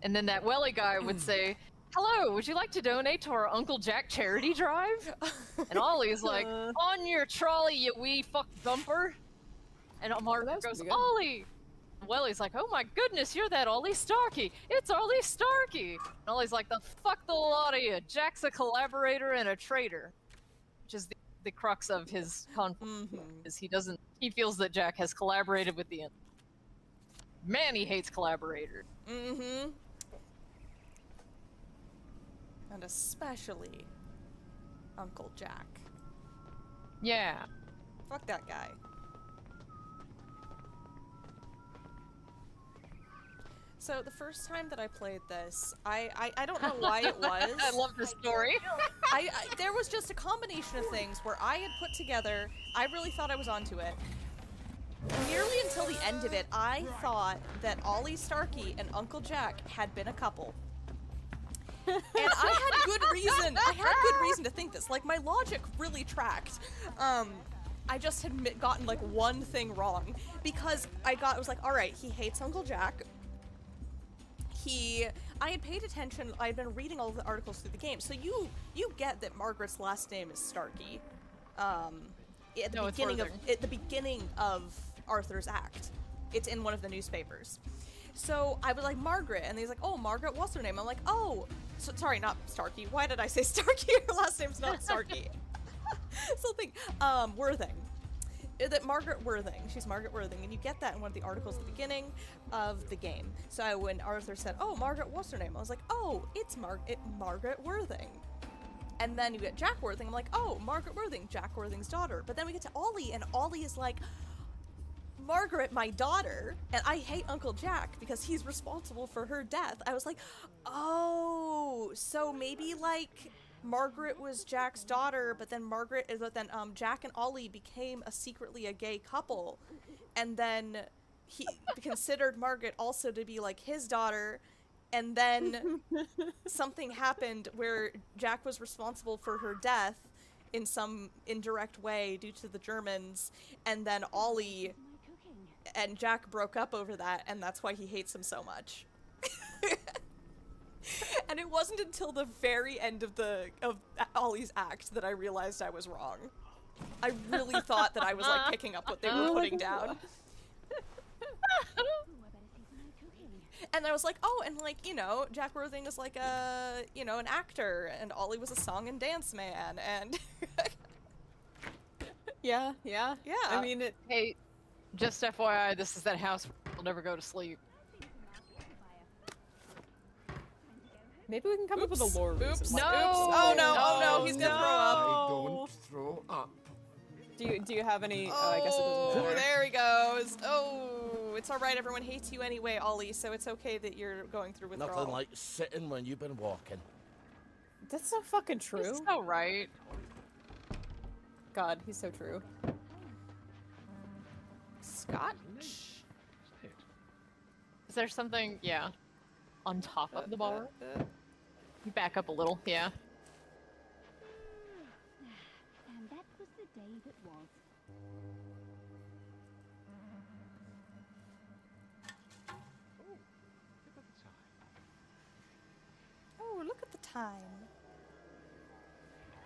And then that welly guy would say, hello, would you like to donate to our Uncle Jack charity drive? And Ollie's like, on your trolley, you wee fuck bumper. And Margaret goes, Ollie! And Welly's like, oh my goodness, you're that Ollie Starkey! It's Ollie Starkey! And Ollie's like, the fuck the lot of you! Jack's a collaborator and a traitor. Which is the crux of his conflict, is he feels that Jack has collaborated with the enemy. Man, he hates collaborators. Mm-hmm. And especially Uncle Jack. Yeah. Fuck that guy. So the first time that I played this, I don't know why it was. I love this story. There was just a combination of things where I had put together, I really thought I was onto it. Nearly until the end of it, I thought that Ollie Starkey and Uncle Jack had been a couple. And I had good reason to think this. Like, my logic really tracked. I just had gotten like one thing wrong, because I was like, all right, he hates Uncle Jack. I had paid attention, I had been reading all of the articles through the game, so you get that Margaret's last name is Starkey. At the beginning of Arthur's act. It's in one of the newspapers. So I was like, Margaret, and he's like, oh, Margaret, what's her name? I'm like, oh, sorry, not Starkey. Why did I say Starkey? Her last name's not Starkey. Something, Worthing. That Margaret Worthing. She's Margaret Worthing, and you get that in one of the articles at the beginning of the game. So when Arthur said, oh, Margaret, what's her name? I was like, oh, it's Margaret Worthing. And then you get Jack Worthing. I'm like, oh, Margaret Worthing, Jack Worthing's daughter. But then we get to Ollie, and Ollie is like, Margaret, my daughter, and I hate Uncle Jack because he's responsible for her death. I was like, oh, so maybe like Margaret was Jack's daughter, but then Jack and Ollie became secretly a gay couple, and then he considered Margaret also to be like his daughter, and then something happened where Jack was responsible for her death in some indirect way due to the Germans, and then Ollie and Jack broke up over that, and that's why he hates him so much. And it wasn't until the very end of Ollie's act that I realized I was wrong. I really thought that I was like picking up what they were putting down. And I was like, oh, and like, you know, Jack Worthing is like an actor, and Ollie was a song and dance man, and yeah. I mean, Hey, just FYI, this is that house where we'll never go to sleep. Maybe we can come up with a lore reason. Oops. Like, No. Oh no! Oh no! He's gonna throw up. I don't throw up. Do you have any? Oh, I guess it doesn't matter. there he goes. Oh, it's all right. Everyone hates you anyway, Ollie. So it's okay that you're going through withdrawal. Nothing like sitting when you've been walking. That's so fucking true. It's so right. God, he's so true. Scotch. Is there something, yeah, on top of the bar? Back up a little, yeah. And that was the day that was. Oh, look at the time.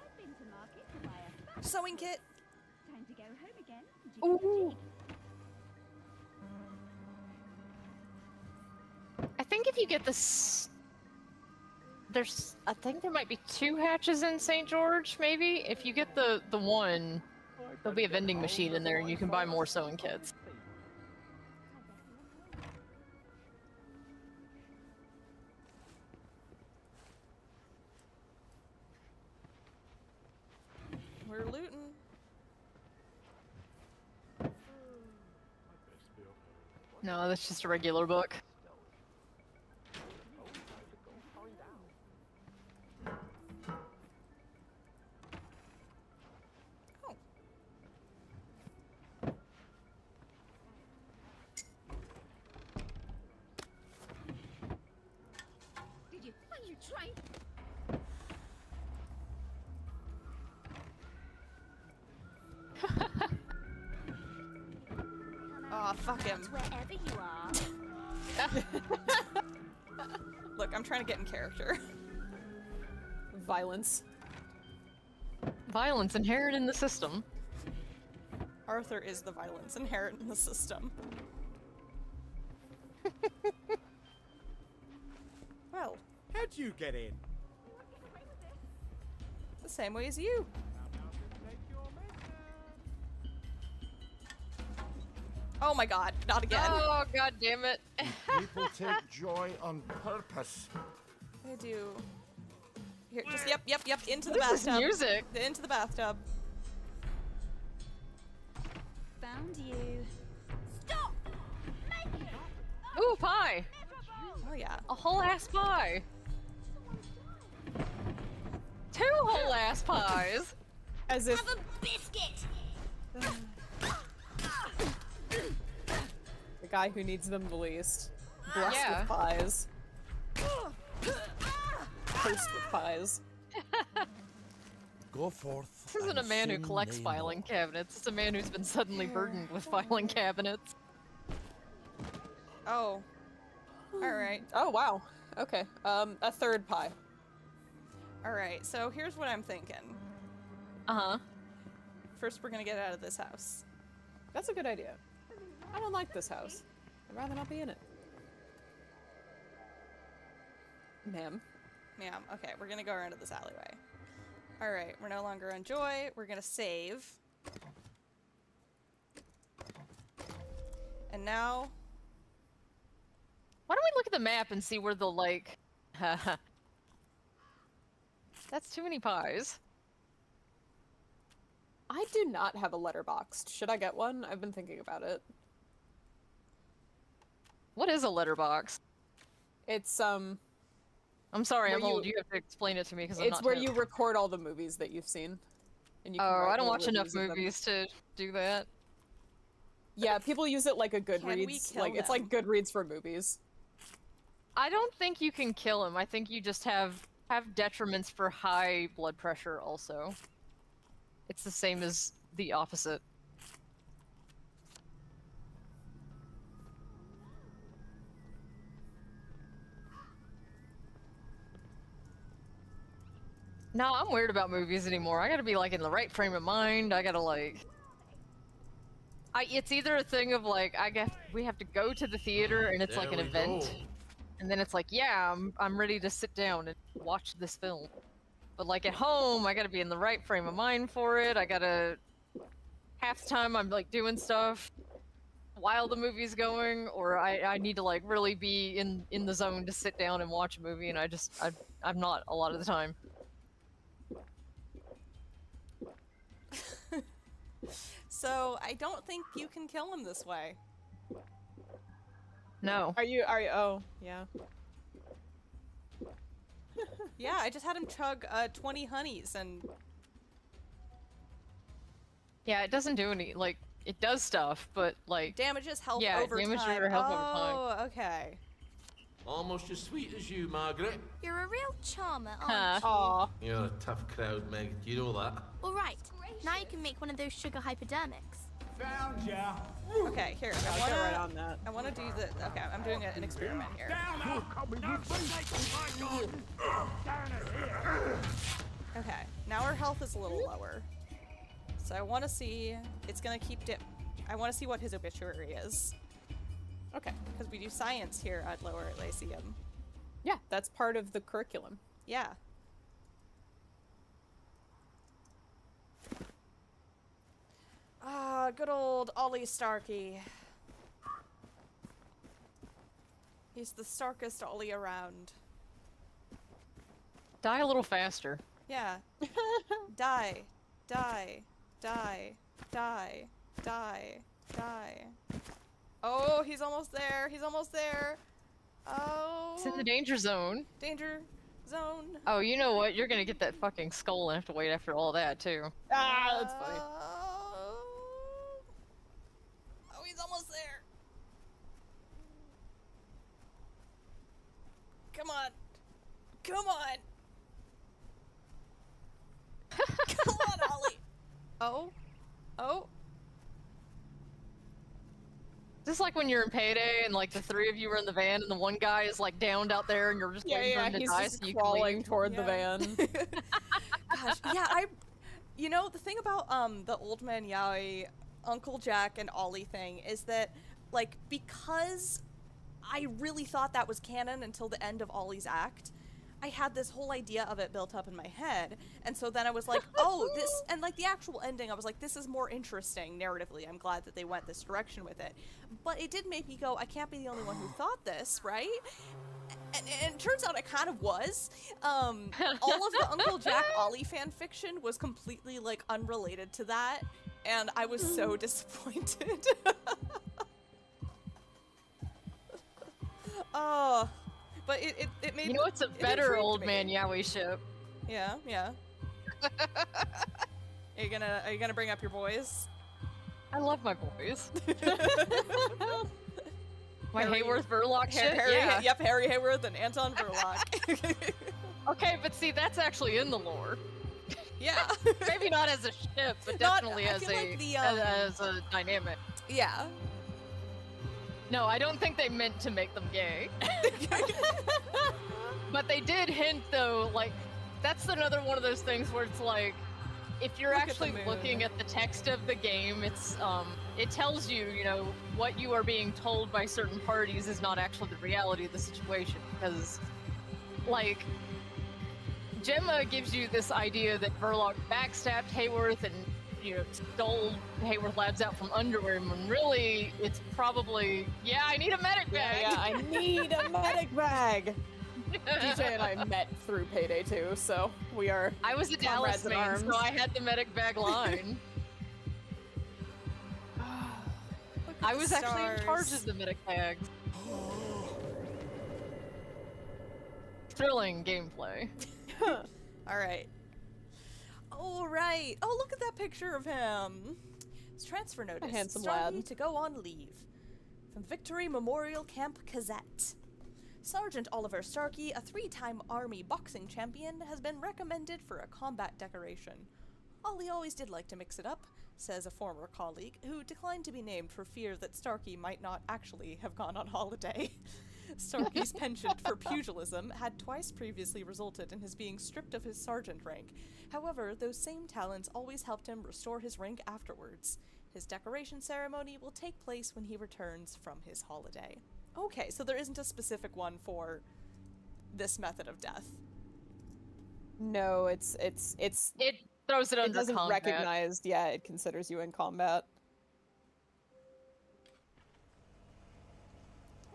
I've been to market to buy a Sewing kit. time to go home again. Ooh. I think if you get this, I think there might be 2 hatches in St. George, maybe? If you get the one, there'll be a vending machine in there and you can buy more sewing kits. We're looting. No, that's just a regular book. Did you? Are you trying? Oh, fuck him. Wherever you are. Look, I'm trying to get in character. Violence. Violence inherent in the system. Arthur is the violence inherent in the system. Well, How'd you get in? the same way as you. Oh my god, not again. Oh, god damn it. People take joy on purpose. I do. Here, just yep, into the What is this bathtub. music? Into the bathtub. Found you. Stop! Make it! Ooh, pie! Oh yeah. A whole ass pie! 2 whole ass pies! As if Have a biscuit! the guy who needs them the least. Blessed Yeah. with pies. Cursed with pies. Go forth. This isn't a and man who sin collects nay filing more. cabinets. It's a man who's been suddenly burdened with filing cabinets. Oh. Alright. Oh wow. Okay. A 3rd pie. Alright, so here's what I'm thinking. Uh-huh. First, we're gonna get out of this house. That's a good idea. I don't like this house. I'd rather not be in it. Ma'am. Ma'am, okay, we're gonna go around to this alleyway. Alright, we're no longer on Joy. We're gonna save. And now... Why don't we look at the map and see where the, like... That's too many pies. I do not have a letterboxd. Should I get one? I've been thinking about it. What is a letterbox? It's I'm sorry, where I'm old. You have to explain it to me because I'm not it's where hip. you record all the movies that you've seen. And you can Oh, write I don't little watch enough reviews of them. movies to do that. Yeah, people use it like a we Goodreads. kill Like it's like Goodreads for movies. I don't think you can kill him. I think you just have detriments for high blood pressure also. It's the same as the opposite. No, I'm weird about movies anymore. I gotta be like in the right frame of mind. I gotta like... it's either a thing of like, we have to go to the theater and it's like an event. And then it's like, yeah, I'm ready to sit down and watch this film. But like at home, I gotta be in the right frame of mind for it. I gotta... Half the time I'm like doing stuff while the movie's going, or I need to like really be in the zone to sit down and watch a movie, and I'm not a lot of the time. So I don't think you can kill him this way. No. Are you? Oh, yeah. Yeah, I just had him chug 20 honeys and... Yeah, it doesn't do any, like, it does stuff, but, like... Damages health yeah, over damages time. your health over time. Oh, okay. Almost as sweet as you, Margaret. You're a real charmer, aren't you? Aw. You're a tough crowd, Meg. Do you know that? All right, now you can make one of those sugar hypodermics. Found ya. Okay, here. I'll get right on that. I want to do the... Okay, I'm doing an experiment here. Okay, now our health is a little lower. So I want to see... It's going to keep dip... I want to see what his obituary is. Okay. Because we do science here at Lower Lyceum. Yeah, that's part of the curriculum. Yeah. Ah, good old Ollie Starkey. He's the starkest Ollie around. Die a little faster. Yeah. Die. Die. Die. Die. Die. Die. Oh, he's almost there. He's almost there. Oh. It's in the danger zone. Danger zone. Oh, you know what? You're gonna get that fucking skull and have to wait after all that, too. Ah, that's funny. Oh, he's almost there. Come on. Come on. Come on, Ollie. Oh. Oh. Just like when you're in Payday and like the three of you are in the van and the one guy is like downed out there and you're just waiting for him to he's die just so you can crawling leave. toward the van. Gosh, yeah, you know, the thing about the Old Man Yaoi, Uncle Jack and Ollie thing is that, like, because I really thought that was canon until the end of Ollie's act, I had this whole idea of it built up in my head, and so then I was like, oh, this, and like the actual ending, I was like, this is more interesting narratively. I'm glad that they went this direction with it. But it did make me go, I can't be the only one who thought this, right? And it turns out I kind of was. All of the Uncle Jack Ollie fan fiction was completely like unrelated to that, and I was so disappointed. Oh. But it made... You know what's a better Old Man Yaoi ship? Yeah, yeah. Are you gonna bring up your boys? I love my boys. My Harry, Hayworth Verloc ship? Yeah. Yep, Harry Hayworth and Anton Verloc. Okay, but see, that's actually in the lore. Yeah. Maybe not as a ship, but definitely as a dynamic. Yeah. No, I don't think they meant to make them gay. But they did hint, though, like, that's another one of those things where it's like, if you're actually looking at the text of the game, it's, it tells you, you know, what you are being told by certain parties is not actually the reality of the situation. Because, like, Gemma gives you this idea that Verloc backstabbed Hayworth and, you know, stole Hayworth Labs out from under him, when really it's probably, yeah, I need a medic bag. Yeah, I need a medic bag. DJ and I met through Payday 2, so we are. I was a Dallas man, so I had the medic bag line. I was actually in charge of the medic bags. Thrilling gameplay. All right. All right. Oh, look at that picture of him. His transfer notice. A handsome Starkey lad. to go on leave. From Victory Memorial Camp Gazette. Sergeant Oliver Starkey, a 3-time Army boxing champion, has been recommended for a combat decoration. Ollie always did like to mix it up, says a former colleague, who declined to be named for fear that Starkey might not actually have gone on holiday. Starkey's penchant for pugilism had twice previously resulted in his being stripped of his sergeant rank. However, those same talents always helped him restore his rank afterwards. His decoration ceremony will take place when he returns from his holiday. Okay, so there isn't a specific one for this method of death. No, it throws it under doesn't combat. recognize, yeah, it considers you in combat.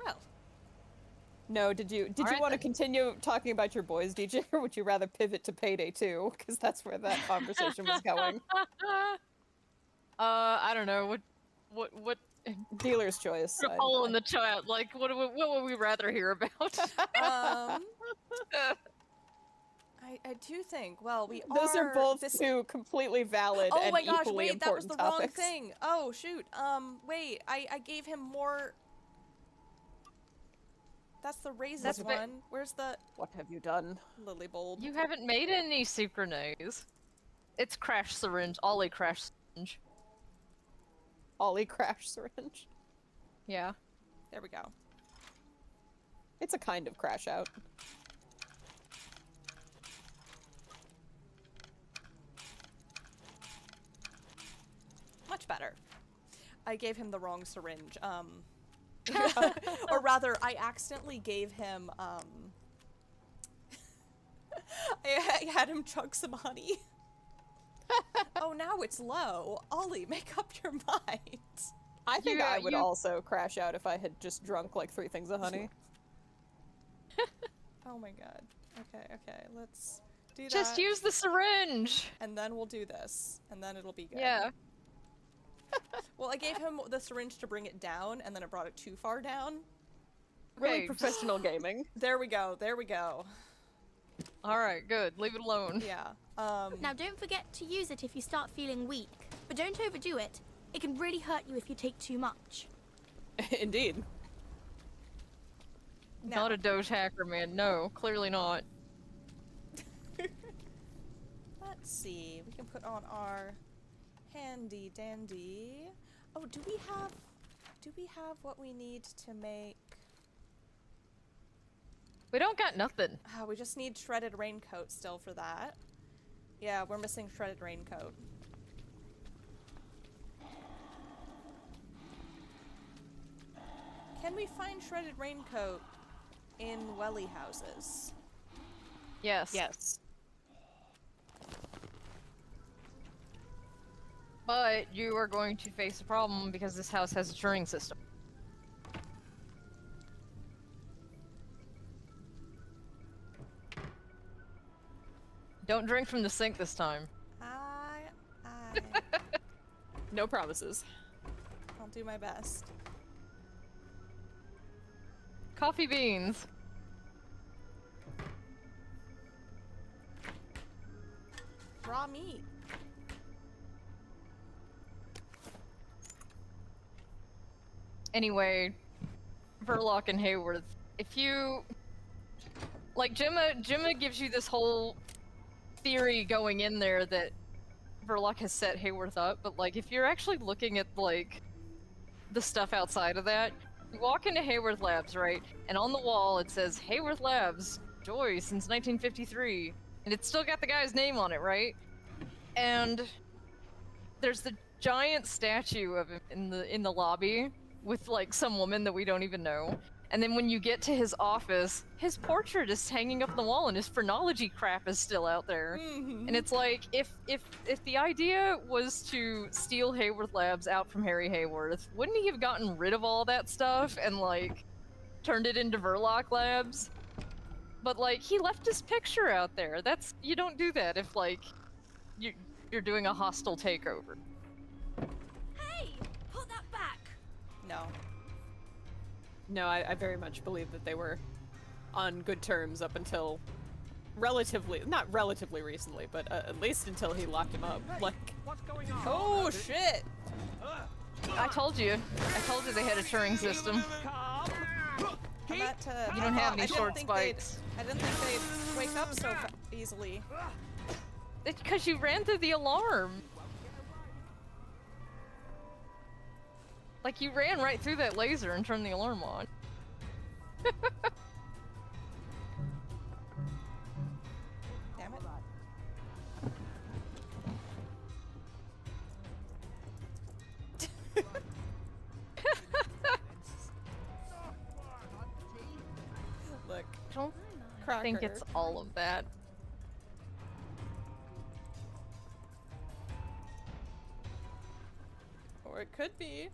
Well. No, did you want to continue talking about your boys, DJ, or would you rather pivot to Payday 2? Because that's where that conversation was going. I don't know. What? Dealer's choice. Put a poll in the chat. Like, what would we rather hear about? I do think. Well, Those are both two completely valid oh and my gosh! equally Wait, that was important the wrong topics. thing. Oh shoot. Wait. I gave him more. That's the raises one. Where's the? What have you done, Lily Bulb? You haven't made any synchronase. It's Crash Syringe. Ollie Crash Syringe. Ollie Crash Syringe. Yeah. There we go. It's a kind of crash out. Much better. I gave him the wrong syringe. Or rather, I accidentally gave him, I had him chug some honey. Oh, now it's low. Ollie, make up your mind. I think I would also crash out if I had just drunk like 3 things of honey. Oh my god. Okay, let's do that. Just use the syringe! And then we'll do this. And then it'll be good. Yeah. Well, I gave him the syringe to bring it down, and then it brought it too far down. Really professional gaming. There we go, there we go. Alright, good. Leave it alone. Yeah. Now don't forget to use it if you start feeling weak, but don't overdo it. It can really hurt you if you take too much. Indeed. Not a Doge hacker, man. No, clearly not. Let's see. We can put on our handy dandy. Oh, do we have what we need to make? We don't got nothing. Oh, we just need shredded raincoat still for that. Yeah, we're missing shredded raincoat. Can we find shredded raincoat in welly houses? Yes. Yes. But you are going to face a problem because this house has a Turing system. Don't drink from the sink this time. No promises. I'll do my best. Coffee beans. Raw meat. Anyway, Verloc and Hayworth, if you... Like, Gemma gives you this whole theory going in there that Verloc has set Hayworth up, but, like, if you're actually looking at, like, the stuff outside of that, you walk into Hayworth Labs, right? And on the wall it says, Hayworth Labs, Joy, since 1953. And it's still got the guy's name on it, right? And there's the giant statue of him in the lobby with like some woman that we don't even know. And then when you get to his office, his portrait is hanging up on the wall and his phrenology crap is still out there. Mm-hmm. And it's like, if the idea was to steal Hayworth Labs out from Harry Hayworth, wouldn't he have gotten rid of all that stuff and like turned it into Verloc Labs? But like, he left his picture out there. You don't do that if like, you're doing a hostile takeover. Hey, put that back. No. No, I very much believe that they were on good terms up until not relatively recently, but at least until he locked him up. Like, what's going on? Oh shit! I told you they had a Turing system. I'm at, You don't have any short spikes. I didn't think they'd wake up so easily. It's because you ran through the alarm. Like, you ran right through that laser and turned the alarm on. Damn it. Look, I don't Cracker. think it's all of that. Or it could be.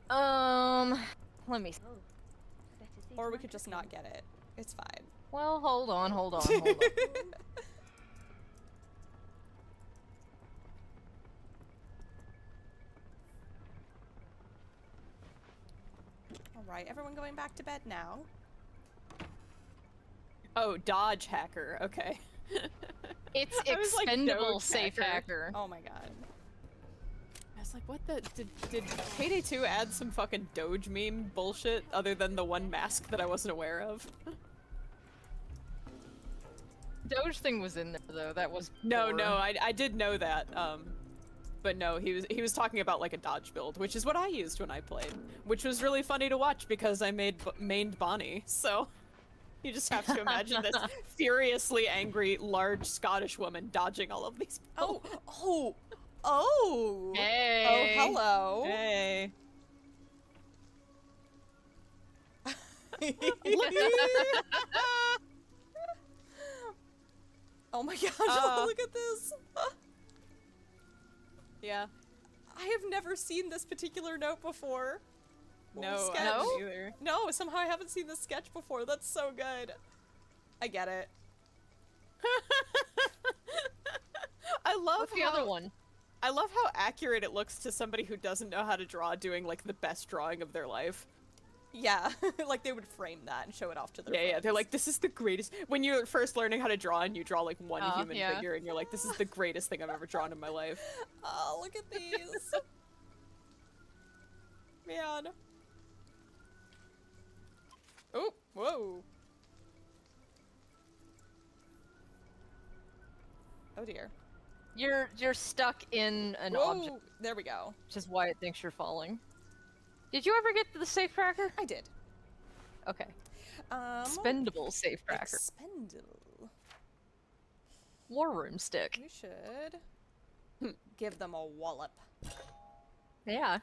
Let me see. Better see Or we could just not get it. It's fine. Well, hold on. Hold on. Alright, everyone going back to bed now. Oh, dodge hacker. Okay. It's I was like, expendable Doge safe hacker. Oh my god. I was like, what the? Did Payday 2 add some fucking Doge meme bullshit other than the one mask that I wasn't aware of? Doge thing was in there though. That was No, poor. no, I did know that. But no, he was talking about like a dodge build, which is what I used when I played, which was really funny to watch because I mained Bonnie. So you just have to imagine this furiously angry, large Scottish woman dodging all of these. Oh! Hey. Oh, hello. Hey. Oh my gosh, look at this. Yeah. I have never seen this particular note before. No, sketch. I haven't either. No, somehow I haven't seen this sketch before. That's so good. I get it. I love What's the other one? I love how accurate it looks to somebody who doesn't know how to draw doing like the best drawing of their life. Yeah, like they would frame that and show it off to their Yeah, friends. they're like, this is the greatest. When you're first learning how to draw and you draw like one human yeah. figure and you're like, this is the greatest thing I've ever drawn in my life. Oh, look at these. Man. Oh, whoa. Oh dear. You're stuck in an Whoa, object, there we go. which is why it thinks you're falling. Did you ever get to the safe cracker? I did. Okay. Expendable safe cracker. Expendable. War room stick. We should give them a wallop. Yeah.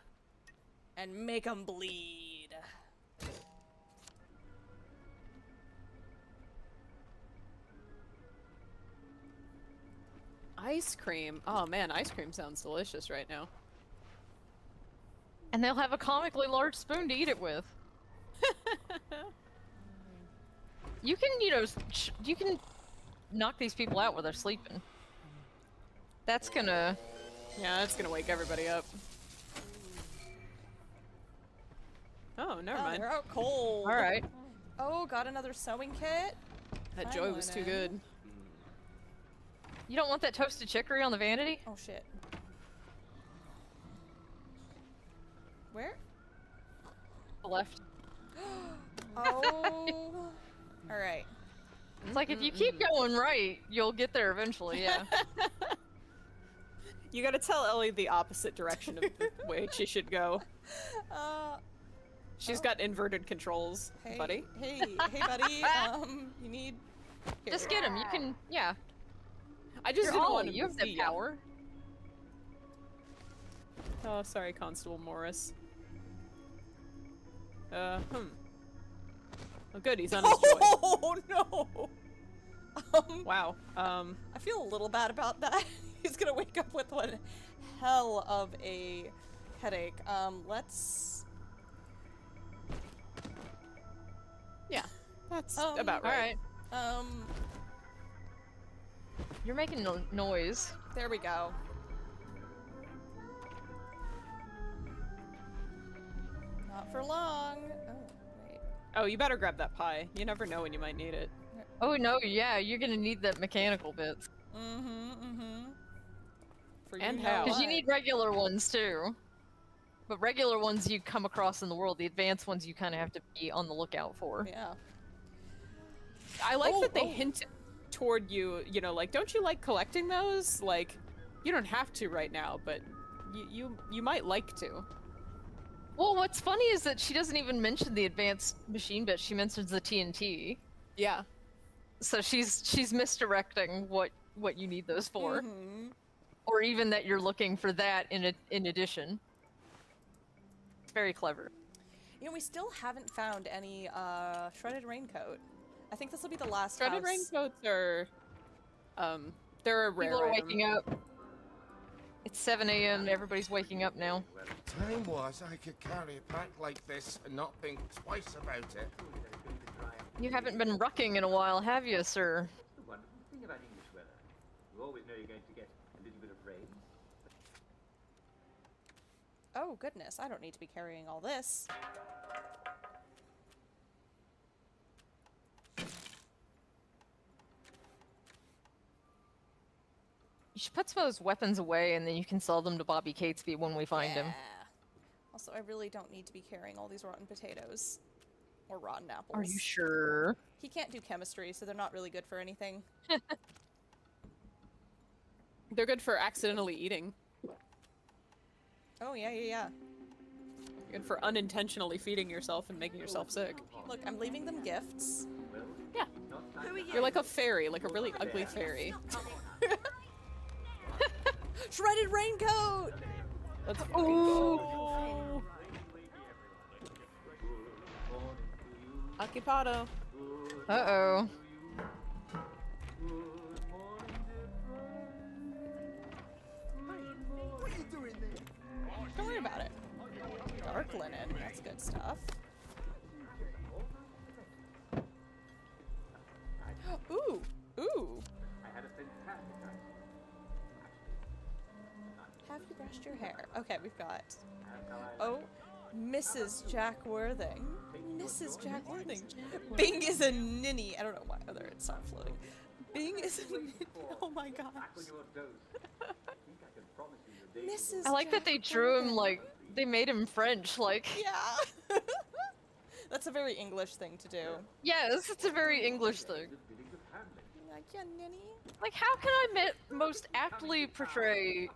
And make them bleed. Ice cream. Oh man, ice cream sounds delicious right now. And they'll have a comically large spoon to eat it with. You can, you can knock these people out while they're sleeping. That's gonna... Yeah, that's gonna wake everybody up. Oh, never mind. They're out cold. Alright. Oh, got another sewing kit. That I joy want was too it. good. You don't want that toasted chicory on the vanity? Oh shit. Where? Left. Oh. Alright. It's like, if you keep going right, you'll get there eventually, yeah. You gotta tell Ellie the opposite direction of the way she should go. She's got inverted controls, Hey, buddy. Hey, buddy. You need. Here. Just get him. You can, yeah. I just You're didn't Ollie, want to you have that see ya. power. Oh, sorry, Constable Morris. Oh, good, he's on his joy. Oh no! Wow. I feel a little bad about that. He's gonna wake up with one hell of a headache. Let's. Yeah, that's about right. Alright. You're making noise. There we go. Not for long. Oh, wait. Oh, you better grab that pie. You never know when you might need it. Oh no, yeah, you're gonna need that mechanical bit. For And you know how. Because you what. need regular ones too. But regular ones you come across in the world, the advanced ones you kind of have to be on the lookout for. Yeah. I like that they hint toward you, you know, like, don't you like collecting those? Like, you don't have to right now, but you might like to. Well, what's funny is that she doesn't even mention the advanced machine bit, she mentions the TNT. Yeah. So she's misdirecting what you need those for. Or even that you're looking for that in addition. It's very clever. You know, we still haven't found any shredded raincoat. I think this will be the last Shredded house. raincoats are, they're a rare People are item. waking up. It's 7 a.m. Everybody's waking up now. Time was I could carry a pack like this and not think twice about it. You haven't been rucking in a while, have you, sir? The wonderful thing about English weather. You always know you're going to get a little bit of rain. Oh, goodness. I don't need to be carrying all this. You should put some of those weapons away, and then you can sell them to Bobby Catesby when we find him. Also, I really don't need to be carrying all these rotten potatoes. Or rotten apples. Are you sure? He can't do chemistry, so they're not really good for anything. They're good for accidentally eating. Oh, yeah. Good for unintentionally feeding yourself and making yourself sick. Look, I'm leaving them gifts. Yeah. You're like a fairy, like a really ugly fairy. Shredded raincoat! Let's go. Occupado. Uh-oh. What are you doing there? Don't worry about it. Dark linen, that's good stuff. Ooh! I had a fantastic night. Have you brushed your hair? Okay, we've got... Oh, Mrs. Jack Worthing. Mrs. Jack Worthing. Bing is a ninny. I don't know why. Oh, there, it stopped floating. Bing is a ninny. Oh my gosh. Mrs. I like that they drew him like... They made him French, like... Yeah! That's a very English thing to do. Yes, it's a very English thing. Like, yeah, ninny. Like, how can I most aptly portray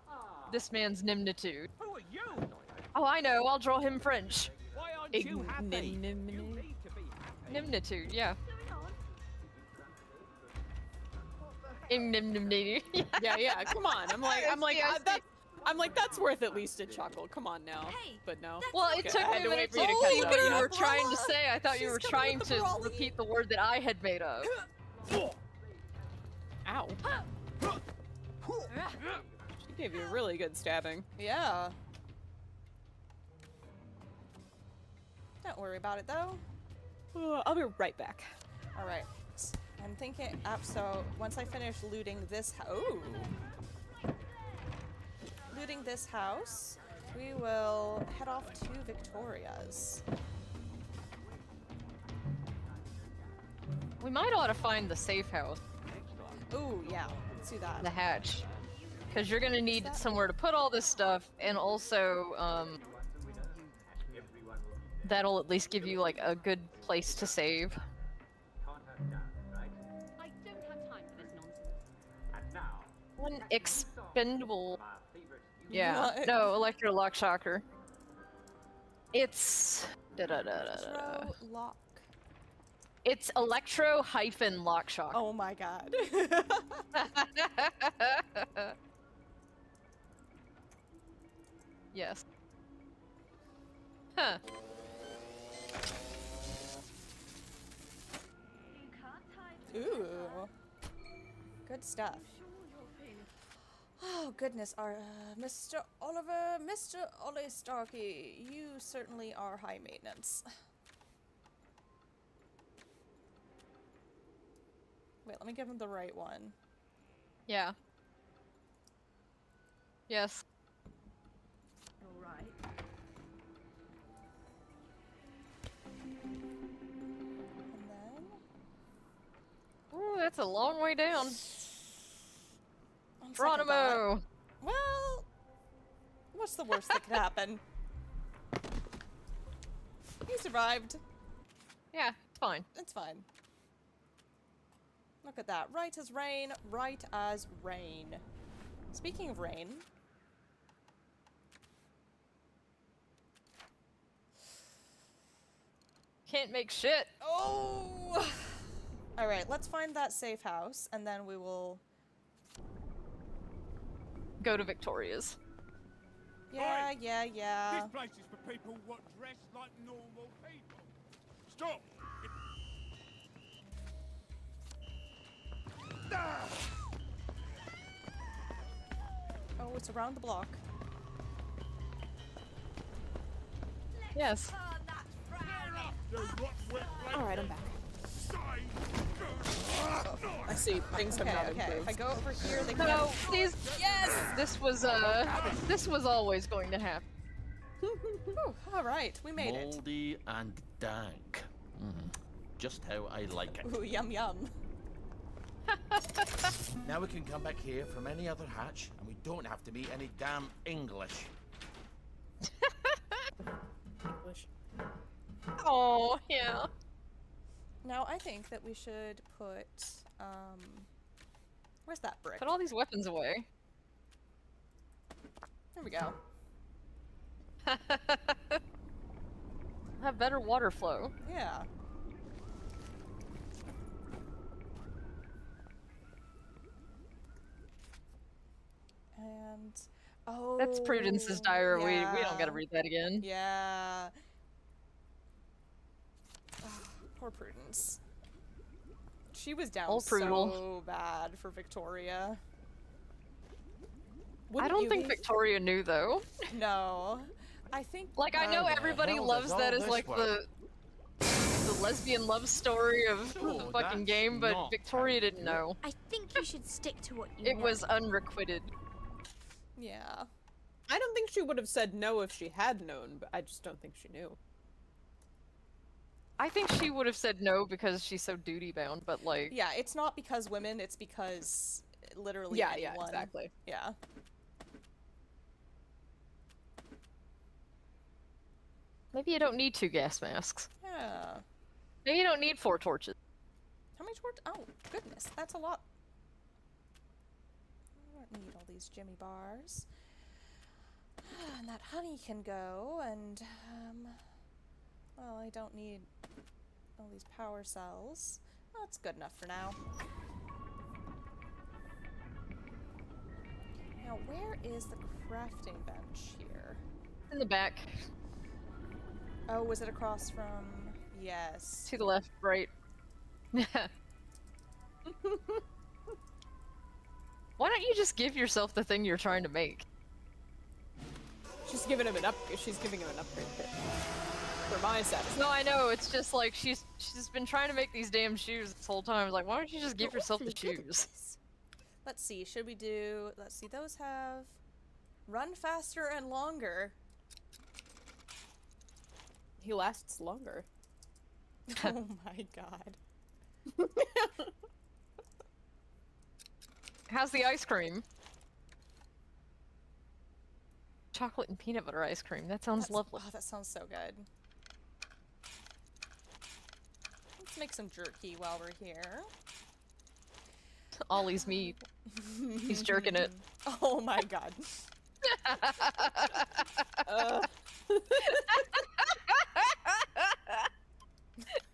this man's nimnitude? Who are you? Oh, I know. I'll draw him French. Why aren't you happy? You need to be happy. Nimnitude, yeah. Nimnitude. Yeah. Come on. I'm like, that's worth at least a chuckle. Come on now. But no. Well, it took me a minute to see what you were trying to say. I thought you were trying to repeat the word that I had made up. Ow. She gave you a really good stabbing. Yeah. Don't worry about it, though. I'll be right back. Alright. I'm thinking... so, once I finish looting this looting this house, we will head off to Victoria's. We might ought to find the safe house. Ooh, yeah. Let's do that. The hatch. Because you're gonna need somewhere to put all this stuff, and also, that'll at least give you, like, a good place to save. I don't have time for this nonsense. One expendable... Yeah. What? No, electro lock shocker. It's... Electro lock. It's electro-lock shock. Oh my god. Yes. Huh. Ooh. Good stuff. Oh goodness, Mr. Ollie Starkey, you certainly are high maintenance. Wait, let me give him the right one. Yeah. Yes. Alright. And then... Ooh, that's a long way down. on second Geronimo! thought- Well, what's the worst that could happen? He survived. Yeah, it's fine. It's fine. Look at that. Right as rain, right as rain. Speaking of rain... Can't make shit. Oh! Alright, let's find that safe house, and then we will... Go to Victoria's. Yeah. This place is for people what dress like normal people. Stop! Oh, it's around the block. Yes. Alright, I'm back. See, things have not Okay, improved. if I go over here, they No, can't... these. Yes! This was always going to happen. Alright, we made it. Moldy and dank. Just how I like it. Ooh, yum yum. Now we can come back here from any other hatch, and we don't have to meet any damn English. English. Oh, yeah. Now, I think that we should put, where's that brick? Put all these weapons away. There we go. Have better water flow. Yeah. And oh, That's Prudence's diary. yeah. We don't gotta read that again. Yeah. Oh, poor Prudence. She was down Old so Prudel. bad for Victoria. I Wouldn't don't you think be? Victoria knew though. No, I think. Like I know How the everybody hell loves does that all as this like work? the lesbian love story of So the fucking that's game, but not Victoria how didn't you- know. I think you should stick to what you It know. was unrequited. Yeah. I don't think she would have said no if she had known, but I just don't think she knew. I think she would have said no because she's so duty bound, but like Yeah, it's not because women, it's because literally Yeah, anyone. yeah, exactly. Yeah. maybe you don't need 2 gas masks. Yeah. Maybe you don't need 4 torches. How many torch? Oh, goodness, that's a lot. I don't need all these Jimmy bars. And that honey can go, and, well, I don't need all these power cells. Well, that's good enough for now. Now, where is the crafting bench here? In the back. Oh, was it across from... Yes. To the left, right. Why don't you just give yourself the thing you're trying to make? She's giving him an She's giving him an upgrade kit. For my satisfaction. No, I know. It's just like she's been trying to make these damn shoes this whole time. I was like, why don't you just give yourself the shoes? Let's see, should we do... Let's see, those have... Run faster and longer. He lasts longer. Oh my god. How's the ice cream? Chocolate and peanut butter ice cream. That sounds lovely. Oh, that sounds so good. Let's make some jerky while we're here. Ollie's meat. He's jerking it. Oh my god.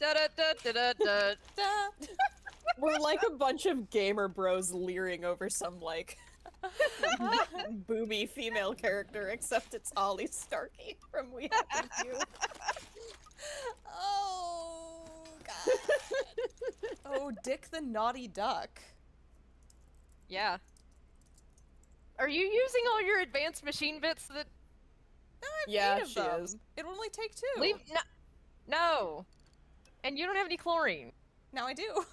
Da da da da da da. We're like a bunch of gamer bros leering over some, like, booby female character, except it's Ollie Starkey from We Happy Few. Oh god. Oh, Dick the Naughty Duck. Yeah. Are you using all your advanced machine bits that... No, I have Yeah, 8 of she them. is. It'll only take 2. Leave... No! And you don't have any chlorine. Now I do.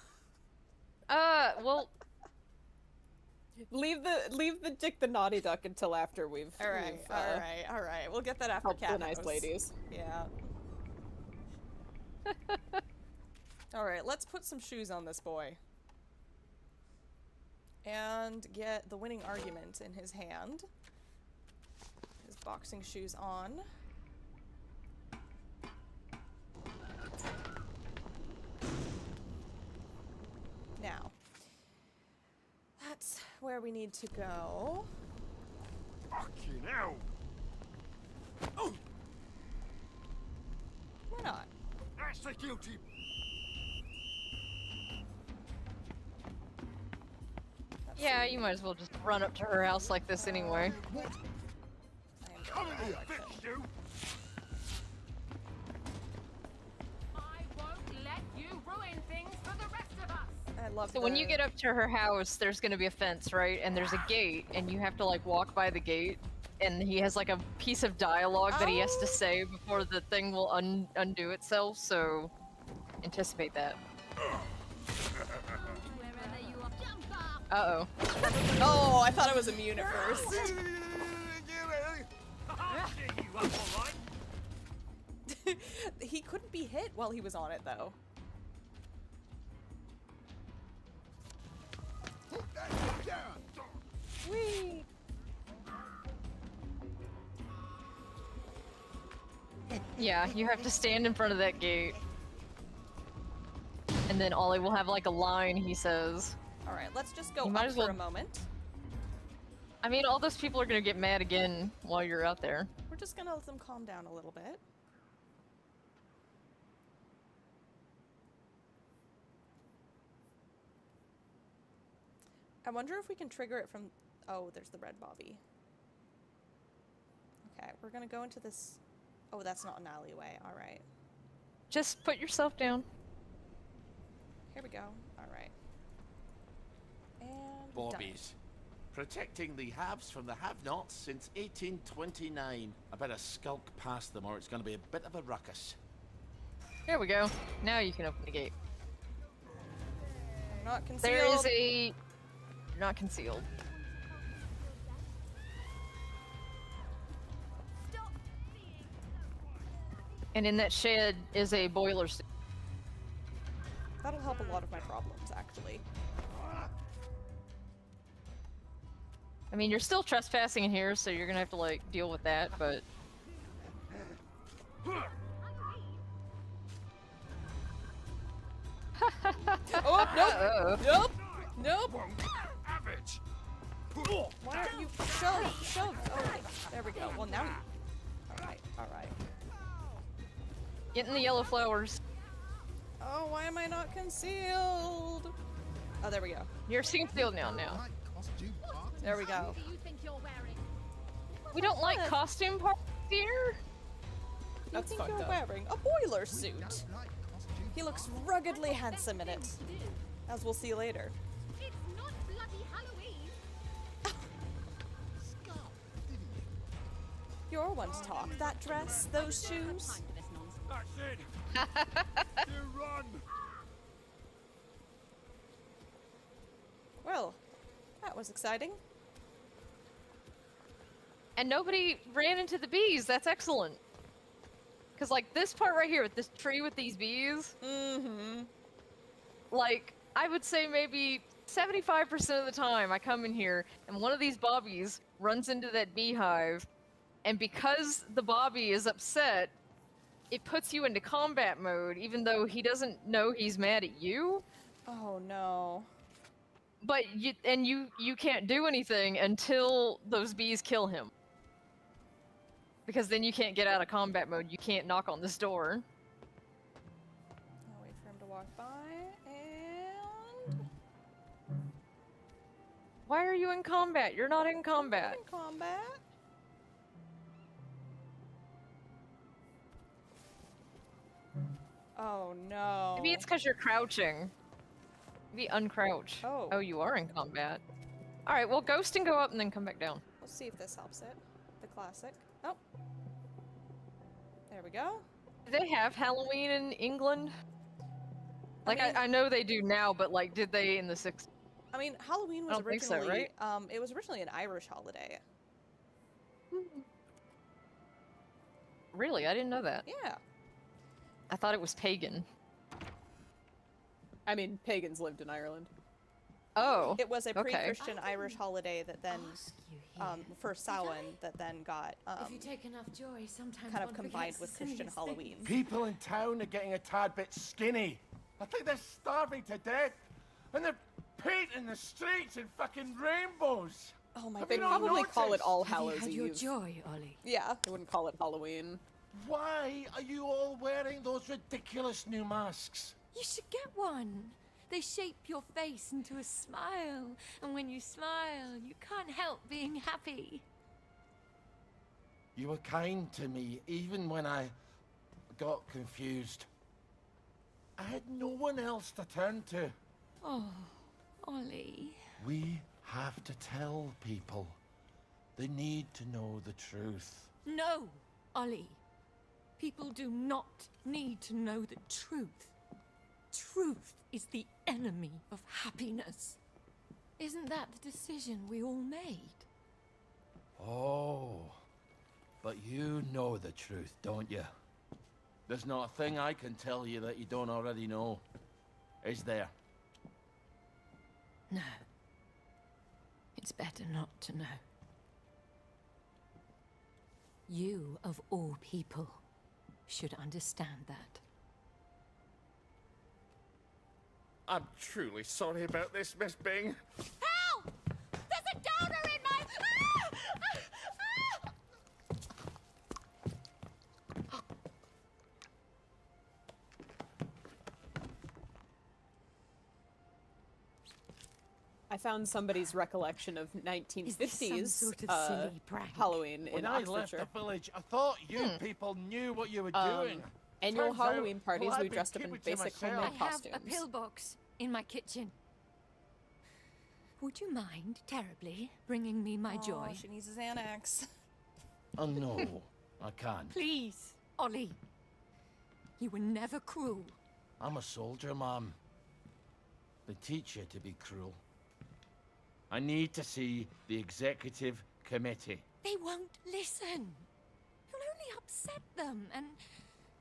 Well... Leave the Dick the Naughty Duck until after we've... Alright, alright. We'll get that after helped Cat the nice knows. ladies. Yeah. Alright, let's put some shoes on this boy. And get the winning argument in his hand. His boxing shoes on. Now, that's where we need to go. Fucking hell! Oh, Why not? that's the guilty. Yeah, you might as well just run up to her house like this anyway. Come in here, fix you! I won't let you ruin things for the rest of us. I love So when you get up to her house, there's gonna be a fence, right? And there's a gate, and you have to like walk by the gate. And he has like a piece of dialogue that he has to say before the thing will undo itself. So anticipate that. Wherever you are. Uh-oh. Oh, I thought I was immune at first. He couldn't be hit while he was on it, though. Whee! Yeah, you have to stand in front of that gate. And then Ollie will have like a line he says. Alright, let's just go You might up as well- for a moment. I mean, all those people are gonna get mad again while you're out there. We're just gonna let them calm down a little bit. I wonder if we can trigger it from... Oh, there's the red Bobby. Okay, we're gonna go into this... Oh, that's not an alleyway. Alright. Just put yourself down. Here we go. Alright. And... Bobbies. Protecting the haves from the have-nots since 1829. I better skulk past them or it's going to be a bit of a ruckus. There we go. Now you can open the gate. I'm not concealed. There is a... You're not concealed. And in that shed is a boiler suit. That'll help a lot of my problems, actually. I mean, you're still trespassing in here, so you're gonna have to, like, deal with that, but... Oh, nope! Uh-oh. Nope! Nope! Why aren't you... Shove! Oh, there we go. Well, now you... Alright, alright. Get in the yellow flowers. Oh, why am I not concealed? Oh, there we go. You're concealed now. There we go. We don't like costume parties here. I think you're wearing a boiler suit. He looks ruggedly handsome in it, as we'll see later. It's not bloody Halloween. You're one to talk. That dress, those shoes. That's it. You run. Well, that was exciting. And nobody ran into the bees. That's excellent. Because, like, this part right here with this tree with these bees. Mm-hmm. Like, I would say maybe 75% of the time I come in here and one of these bobbies runs into that beehive. And because the bobby is upset, it puts you into combat mode, even though he doesn't know he's mad at you. Oh, no. But you can't do anything until those bees kill him. Because then you can't get out of combat mode. You can't knock on this door. I'll wait for him to walk by, and... Why are you in combat? You're not in combat. In combat? Oh, no. Maybe it's because you're crouching. Maybe uncrouch. Oh. Oh, you are in combat. Alright, well, ghost and go up and then come back down. Let's see if this helps it. The classic. Oh. There we go. Do they have Halloween in England? Like, mean- I know they do now, but, like, did they in the 60s? I mean, Halloween was I don't think so, originally, right? It was originally an Irish holiday. Really? I didn't know that. Yeah. I thought it was pagan. I mean, pagans lived in Ireland. Oh. It was a okay. pre-Christian Irish holiday that then, for Samhain, that then got, If you take enough joy, sometimes kind of one combined forgets with the Christian silliest Halloween. People in town are getting a tad bit skinny. I think they're starving to death. And they're painting the streets in fucking rainbows. Oh my They Have you not probably call it noticed? All Have you Hallows had your Eve. joy, Ollie? Yeah. They wouldn't call it Halloween. Why are you all wearing those ridiculous new masks? You should get one. They shape your face into a smile, and when you smile, you can't help being happy. You were kind to me even when I got confused. I had no one else to turn to. Oh, Ollie. We have to tell people. They need to know the truth. No, Ollie. People do not need to know the truth. Truth is the enemy of happiness. Isn't that the decision we all made? Oh, but you know the truth, don't you? There's not a thing I can tell you that you don't already know. Is there? No. It's better not to know. You, of all people, should understand that. I'm truly sorry about this, Miss Bing. Help! There's a downer in my... I found somebody's recollection of 1950s sort of silly prank? Halloween When in I left Oxfordshire. the village, I thought you people knew what you were doing. Annual Turns out, Halloween parties, well, we I've been dressed up in keeping to basic myself. homemade I have costumes. a pillbox in my kitchen. Would you mind terribly bringing me my joy? She needs his Xanax. Oh no, I can't. Please, Ollie. You were never cruel. I'm a soldier, Mom. They teach you to be cruel. I need to see the executive committee. They won't listen. You'll only upset them, and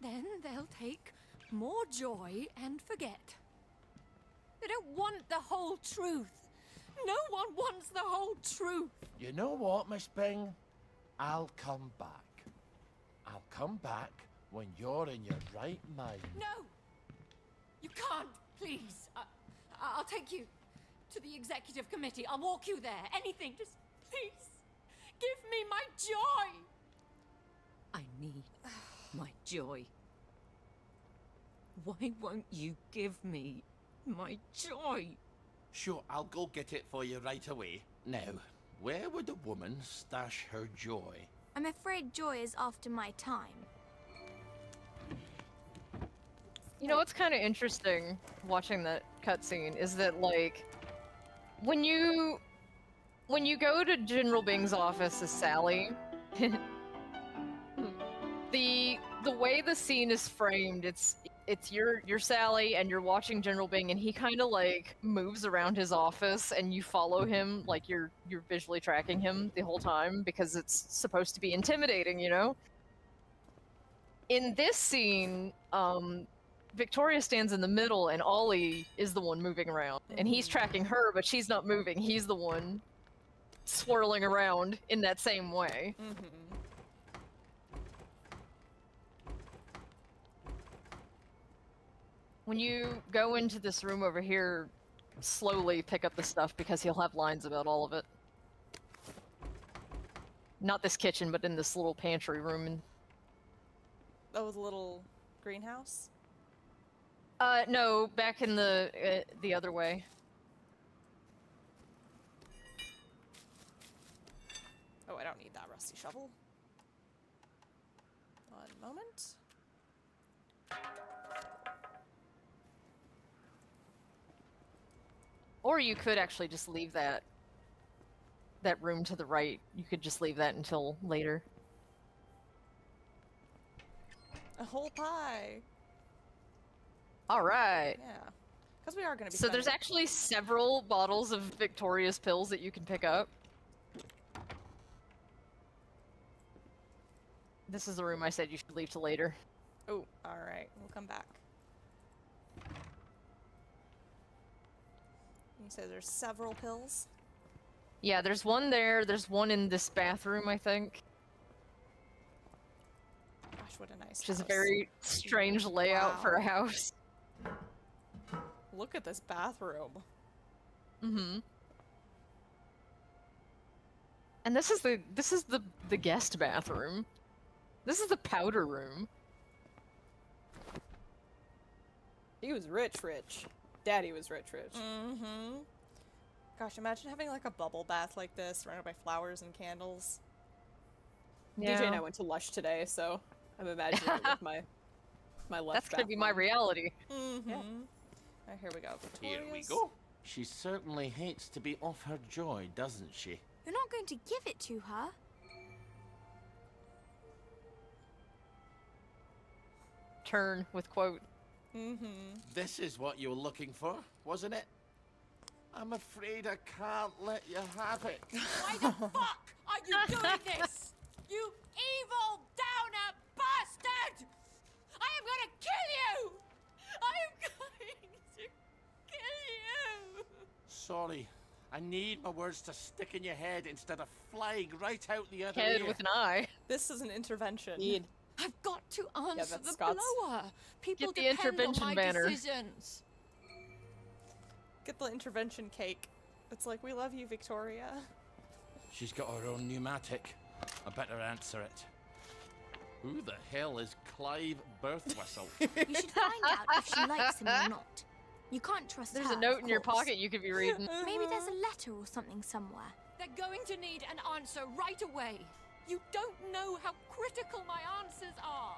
then they'll take more joy and forget. They don't want the whole truth. No one wants the whole truth. You know what, Miss Bing? I'll come back. I'll come back when you're in your right mind. No! You can't, please. I'll take you to the executive committee. I'll walk you there. Anything. Just please give me my joy. I need my joy. Why won't you give me my joy? Sure, I'll go get it for you right away. Now, where would a woman stash her joy? I'm afraid joy is after my time. You know what's kind of interesting watching that cutscene is that, like, when you go to General Bing's office as Sally, the way the scene is framed, it's you're Sally and you're watching General Bing and he kind of like moves around his office and you follow him, like you're visually tracking him the whole time because it's supposed to be intimidating, you know? In this scene, Victoria stands in the middle and Ollie is the one moving around. And he's tracking her, but she's not moving. He's the one swirling around in that same way. When you go into this room over here, slowly pick up the stuff because he'll have lines about all of it. Not this kitchen, but in this little pantry room. And Oh, the little greenhouse? no, back in the other way. Oh, I don't need that rusty shovel. One moment. Or you could actually just leave that room to the right. You could just leave that until later. A whole pie. All right. Yeah. Because we are going to be So there's spending- actually several bottles of Victoria's pills that you can pick up. This is the room I said you should leave to later. Oh, alright. We'll come back. You said there's several pills? Yeah, there's one there. There's one in this bathroom, I think. Gosh, what a nice Which is a house. very strange layout for a house. Look at this bathroom. Mm-hmm. And this is the guest bathroom. This is the powder room. He was rich. Daddy was rich. Mm-hmm. Gosh, imagine having like a bubble bath like this, surrounded by flowers and candles. DJ and I went to Lush today, so I'm imagining it with my Lush That's gonna be bath my bomb. reality. Mm-hmm. Yeah. Alright, here we go. Here we Victoria's. go. She certainly hates to be off her joy, doesn't she? You're not going to give it to her. Turn with quote. Mm-hmm. This is what you were looking for, wasn't it? I'm afraid I can't let you have it. Why the fuck are you doing this? You evil downer bastard! I am gonna kill you! I am going to kill you! Sorry. I need my words to stick in your head instead of flying right out the other Head ear. with an eye. This is an intervention. Indeed. I've got to answer that's the Scots. blower. People Get the depend on intervention my banner. decisions. Get the intervention cake. It's like, we love you, Victoria. She's got her own pneumatic. I better answer it. Who the hell is Clive Birthwhistle? You should find out if she likes him or not. You can't trust There's her, a note of in your course. pocket you could be reading. Maybe there's a letter or something somewhere. They're going to need an answer right away. You don't know how critical my answers are.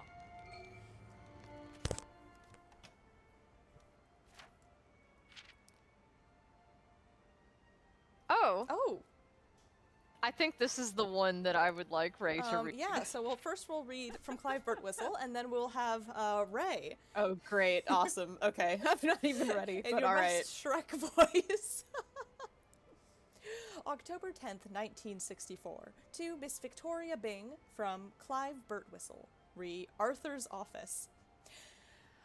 Oh. Oh. I think this is the one that I would like Ray to read. Yeah, so first we'll read from Clive Birtwhistle, and then we'll have Ray. Oh, great. Awesome. Okay. I'm not even ready, In but your all right. best Shrek voice. October 10th, 1964. To Miss Victoria Byng from Clive Birtwhistle. Re Arthur's office.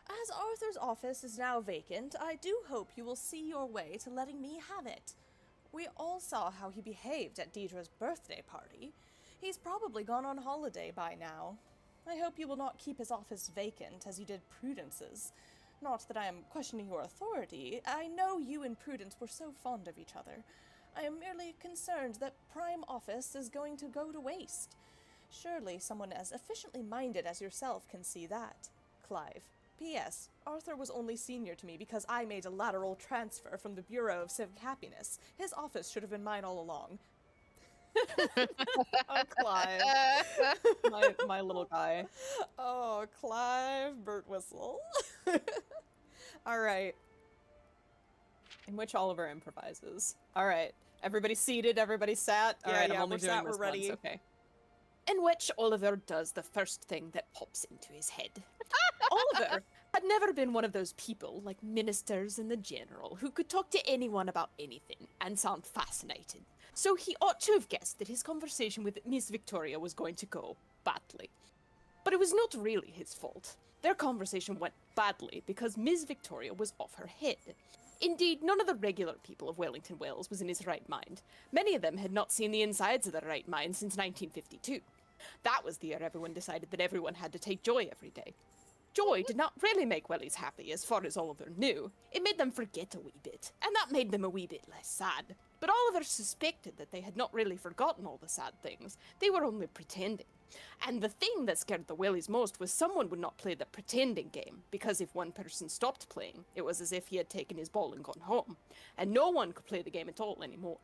As Arthur's office is now vacant, I do hope you will see your way to letting me have it. We all saw how he behaved at Deidre's birthday party. He's probably gone on holiday by now. I hope you will not keep his office vacant as you did Prudence's. Not that I am questioning your authority. I know you and Prudence were so fond of each other. I am merely concerned that prime office is going to go to waste. Surely someone as efficiently minded as yourself can see that. Clive. P.S. Arthur was only senior to me because I made a lateral transfer from the Bureau of Civic Happiness. His office should have been mine all along. Oh, Clive. my little guy. Oh, Clive Birtwhistle. All right. In which Oliver improvises. All right. Everybody seated, everybody sat. All right, I'm only we're doing sat, this we're ready. once, okay. In which Oliver does the first thing that pops into his head. Oliver had never been one of those people, like ministers in the general, who could talk to anyone about anything and sound fascinated. So he ought to have guessed that his conversation with Miss Victoria was going to go badly. But it was not really his fault. Their conversation went badly because Miss Victoria was off her head. Indeed, none of the regular people of Wellington Wells was in his right mind. Many of them had not seen the insides of their right mind since 1952. That was the year everyone decided that everyone had to take joy every day. Joy did not really make Wellies happy, as far as Oliver knew. It made them forget a wee bit, and that made them a wee bit less sad. But Oliver suspected that they had not really forgotten all the sad things. They were only pretending. And the thing that scared the Wellies most was someone would not play the pretending game, because if one person stopped playing, it was as if he had taken his ball and gone home, and no one could play the game at all anymore.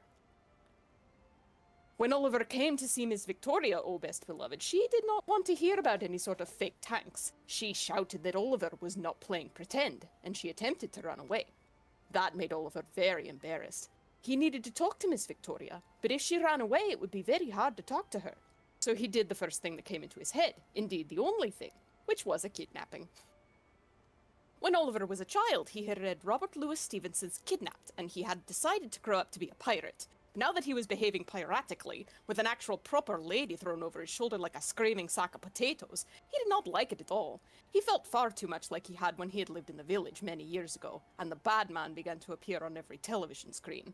When Oliver came to see Miss Victoria, oh best beloved, she did not want to hear about any sort of fake tanks. She shouted that Oliver was not playing pretend, and she attempted to run away. That made Oliver very embarrassed. He needed to talk to Miss Victoria, but if she ran away, it would be very hard to talk to her. So he did the first thing that came into his head, indeed the only thing, which was a kidnapping. When Oliver was a child, he had read Robert Louis Stevenson's Kidnapped, and he had decided to grow up to be a pirate. Now that he was behaving piratically, with an actual proper lady thrown over his shoulder like a screaming sack of potatoes, he did not like it at all. He felt far too much like he had when he had lived in the village many years ago, and the bad man began to appear on every television screen.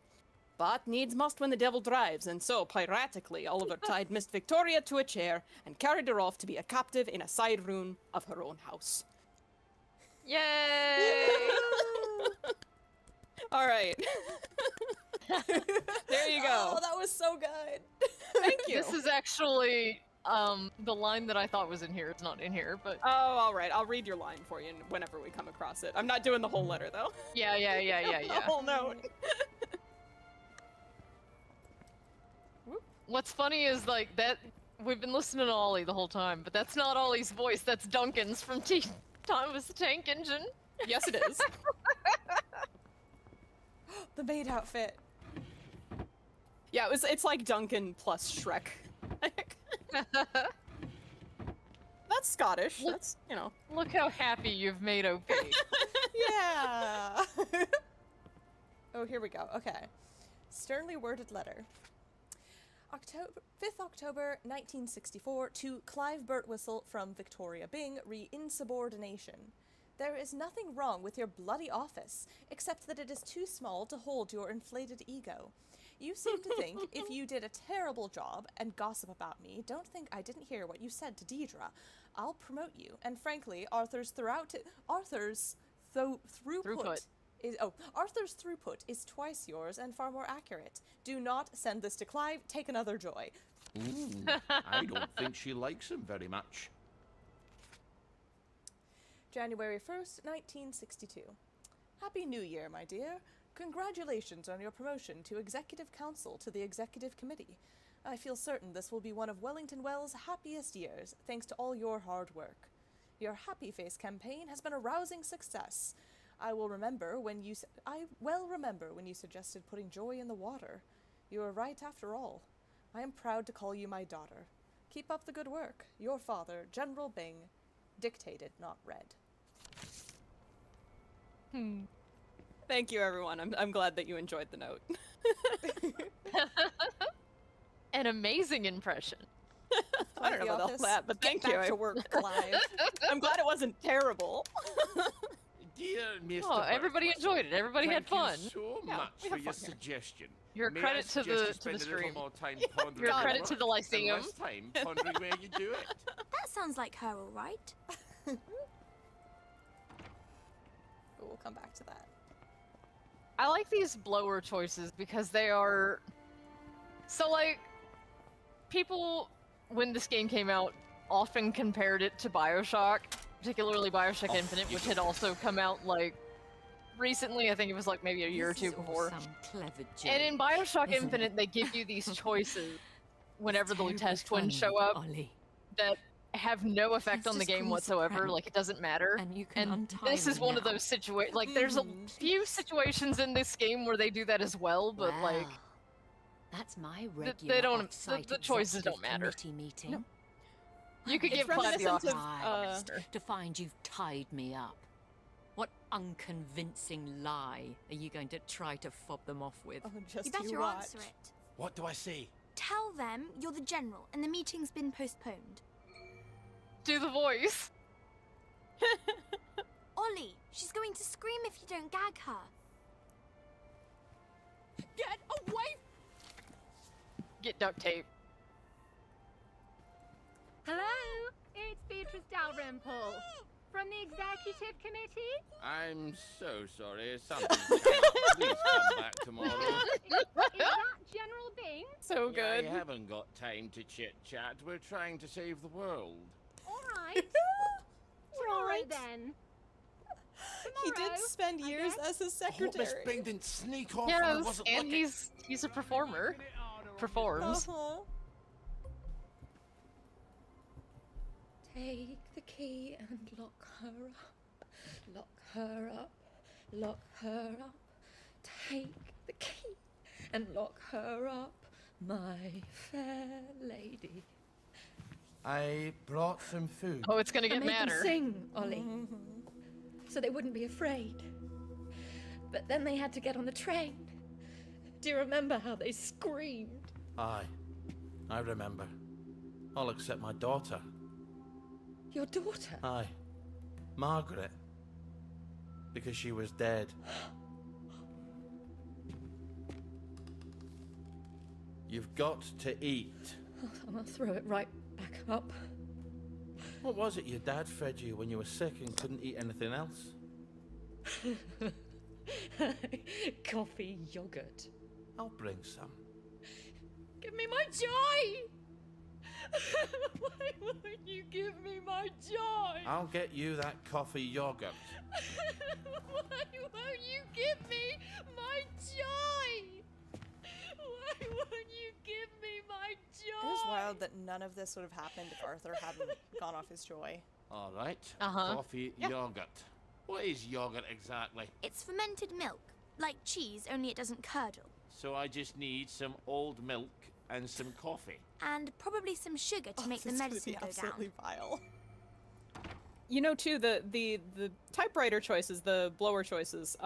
But needs must when the devil drives, and so, piratically, Oliver tied Miss Victoria to a chair and carried her off to be a captive in a side room of her own house. Yay! All right. There you go. Oh, that was so good. Thank you. This is actually the line that I thought was in here. It's not in here, but Oh, all right. I'll read your line for you whenever we come across it. I'm not doing the whole letter, though. yeah. The whole note. What's funny is like that we've been listening to Ollie the whole time, but that's not Ollie's voice. That's Duncan's from Thomas the Tank Engine. Yes, it is. The maid outfit. Yeah, it's like Duncan plus Shrek. That's Scottish. Look- That's, you know. Look how happy you've made OP. Yeah. Oh, here we go. Okay. Sternly worded letter. 5th October 1964 to Clive Birtwistle from Victoria Byng, re insubordination. There is nothing wrong with your bloody office, except that it is too small to hold your inflated ego. You seem to think if you did a terrible job and gossip about me, don't think I didn't hear what you said to Deidre. I'll promote you, and frankly, Arthur's throughput is twice yours and far more accurate. Do not send this to Clive. Take another Joy. I don't think she likes him very much. January 1st, 1962. Happy New Year, my dear. Congratulations on your promotion to Executive Council to the Executive Committee. I feel certain this will be one of Wellington Wells' happiest years, thanks to all your hard work. Your Happy Face campaign has been a rousing success. I well remember when you suggested putting Joy in the water. You were right after all. I am proud to call you my daughter. Keep up the good work. Your father, General Byng. Dictated, not read. Thank you, everyone. I'm glad that you enjoyed the note. An amazing impression. I don't know about all that, but thank you. Back to work, Clive. I'm glad it wasn't terrible. Dear Mr. Oh, everybody enjoyed it. Everybody had fun. Thank you so much for your suggestion. Your May credit I to suggest the you spend a stream. little more time pondering Your your credit work to the Lyceum. and less time pondering where you do it. That sounds like her, all right. But we'll come back to that. I like these blower choices because they are... So, like, people, when this game came out, often compared it to Bioshock, particularly Bioshock Infinite, which had also come out, like, recently. I think it was, like, maybe a year or two before. And in Bioshock Infinite, they give you these choices whenever the test twins show up that have no effect on the game whatsoever. Like, it doesn't matter. And this is one of those situations. Like, there's a few situations in this game where they do that as well, but like, that's my regular they don't. The choices don't matter. Meeting. No. You could give Clive the office to find you've tied me up. What unconvincing lie are you going to try to fob them off with? Oh, just You better answer it. What do I say? Tell them you're the general and the meeting's been postponed. Do the voice. Ollie, she's going to scream if you don't gag her. Get away! Get duct tape. Hello, it's Beatrice Dalrymple from the Executive Committee. I'm so sorry. Something came up. Please come back tomorrow. Is that General Byng? So good. I haven't got time to chit-chat. We're trying to save the world. All right. Tomorrow right. then. He did spend years as his secretary. Miss Byng didn't sneak off when I Yes, wasn't and looking. he's a performer. Performs. Take the key and lock her up. Lock her up. Lock her up. Take the key and lock her up, my fair lady. I brought some food. Oh, it's gonna get I made them madder. sing, Ollie, so they wouldn't be afraid. But then they had to get on the train. Do you remember how they screamed? Aye, I remember. All except my daughter. Your daughter? Aye, Margaret. Because she was dead. You've got to eat. I'll throw it right back up. What was it your dad fed you when you were sick and couldn't eat anything else? Coffee yogurt. I'll bring some. Give me my joy! Why won't you give me my joy? I'll get you that coffee yogurt. Why won't you give me my joy? Why won't you give me my joy? It is wild that none of this would have happened if Arthur hadn't gone off his joy. All right. Uh-huh. Coffee yogurt. What is yogurt exactly? It's fermented milk, like cheese, only it doesn't curdle. So I just need some old milk and some coffee. And probably some sugar to make the medicine go down. Absolutely vile. You know, too, the typewriter choices, the blower choices,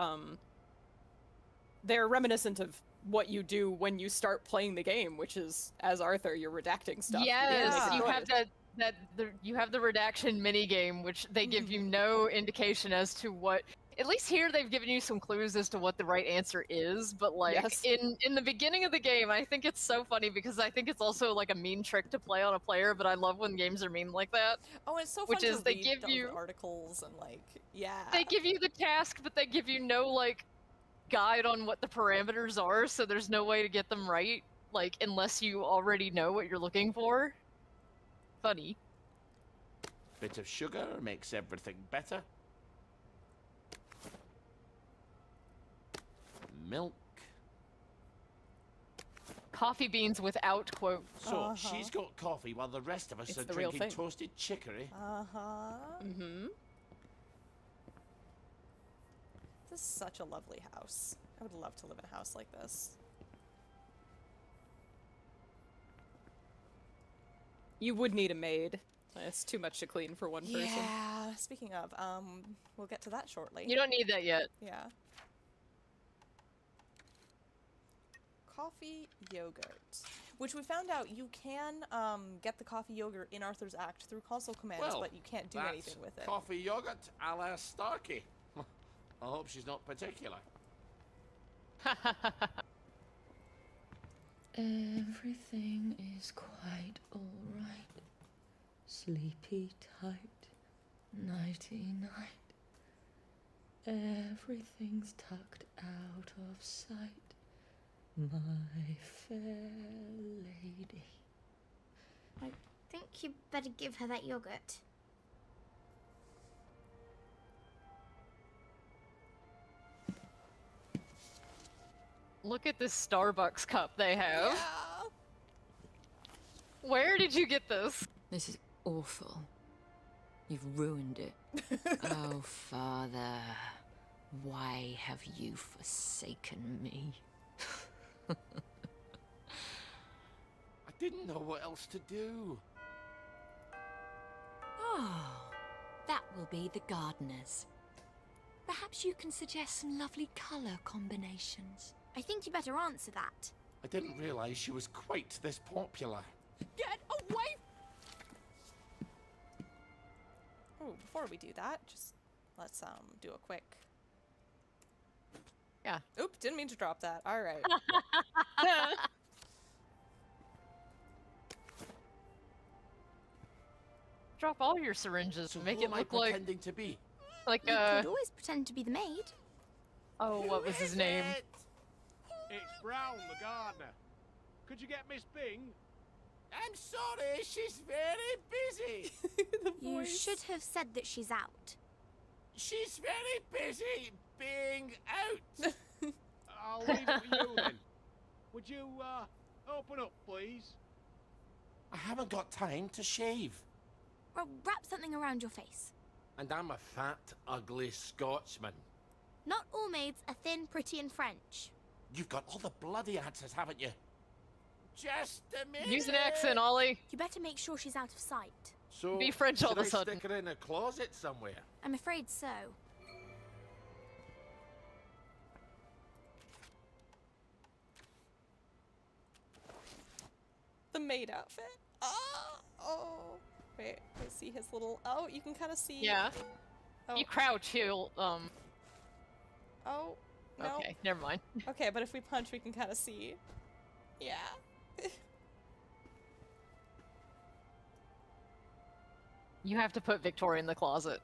they're reminiscent of what you do when you start playing the game, which is, as Arthur, you're redacting stuff. Yes, you have you have the redaction mini game, which they give you no indication as to what. At least here, they've given you some clues as to what the right answer is. But like in the beginning of the game, I think it's so funny because I think it's also like a mean trick to play on a player. But I love when games are mean like that. Oh, it's so fun which is to they read give all you the articles and like, yeah. They give you the task, but they give you no like guide on what the parameters are, so there's no way to get them right, like unless you already know what you're looking for. Funny. Bit of sugar makes everything better. Milk. Coffee beans without quote. So she's got coffee while the rest of us are drinking toasted chicory. Mm-hmm. This is such a lovely house. I would love to live in a house like this. You would need a maid. It's too much to clean for one person. Yeah, speaking of, we'll get to that shortly. You don't need that yet. Yeah. Coffee yogurt, which we found out you can get the coffee yogurt in Arthur's Act through console commands, Well, but you can't do anything with it. Coffee yogurt a la Starkey. I hope she's not particular. Everything is quite alright. Sleepy tight, nighty night. Everything's tucked out of sight, my fair lady. I think you better give her that yogurt. Look at this Starbucks cup they have. Where did you get this? This is awful. You've ruined it. Oh, Father, why have you forsaken me? I didn't know what else to do. Oh, that will be the gardeners. Perhaps you can suggest some lovely colour combinations. I think you better answer that. I didn't realize she was quite this popular. Get away! Oh, before we do that, just let's do a quick. Yeah. Oop, didn't mean to drop that. All right. Drop all your syringes and make it look like pretending to be. Like You could always pretend to be the maid. Oh, what was his name? It's Brown, the gardener. Could you get Miss Bing? I'm sorry, she's very busy. You should have said that she's out. She's very busy being out. I'll leave it with you then. Would you, open up, please? I haven't got time to shave. Well, wrap something around your face. And I'm a fat, ugly Scotsman. Not all maids are thin, pretty, and French. You've got all the bloody answers, haven't you? Just a minute. Use an accent, Ollie. You better make sure she's out of sight. So, be French all of a should I sudden. stick her in a closet somewhere? I'm afraid so. The maid outfit. Oh. Wait, I see his little. Oh, you can kind of see. Yeah. Oh. You crouch, he'll Oh. No. Okay, never mind. Okay, but if we punch, we can kind of see. Yeah. You have to put Victoria in the closet.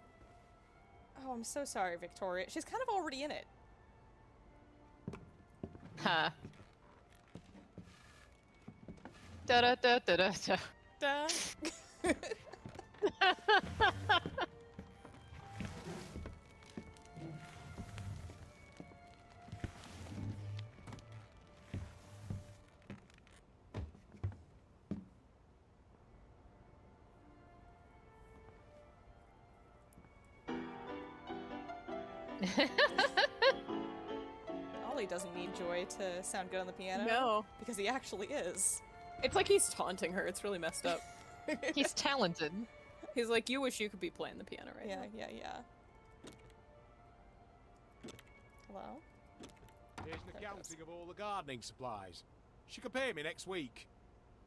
Oh, I'm so sorry, Victoria. She's kind of already in it. Huh. Da da da da da da. Duh. Ollie doesn't need Joy to sound good on the piano. No. Because he actually is. It's like he's taunting her. It's really messed up. He's talented. He's like, you wish you could be playing the piano right now. Yeah. Hello? Here's an accounting of all the gardening supplies. She can pay me next week.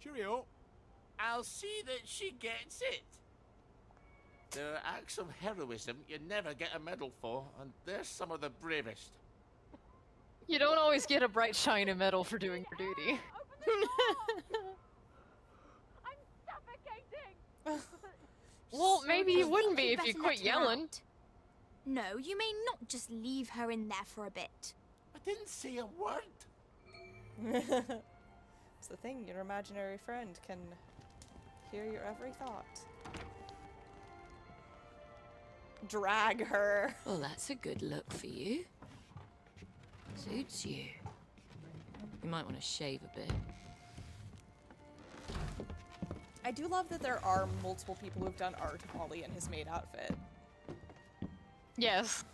Cheerio. I'll see that she gets it. There are acts of heroism you never get a medal for, and they're some of the bravest. You don't always get a bright shiny medal for doing your duty. I'm suffocating! Well, maybe you I wouldn't think be you'd if you better quit let her yelling. out. No, you may not just leave her in there for a bit. I didn't say a word. It's the thing, your imaginary friend can hear your every thought. Drag her. Well, that's a good look for you. Suits you. You might want to shave a bit. I do love that there are multiple people who've done art of Ollie in his maid outfit. Yes.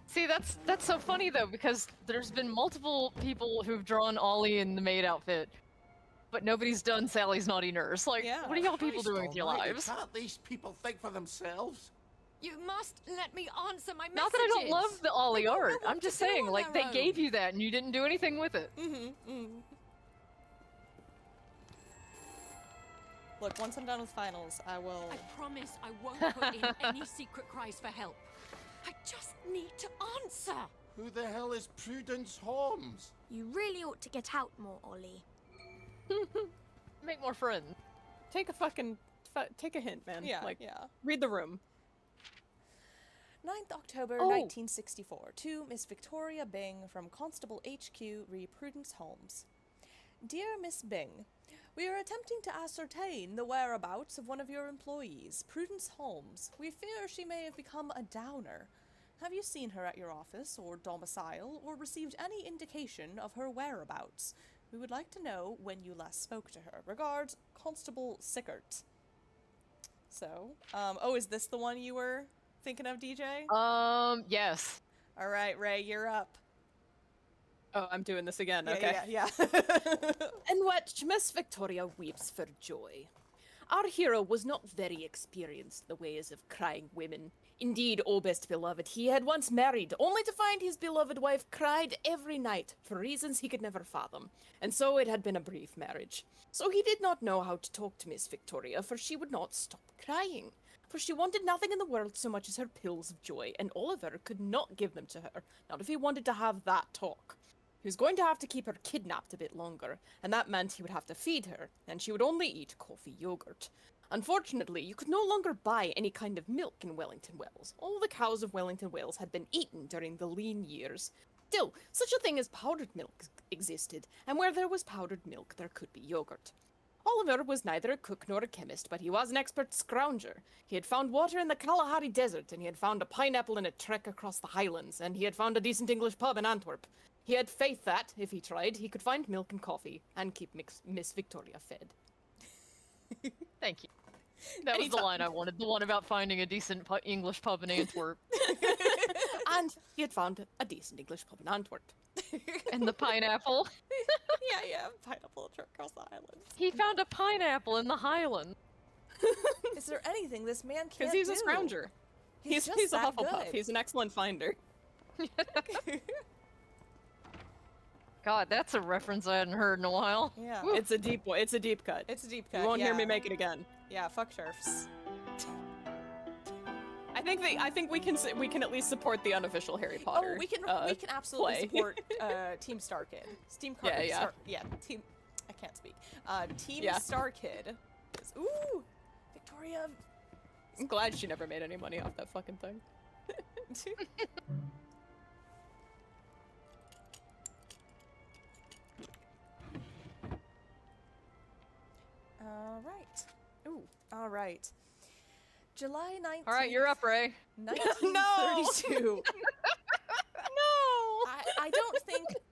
See, that's so funny though, because there's been multiple people who've drawn Ollie in the maid outfit, but nobody's done Sally's naughty nurse. Like, Yeah. what are y'all people Christ doing with your almighty, lives? Can't these people think for themselves? You must let me answer my messages. Not that I don't love the Ollie They don't know art. what I'm just to do saying, on like, their they own. gave you that and you didn't do anything with it. Look, once I'm done with finals, I will... I promise I won't put in any secret cries for help. I just need to answer. Who the hell is Prudence Holmes? You really ought to get out more, Ollie. Make more friends. Take a take a hint, man. Yeah, like, yeah. read the room. 9th October, Oh. 1964. To Miss Victoria Bing from Constable HQ, re Prudence Holmes. Dear Miss Bing, we are attempting to ascertain the whereabouts of one of your employees, Prudence Holmes. We fear she may have become a downer. Have you seen her at your office or domicile, or received any indication of her whereabouts? We would like to know when you last spoke to her. Regards, Constable Sickert. So, oh, is this the one you were thinking of, DJ? Yes. All right, Ray, you're up. Oh, I'm doing this again. Yeah, Okay. yeah. In which Miss Victoria weeps for joy. Our hero was not very experienced in the ways of crying women. Indeed, O best beloved, he had once married, only to find his beloved wife cried every night for reasons he could never fathom, and so it had been a brief marriage. So he did not know how to talk to Miss Victoria, for she would not stop crying. For she wanted nothing in the world so much as her pills of joy, and Oliver could not give them to her, not if he wanted to have that talk. He was going to have to keep her kidnapped a bit longer, and that meant he would have to feed her, and she would only eat coffee yogurt. Unfortunately, you could no longer buy any kind of milk in Wellington Wells. All the cows of Wellington Wells had been eaten during the lean years. Still, such a thing as powdered milk existed, and where there was powdered milk, there could be yogurt. Oliver was neither a cook nor a chemist, but he was an expert scrounger. He had found water in the Kalahari Desert, and he had found a pineapple in a trek across the Highlands, and he had found a decent English pub in Antwerp. He had faith that, if he tried, he could find milk and coffee, and keep Miss Victoria fed. Thank you. That was the line I wanted. The one about finding a decent English pub in Antwerp. And he had found a decent English pub in Antwerp. And the pineapple. yeah, pineapple across the island. He found a pineapple in the Highland. Is there anything this man can't Because he's do? a scrounger. He's He's a that Hufflepuff. good. He's an excellent finder. God, that's a reference I hadn't heard in a while. Yeah. It's a deep one. It's a deep cut. It's a deep cut. You won't hear yeah. me make it again. Yeah, fuck sheriffs. I think we can at least support the unofficial Harry Potter. Oh, we can absolutely play. support Team Star Kid. Team. I can't speak. Team Yeah. Star Kid. Ooh, Victoria. I'm glad she never made any money off that fucking thing. All right. Ooh, all right. July 19th. All right, you're up, Ray. 1932. No!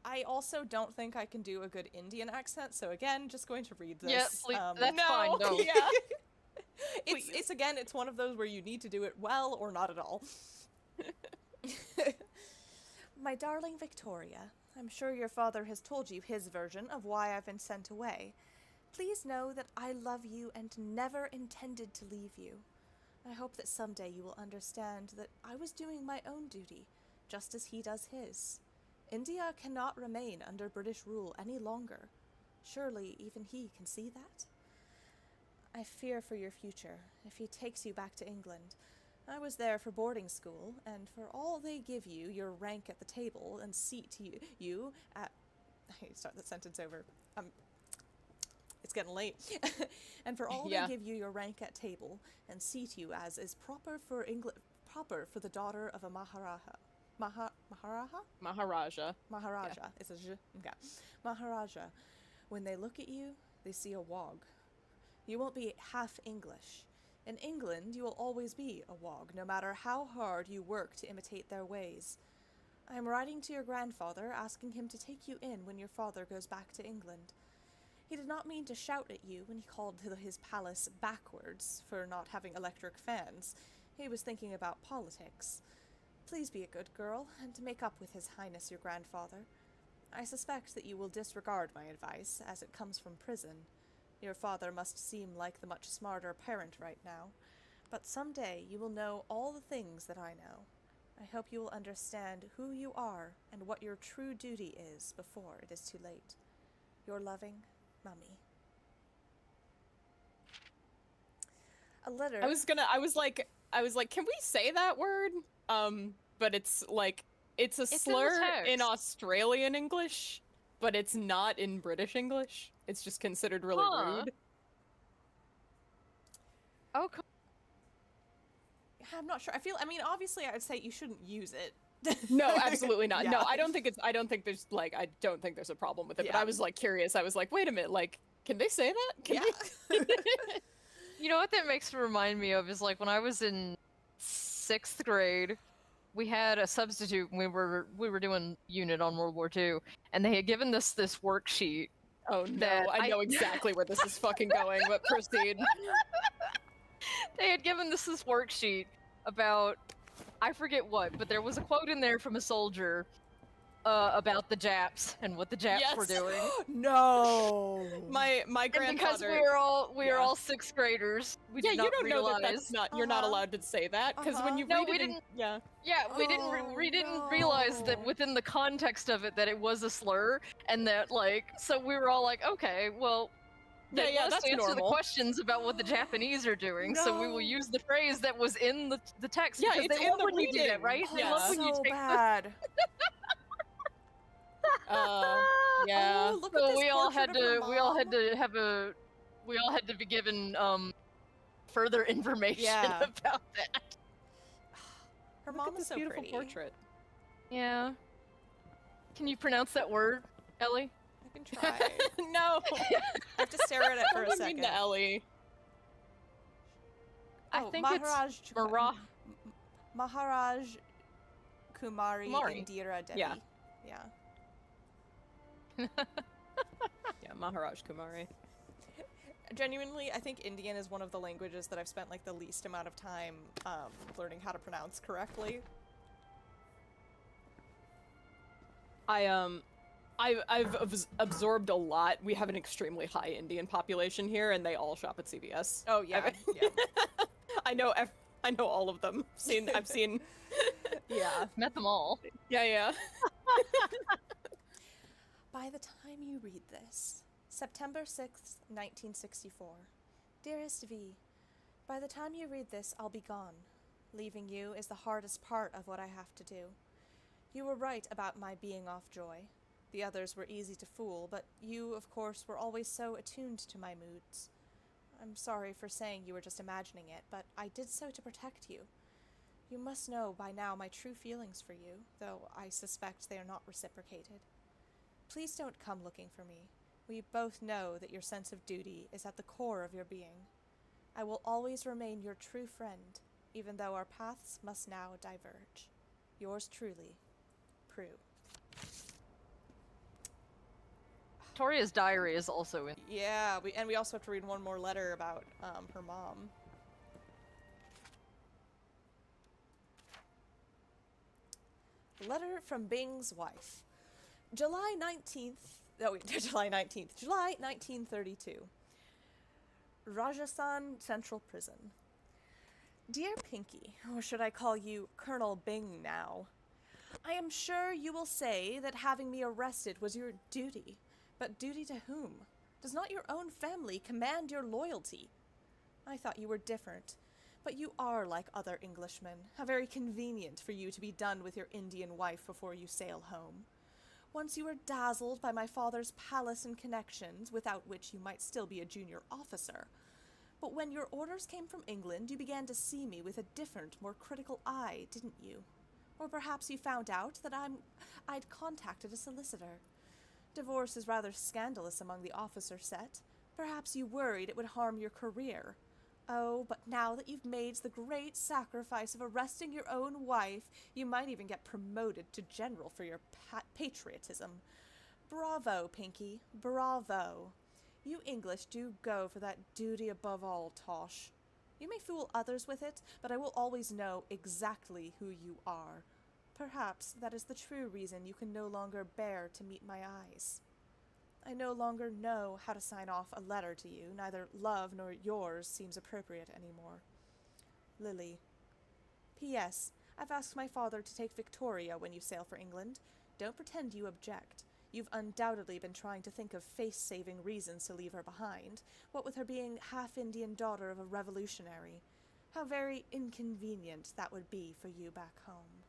I also don't think I can do a good Indian accent, so again, just going to read this. Yeah, please, that's no. fine, no. Yeah. It's one of those where you need to do it well or not at all. My darling Victoria, I'm sure your father has told you his version of why I've been sent away. Please know that I love you and never intended to leave you. I hope that someday you will understand that I was doing my own duty, just as he does his. India cannot remain under British rule any longer. Surely even he can see that? I fear for your future if he takes you back to England. I was there for boarding school, and for all they give you your rank at the table and seat you at... I need to start that sentence over. It's getting late. And for all they give you your rank at table and seat you as is proper for the daughter of a Maharaja. Maharaja. Maharaja. Yeah. It's a j. Okay. Maharaja. When they look at you, they see a wog. You won't be half English. In England, you will always be a wog, no matter how hard you work to imitate their ways. I am writing to your grandfather, asking him to take you in when your father goes back to England. He did not mean to shout at you when he called his palace backwards for not having electric fans. He was thinking about politics. Please be a good girl, and make up with His Highness your grandfather. I suspect that you will disregard my advice, as it comes from prison. Your father must seem like the much smarter parent right now, but someday you will know all the things that I know. I hope you will understand who you are and what your true duty is before it is too late. Your loving, Mummy. A letter. I was like, can we say that word? But it's like, it's a slur in Australian English, but it's not in British English. It's just considered really rude. Oh, cool. I'm not sure. I mean, obviously I would say you shouldn't use it. No, absolutely not. Yeah. No, I don't think there's a problem with it, but I was like curious. I was like, wait a minute, like, can they say that? Can they? You know what that makes me remind me of is like when I was in 6th grade, we had a substitute and we were doing unit on World War II, and they had given this worksheet. Oh no, I know exactly where this is fucking going, but proceed. They had given this worksheet about, I forget what, but there was a quote in there from a soldier about the Japs and what the Japs were doing. No. My grandfather. And because we were all 6th graders, we did not you don't realize. know that that's not. You're not allowed to say that because when you read it, we didn't realize that within the context of it that it was a slur, and that like so we were all like, okay, well. They want us that's to answer normal. the questions about what the Japanese are doing, so we will use the phrase that was in the text. Yeah, because it's they in love the when you do reading. that, right? They love when you So take bad. Yeah. Oh, look So at this we all portrait had of her to we all had to be given further information about that. Her Look mom at is this so beautiful pretty. portrait. Yeah. Can you pronounce that word, Ellie? I can try. No. I have to stare at it for a Mean second. to Ellie. I think Maharaj it's Maharaj Kumari Indira Devi. Yeah. Yeah. Yeah, Maharaj Kumari. Genuinely, I think Indian is one of the languages that I've spent like the least amount of time learning how to pronounce correctly. I've absorbed a lot. We have an extremely high Indian population here, and they all shop at CVS. Oh yeah, yeah. I know all of them. I've seen. Yeah, met them all. Yeah. By the time you read this, September 6th, 1964. Dearest V, by the time you read this, I'll be gone. Leaving you is the hardest part of what I have to do. You were right about my being off Joy. The others were easy to fool, but you, of course, were always so attuned to my moods. I'm sorry for saying you were just imagining it, but I did so to protect you. You must know by now my true feelings for you, though I suspect they are not reciprocated. Please don't come looking for me. We both know that your sense of duty is at the core of your being. I will always remain your true friend, even though our paths must now diverge. Yours truly, Prue. Victoria's diary is also in. Yeah, we also have to read one more letter about her mom. Letter from Bing's wife. July 1932. Rajasthan Central Prison. Dear Pinky, or should I call you Colonel Bing now? I am sure you will say that having me arrested was your duty. But duty to whom? Does not your own family command your loyalty? I thought you were different. But you are like other Englishmen. How very convenient for you to be done with your Indian wife before you sail home. Once you were dazzled by my father's palace and connections, without which you might still be a junior officer. But when your orders came from England, you began to see me with a different, more critical eye, didn't you? Or perhaps you found out that I'd contacted a solicitor. Divorce is rather scandalous among the officer set. Perhaps you worried it would harm your career. Oh, but now that you've made the great sacrifice of arresting your own wife, you might even get promoted to general for your patriotism. Bravo, Pinky, bravo. You English do go for that duty above all, Tosh. You may fool others with it, but I will always know exactly who you are. Perhaps that is the true reason you can no longer bear to meet my eyes. I no longer know how to sign off a letter to you. Neither love nor yours seems appropriate anymore. Lily. P.S. I've asked my father to take Victoria when you sail for England. Don't pretend you object. You've undoubtedly been trying to think of face-saving reasons to leave her behind, what with her being half-Indian daughter of a revolutionary. How very inconvenient that would be for you back home.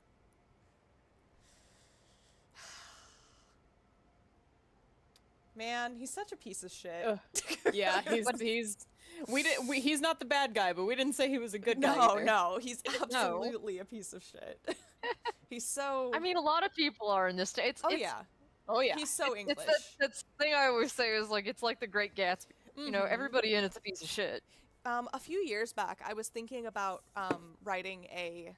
Man, he's such a piece of shit. Yeah, he's not the bad guy, but we didn't say he was a good guy either. No, he's absolutely a piece of shit. He's so... I mean, a lot of people are in this. Oh yeah. He's so English. That's the thing I always say is like, it's like the Great Gatsby. You know, everybody in it's a piece of shit. A few years back, I was thinking about writing a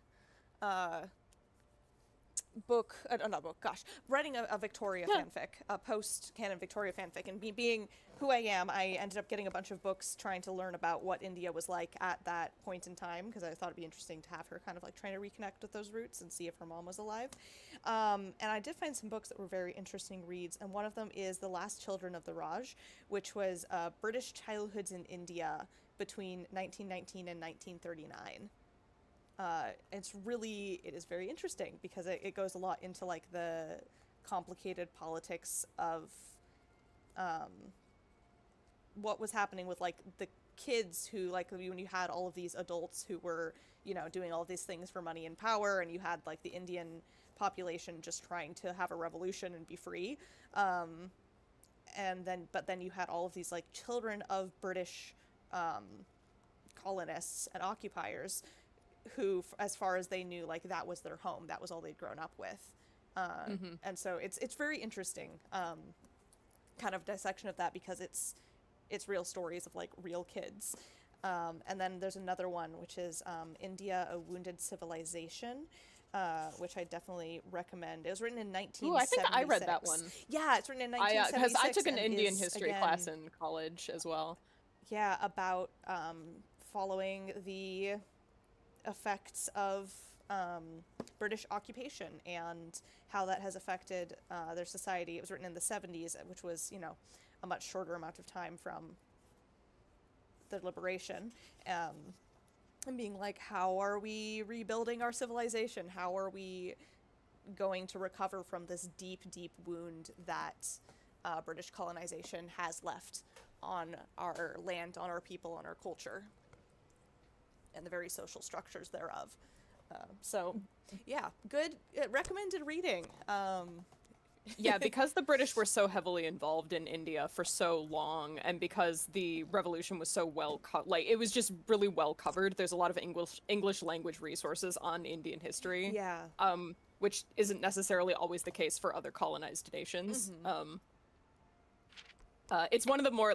writing a Victoria fanfic, a post-canon Victoria fanfic, and being who I am, I ended up getting a bunch of books trying to learn about what India was like at that point in time, because I thought it'd be interesting to have her kind of like trying to reconnect with those roots and see if her mom was alive. And I did find some books that were very interesting reads, and one of them is The Last Children of the Raj, which was British childhoods in India between 1919 and 1939. It is very interesting because it goes a lot into like the complicated politics of what was happening with like the kids who, like, when you had all of these adults who were, you know, doing all of these things for money and power, and you had like the Indian population just trying to have a revolution and be free, but then you had all of these like children of British colonists and occupiers who, as far as they knew, like that was their home, that was all they'd grown up with, and so it's very interesting kind of dissection of that, because it's real stories of like real kids. And then there's another one which is India, A Wounded Civilization, which I definitely recommend. It was written in 1976. Ooh, I think I read that one. Yeah, it's written in 1976. Because I took an Indian history class in college as well. Yeah, about following the effects of British occupation and how that has affected their society. It was written in the 70s, which was, you know, a much shorter amount of time from the liberation, and being like, how are we rebuilding our civilization? How are we going to recover from this deep, deep wound that British colonization has left on our land, on our people, on our culture, and the very social structures thereof. So, yeah, good, recommended reading. Yeah, because the British were so heavily involved in India for so long, and because the revolution was so well it was just really well covered. There's a lot of English language resources on Indian history. Yeah. Which isn't necessarily always the case for other colonized nations. It's one of the more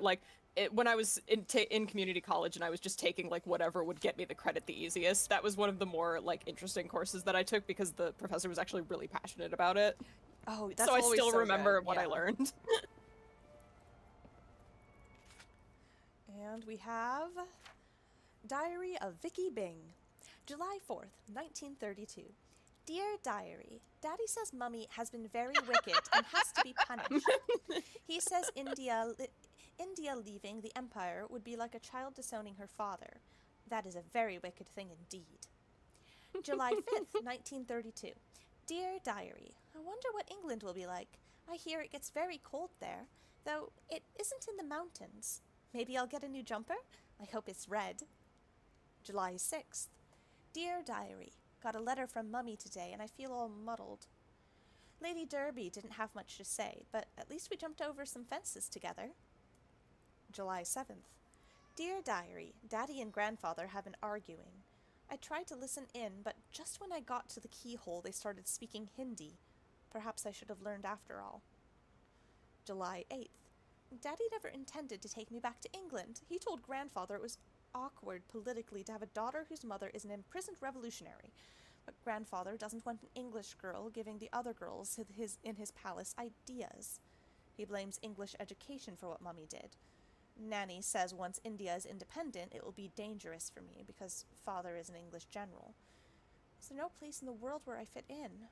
when I was in community college and I was just taking like whatever would get me the credit the easiest, that was one of the more like interesting courses that I took, because the professor was actually really passionate about it. Oh, that's so I still so remember good. what I learned. And we have Diary of Vicky Bing, July 4th, 1932. Dear Diary, Daddy says Mummy has been very wicked and has to be punished. He says India leaving the Empire would be like a child disowning her father. That is a very wicked thing indeed. July 5th, 1932. Dear Diary, I wonder what England will be like. I hear it gets very cold there, though it isn't in the mountains. Maybe I'll get a new jumper? I hope it's red. July 6th. Dear Diary, got a letter from Mummy today and I feel all muddled. Lady Derby didn't have much to say, but at least we jumped over some fences together. July 7th. Dear Diary, Daddy and Grandfather have been arguing. I tried to listen in, but just when I got to the keyhole, they started speaking Hindi. Perhaps I should have learned after all. July 8th. Daddy never intended to take me back to England. He told Grandfather it was awkward politically to have a daughter whose mother is an imprisoned revolutionary. But Grandfather doesn't want an English girl giving the other girls in his palace ideas. He blames English education for what Mummy did. Nanny says once India is independent, it will be dangerous for me because Father is an English general. Is there no place in the world where I fit in?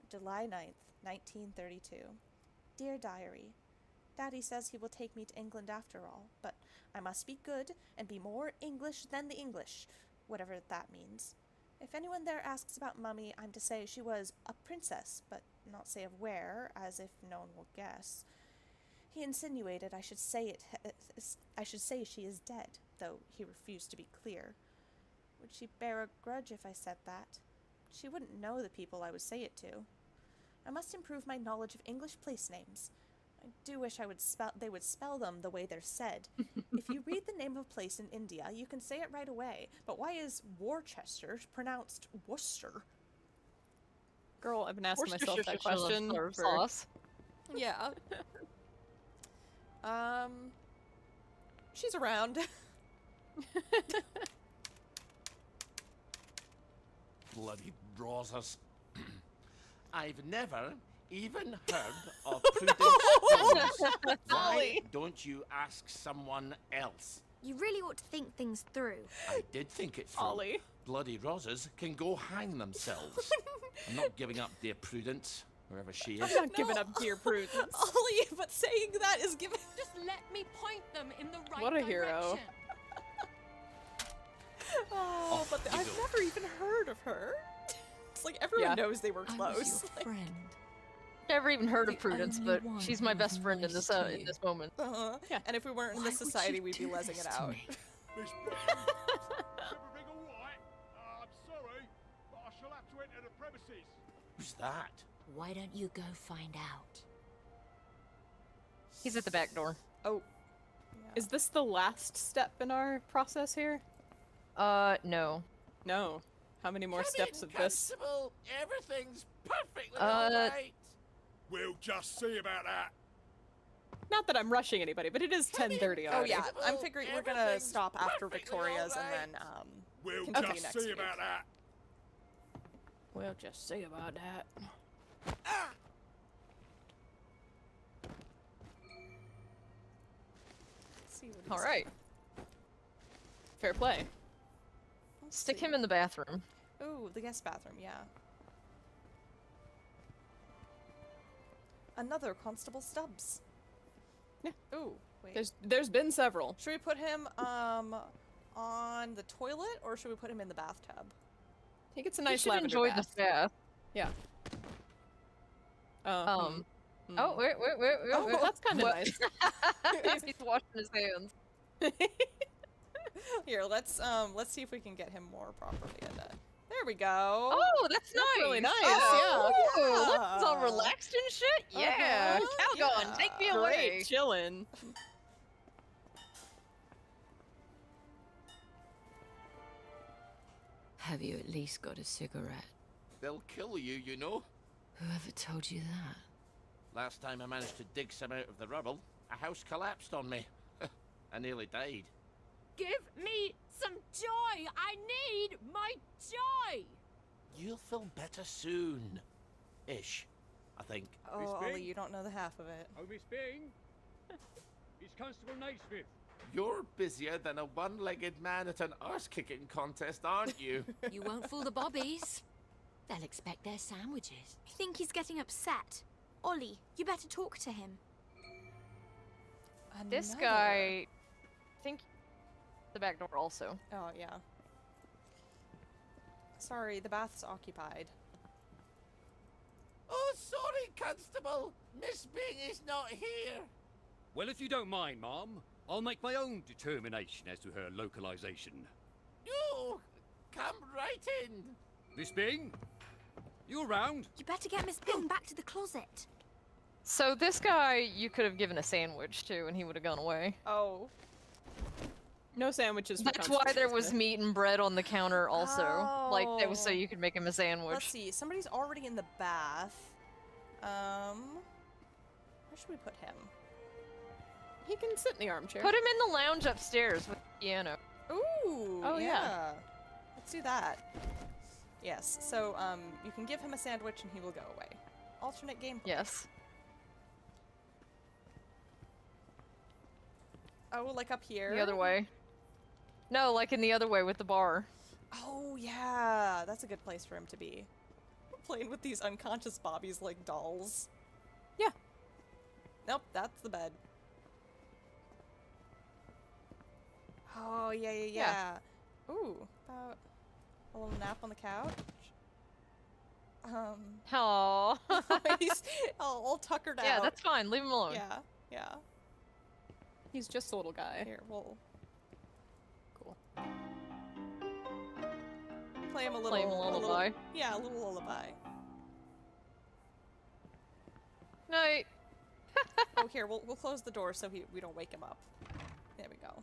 July 9th, 1932. Dear Diary, Daddy says he will take me to England after all, but I must be good and be more English than the English, whatever that means. If anyone there asks about Mummy, I'm to say she was a princess, but not say of where, as if no one will guess. He insinuated I should say she is dead, though he refused to be clear. Would she bear a grudge if I said that? She wouldn't know the people I would say it to. I must improve my knowledge of English place names. I do wish they would spell them the way they're said. If you read the name of a place in India, you can say it right away. But why is Worcester pronounced Worcester? Girl, I've been asking myself that question for... sauce. Yeah. She's around. Bloody Rosas. I've never even heard of Prudence Jones. Why don't you ask someone else? You really ought to think things through. I did think it through. Ollie. Bloody Rosas can go hang themselves. I'm not giving up dear Prudence, wherever she is. I'm not giving up dear Prudence. Ollie, but saying that is giving... Just let me point them in the right What a direction. hero. Oh, but I've never even heard of her. It's like everyone knows they were close. I was your friend. Never even heard of Prudence, but she's my best friend in this moment. Yeah. And if we weren't in this society, we'd be lesing it out. Miss Brown, everything all right? I'm sorry, but I shall have to enter the premises. Who's that? Why don't you go find out? He's at the back door. Oh. Is this the last step in our process here? No. No. How many more Come steps in, of this? Constable. Everything's perfectly all right. We'll just see about that. Not that I'm rushing anybody, but it is 10:30 already. Oh yeah, I'm figuring we're gonna stop after Victoria's and then We'll continue just next see week. about that. We'll just see about that. See what All right. Fair play. Stick him in the bathroom. Ooh, the guest bathroom, yeah. Another Constable Stubbs. Yeah. Ooh, wait. There's been several. Should we put him on the toilet or should we put him in the bathtub? He gets a nice should lavender enjoy bath. the bath. Yeah. Oh, wait. Oh, that's kind of nice. He's washing his hands. Here, let's see if we can get him more properly in that. There we go. Oh, that's nice. Really nice. Oh, yeah. That's all relaxed and shit. Yeah. Calgon, take me away. Great, chillin'. Have you at least got a cigarette? They'll kill you, you know. Whoever told you that? Last time I managed to dig some out of the rubble, a house collapsed on me. I nearly died. Give me some joy! I need my joy! You'll feel better soon. Ish, I think. Oh, Ollie, you don't know the half of it. Oh, Miss Bing. It's Constable Naismith. You're busier than a one-legged man at an arse-kicking contest, aren't you? You won't fool the bobbies. They'll expect their sandwiches. I think he's getting upset. Ollie, you better talk to him. This guy, I think, the back door also. Oh, yeah. Sorry, the bath's occupied. sorry, Constable. Miss Bing is not here. Well, if you don't mind, Mom, I'll make my own determination as to her localization. You come right in. Miss Bing? You around? You better get Miss Bing back to the closet. So this guy, you could have given a sandwich to, and he would have gone away. Oh. No sandwiches. That's why there was meat and bread on the counter also. Like, that was so you could make him a sandwich. Let's see. Somebody's already in the bath. Where should we put him? He can sit in the armchair. Put him in the lounge upstairs with the piano. Ooh, Oh, yeah. Let's do that. Yes, so, you can give him a sandwich and he will go away. Alternate gameplay. Yes. Oh, like up here? The other way. No, like in the other way with the bar. Oh, yeah. That's a good place for him to be. Playing with these unconscious bobbies like dolls. Yeah. Nope, that's the bed. Oh, yeah. Ooh, about a little nap on the couch. Aww. He's all tuckered out. Yeah, that's fine. Leave him alone. Yeah. He's just a little guy. Here, we'll... Cool. Play him a little... Play him a lullaby. Yeah, a little lullaby. Night. Oh, here, we'll close the door so we don't wake him up. There we go.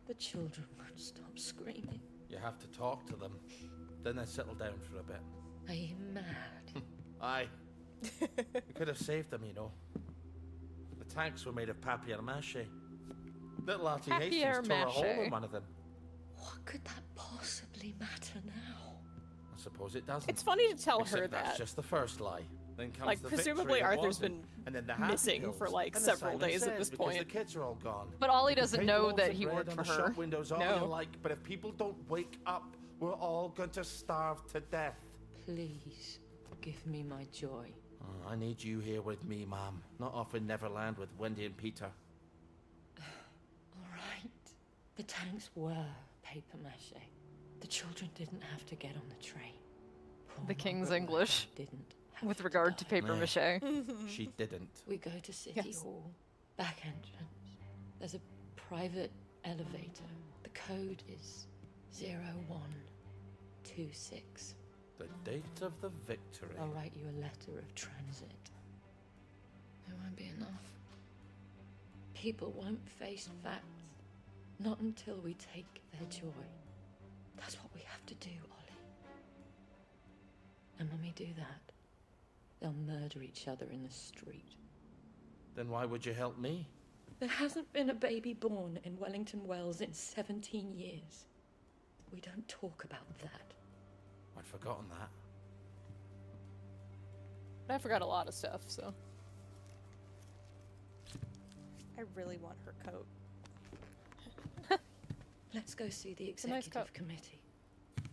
The children won't stop screaming. You have to talk to them. Then they settle down for a bit. Are you mad? Aye. We could have saved them, you know. The tanks were made of papier-mâché. Little Artie Hastings tore a hole in one of them. What could that possibly matter now? I suppose it doesn't. It's funny to tell Except her that's that. just the first lie. Then comes Like, the presumably victory it Arthur's wasn't, been and then the happy missing pills, for, like, and several Simon days at Says this because point. the kids are all gone. But Ollie doesn't Paint know walls that and he bread worked on for the her. shop windows, all No. you like, but if people don't wake up, we're all going to starve to death. Please, give me my joy. Oh, I need you here with me, Mom. Not off in Neverland with Wendy and Peter. All right. The tanks were papier-mâché. The children didn't have to get on the train. Poor The King's Margaret English. didn't. With regard to paper mache. She didn't. We go to City Hall, back entrance. There's a private elevator. The code is 0126. The date of the victory. I'll write you a letter of transit. There won't be enough. People won't face facts. Not until we take their joy. That's what we have to do, Ollie. And when we do that, they'll murder each other in the street. Then why would you help me? There hasn't been a baby born in Wellington Wells in 17 years. We don't talk about that. I'd forgotten that. I forgot a lot of stuff, so. I really want her coat. Let's go see the a nice executive committee.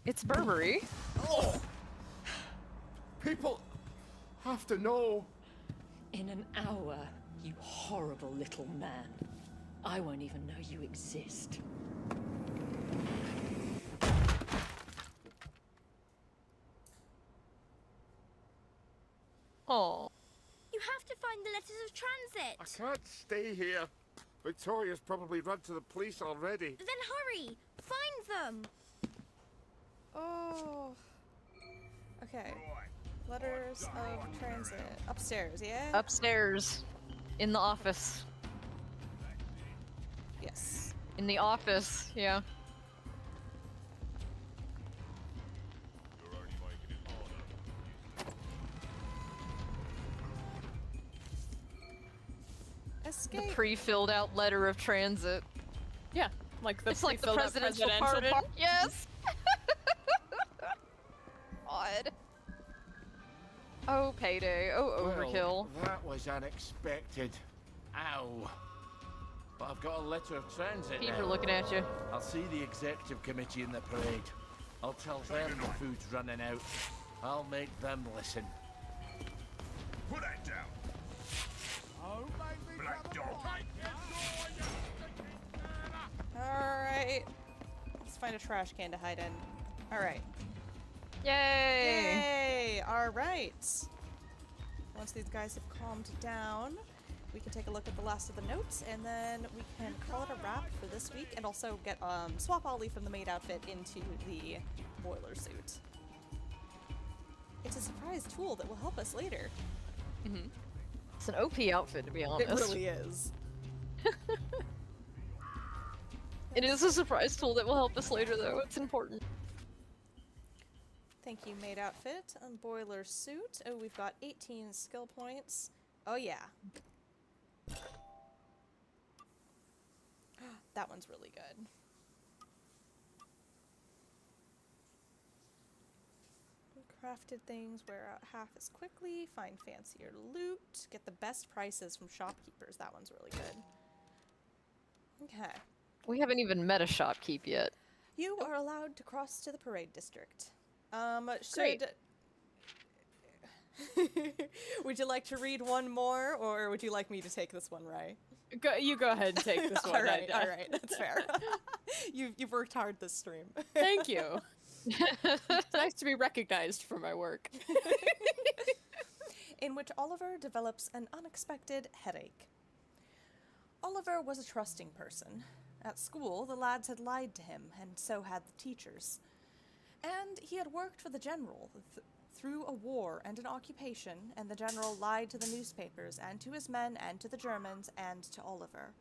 It's Burberry. Oh! People have to know. In an hour, you horrible little man. I won't even know you exist. Oh. You have to find the letters of transit. I can't stay here. Victoria's probably run to the police already. Then hurry! Find them! Oh. Okay. Letters of transit. Upstairs, yeah? Upstairs. In the office. Yes. In the office, yeah. Escape. The pre-filled out letter of transit. Yeah, like the It's like the pre-filled out presidential pardon. Yes. Odd. Oh, payday. Oh, overkill. Well, that was unexpected. Ow. But I've got a letter of transit People now. are looking at you. I'll see the executive committee in the parade. I'll tell them the food's running out. I'll make them listen. Put that down. Black dog. Alright. Let's find a trash can to hide in. All right. Yay! Yay! All right. Once these guys have calmed down, we can take a look at the last of the notes, and then we can call it a wrap for this week, and also get swap Ollie from the maid outfit into the boiler suit. It's a surprise tool that will help us later. Mm-hmm. It's an OP outfit, to be honest. It really is. It is a surprise tool that will help us later, though. It's important. Thank you, maid outfit and boiler suit. Oh, we've got 18 skill points. Oh, yeah. That one's really good. Crafted things, wear out half as quickly, find fancier loot, get the best prices from shopkeepers. That one's really good. Okay. We haven't even met a shopkeep yet. You are allowed to cross to the parade district. Great. Would you like to read one more, or would you like me to take this one, Ray? You go ahead and take this one. All right, that's fair. You've worked hard this stream. Thank you. It's nice to be recognized for my work. In which Oliver develops an unexpected headache. Oliver was a trusting person. At school, the lads had lied to him, and so had the teachers. And he had worked for the general through a war and an occupation, and the general lied to the newspapers, and to his men, and to the Germans, and to Oliver.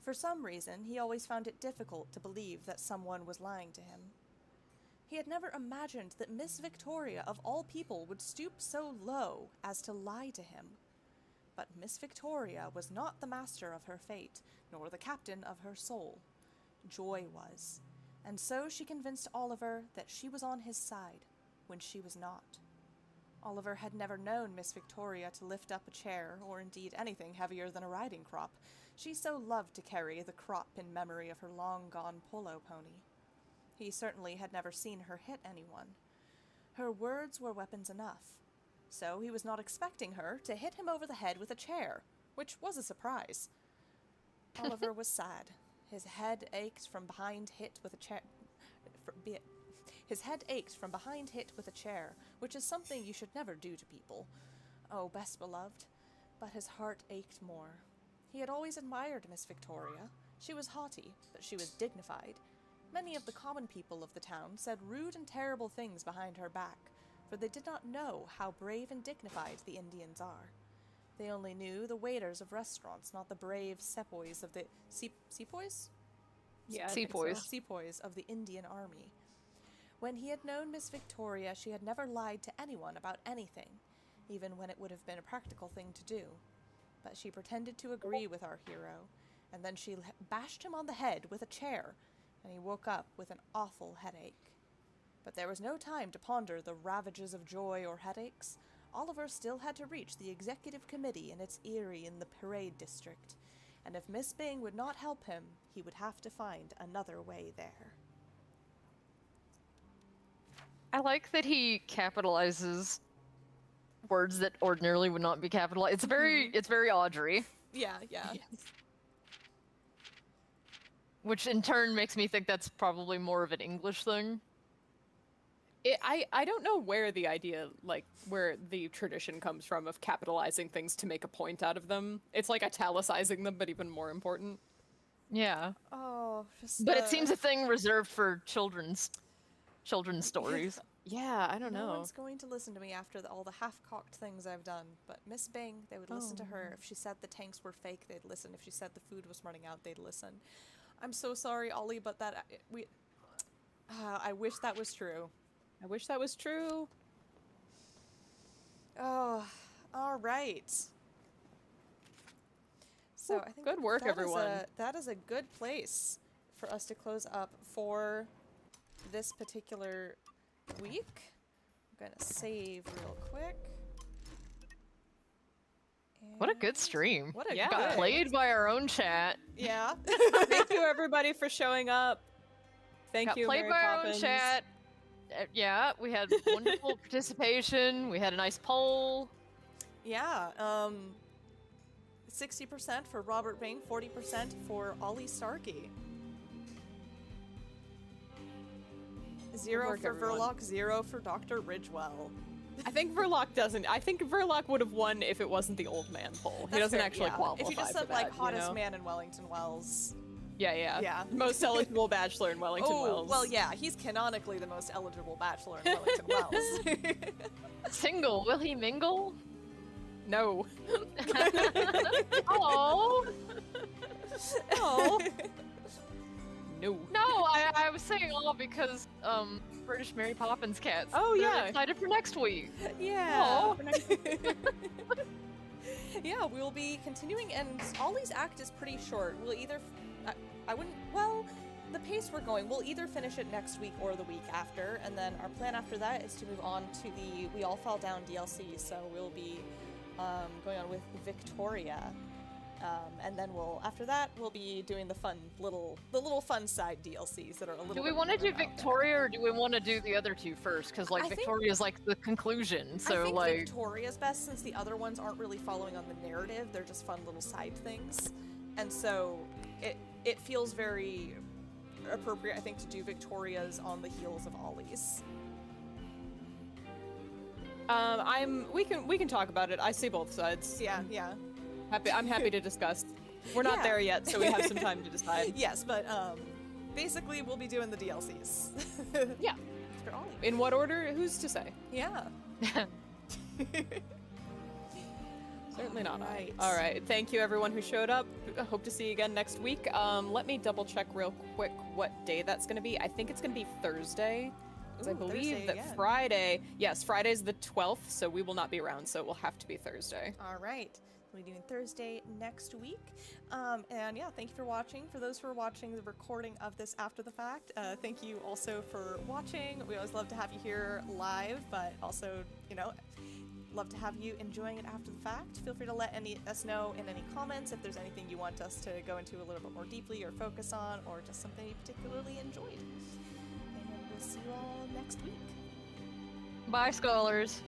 For some reason, he always found it difficult to believe that someone was lying to him. He had never imagined that Miss Victoria, of all people, would stoop so low as to lie to him. But Miss Victoria was not the master of her fate, nor the captain of her soul. Joy was, and so she convinced Oliver that she was on his side, when she was not. Oliver had never known Miss Victoria to lift up a chair, or indeed anything heavier than a riding crop. She so loved to carry the crop in memory of her long-gone polo pony. He certainly had never seen her hit anyone. Her words were weapons enough. So he was not expecting her to hit him over the head with a chair, which was a surprise. Oliver was sad. His head ached from behind hit with a chair. His head ached from behind hit with a chair, which is something you should never do to people. Oh, best beloved. But his heart ached more. He had always admired Miss Victoria. She was haughty, but she was dignified. Many of the common people of the town said rude and terrible things behind her back, for they did not know how brave and dignified the Indians are. They only knew the waiters of restaurants, not the brave sepoys of the... Sepoys? Yeah, Sepoys. Sepoys of the Indian Army. When he had known Miss Victoria, she had never lied to anyone about anything, even when it would have been a practical thing to do. But she pretended to agree with our hero, and then she bashed him on the head with a chair, and he woke up with an awful headache. But there was no time to ponder the ravages of joy or headaches. Oliver still had to reach the executive committee in its eyrie in the parade district, and if Miss Bing would not help him, he would have to find another way there. I like that he capitalizes words that ordinarily would not be capitalized. It's very Audrey. Yeah. Yes. Which in turn makes me think that's probably more of an English thing. I don't know where the idea, like, where the tradition comes from of capitalizing things to make a point out of them. It's like italicizing them, but even more important. Yeah. Oh, but it seems a thing reserved for children's stories. Yeah, I don't know. No one's going to listen to me after all the half-cocked things I've done, but Miss Bing, they would listen to her. If she said the tanks were fake, they'd listen. If she said the food was running out, they'd listen. I'm so sorry, Ollie, but I wish that was true. I wish that was true. Oh, all right. So I think good work, everyone. That is a good place for us to close up for this particular week. I'm gonna save real quick. What a good stream. What a got played by our own chat. Yeah. Thank you, everybody, for showing up. Thank you, played Mary by Poppins. our own chat. Yeah, we had wonderful participation. We had a nice poll. Yeah. 60% for Robert Bing, 40% for Ollie Starkey. 0 work, for everyone. Verloc, 0 for Dr. Ridgewell. I think Verloc doesn't. I think Verloc would have won if it wasn't the old man poll. He That's doesn't fair, actually yeah. qualify If you just for said, that, like, hottest you know? man in Wellington Wells. Yeah. Yeah. Most eligible bachelor in Wellington Oh, Wells. well, yeah, he's canonically the most eligible bachelor in Wellington Wells. Single, will he mingle? No. Oh. Oh. No. No, I was saying all because British Mary Poppins cats. Oh, They're yeah. excited for next week. Yeah. Aw. Yeah, we'll be continuing, and Ollie's act is pretty short. We'll either, I wouldn't, well, the pace we're going, we'll either finish it next week or the week after, and then our plan after that is to move on to the We All Fall Down DLC, so we'll be going on with Victoria. And then after that, we'll be doing the little fun side DLCs that are a little Do we bit want to more do out Victoria or do we want to do the other two first? Because like I think- Victoria's like the conclusion, so I think like Victoria's best since the other ones aren't really following on the narrative. They're just fun little side things. And so it feels very appropriate, I think, to do Victoria's on the heels of Ollie's. We can talk about it. I see both sides. Yeah. I'm happy to discuss. We're not Yeah. there yet, so we have some time to decide. Yes, but basically we'll be doing the DLCs. Yeah. For Ollie. In what order? Who's to say? Yeah. Certainly not. Right. All right. Thank you, everyone who showed up. I hope to see you again next week. Let me double check real quick what day that's going to be. I think it's going to be Thursday. Because I Ooh, believe Thursday that again. Friday, yes, Friday's the 12th, so we will not be around, so it will have to be Thursday. All right. We'll be doing Thursday next week. And yeah, thank you for watching. For those who are watching the recording of this after the fact, thank you also for watching. We always love to have you here live, but also, love to have you enjoying it after the fact. Feel free to let us know in any comments if there's anything you want us to go into a little bit more deeply or focus on, or just something you particularly enjoyed. And we'll see you all next week. bye, scholars.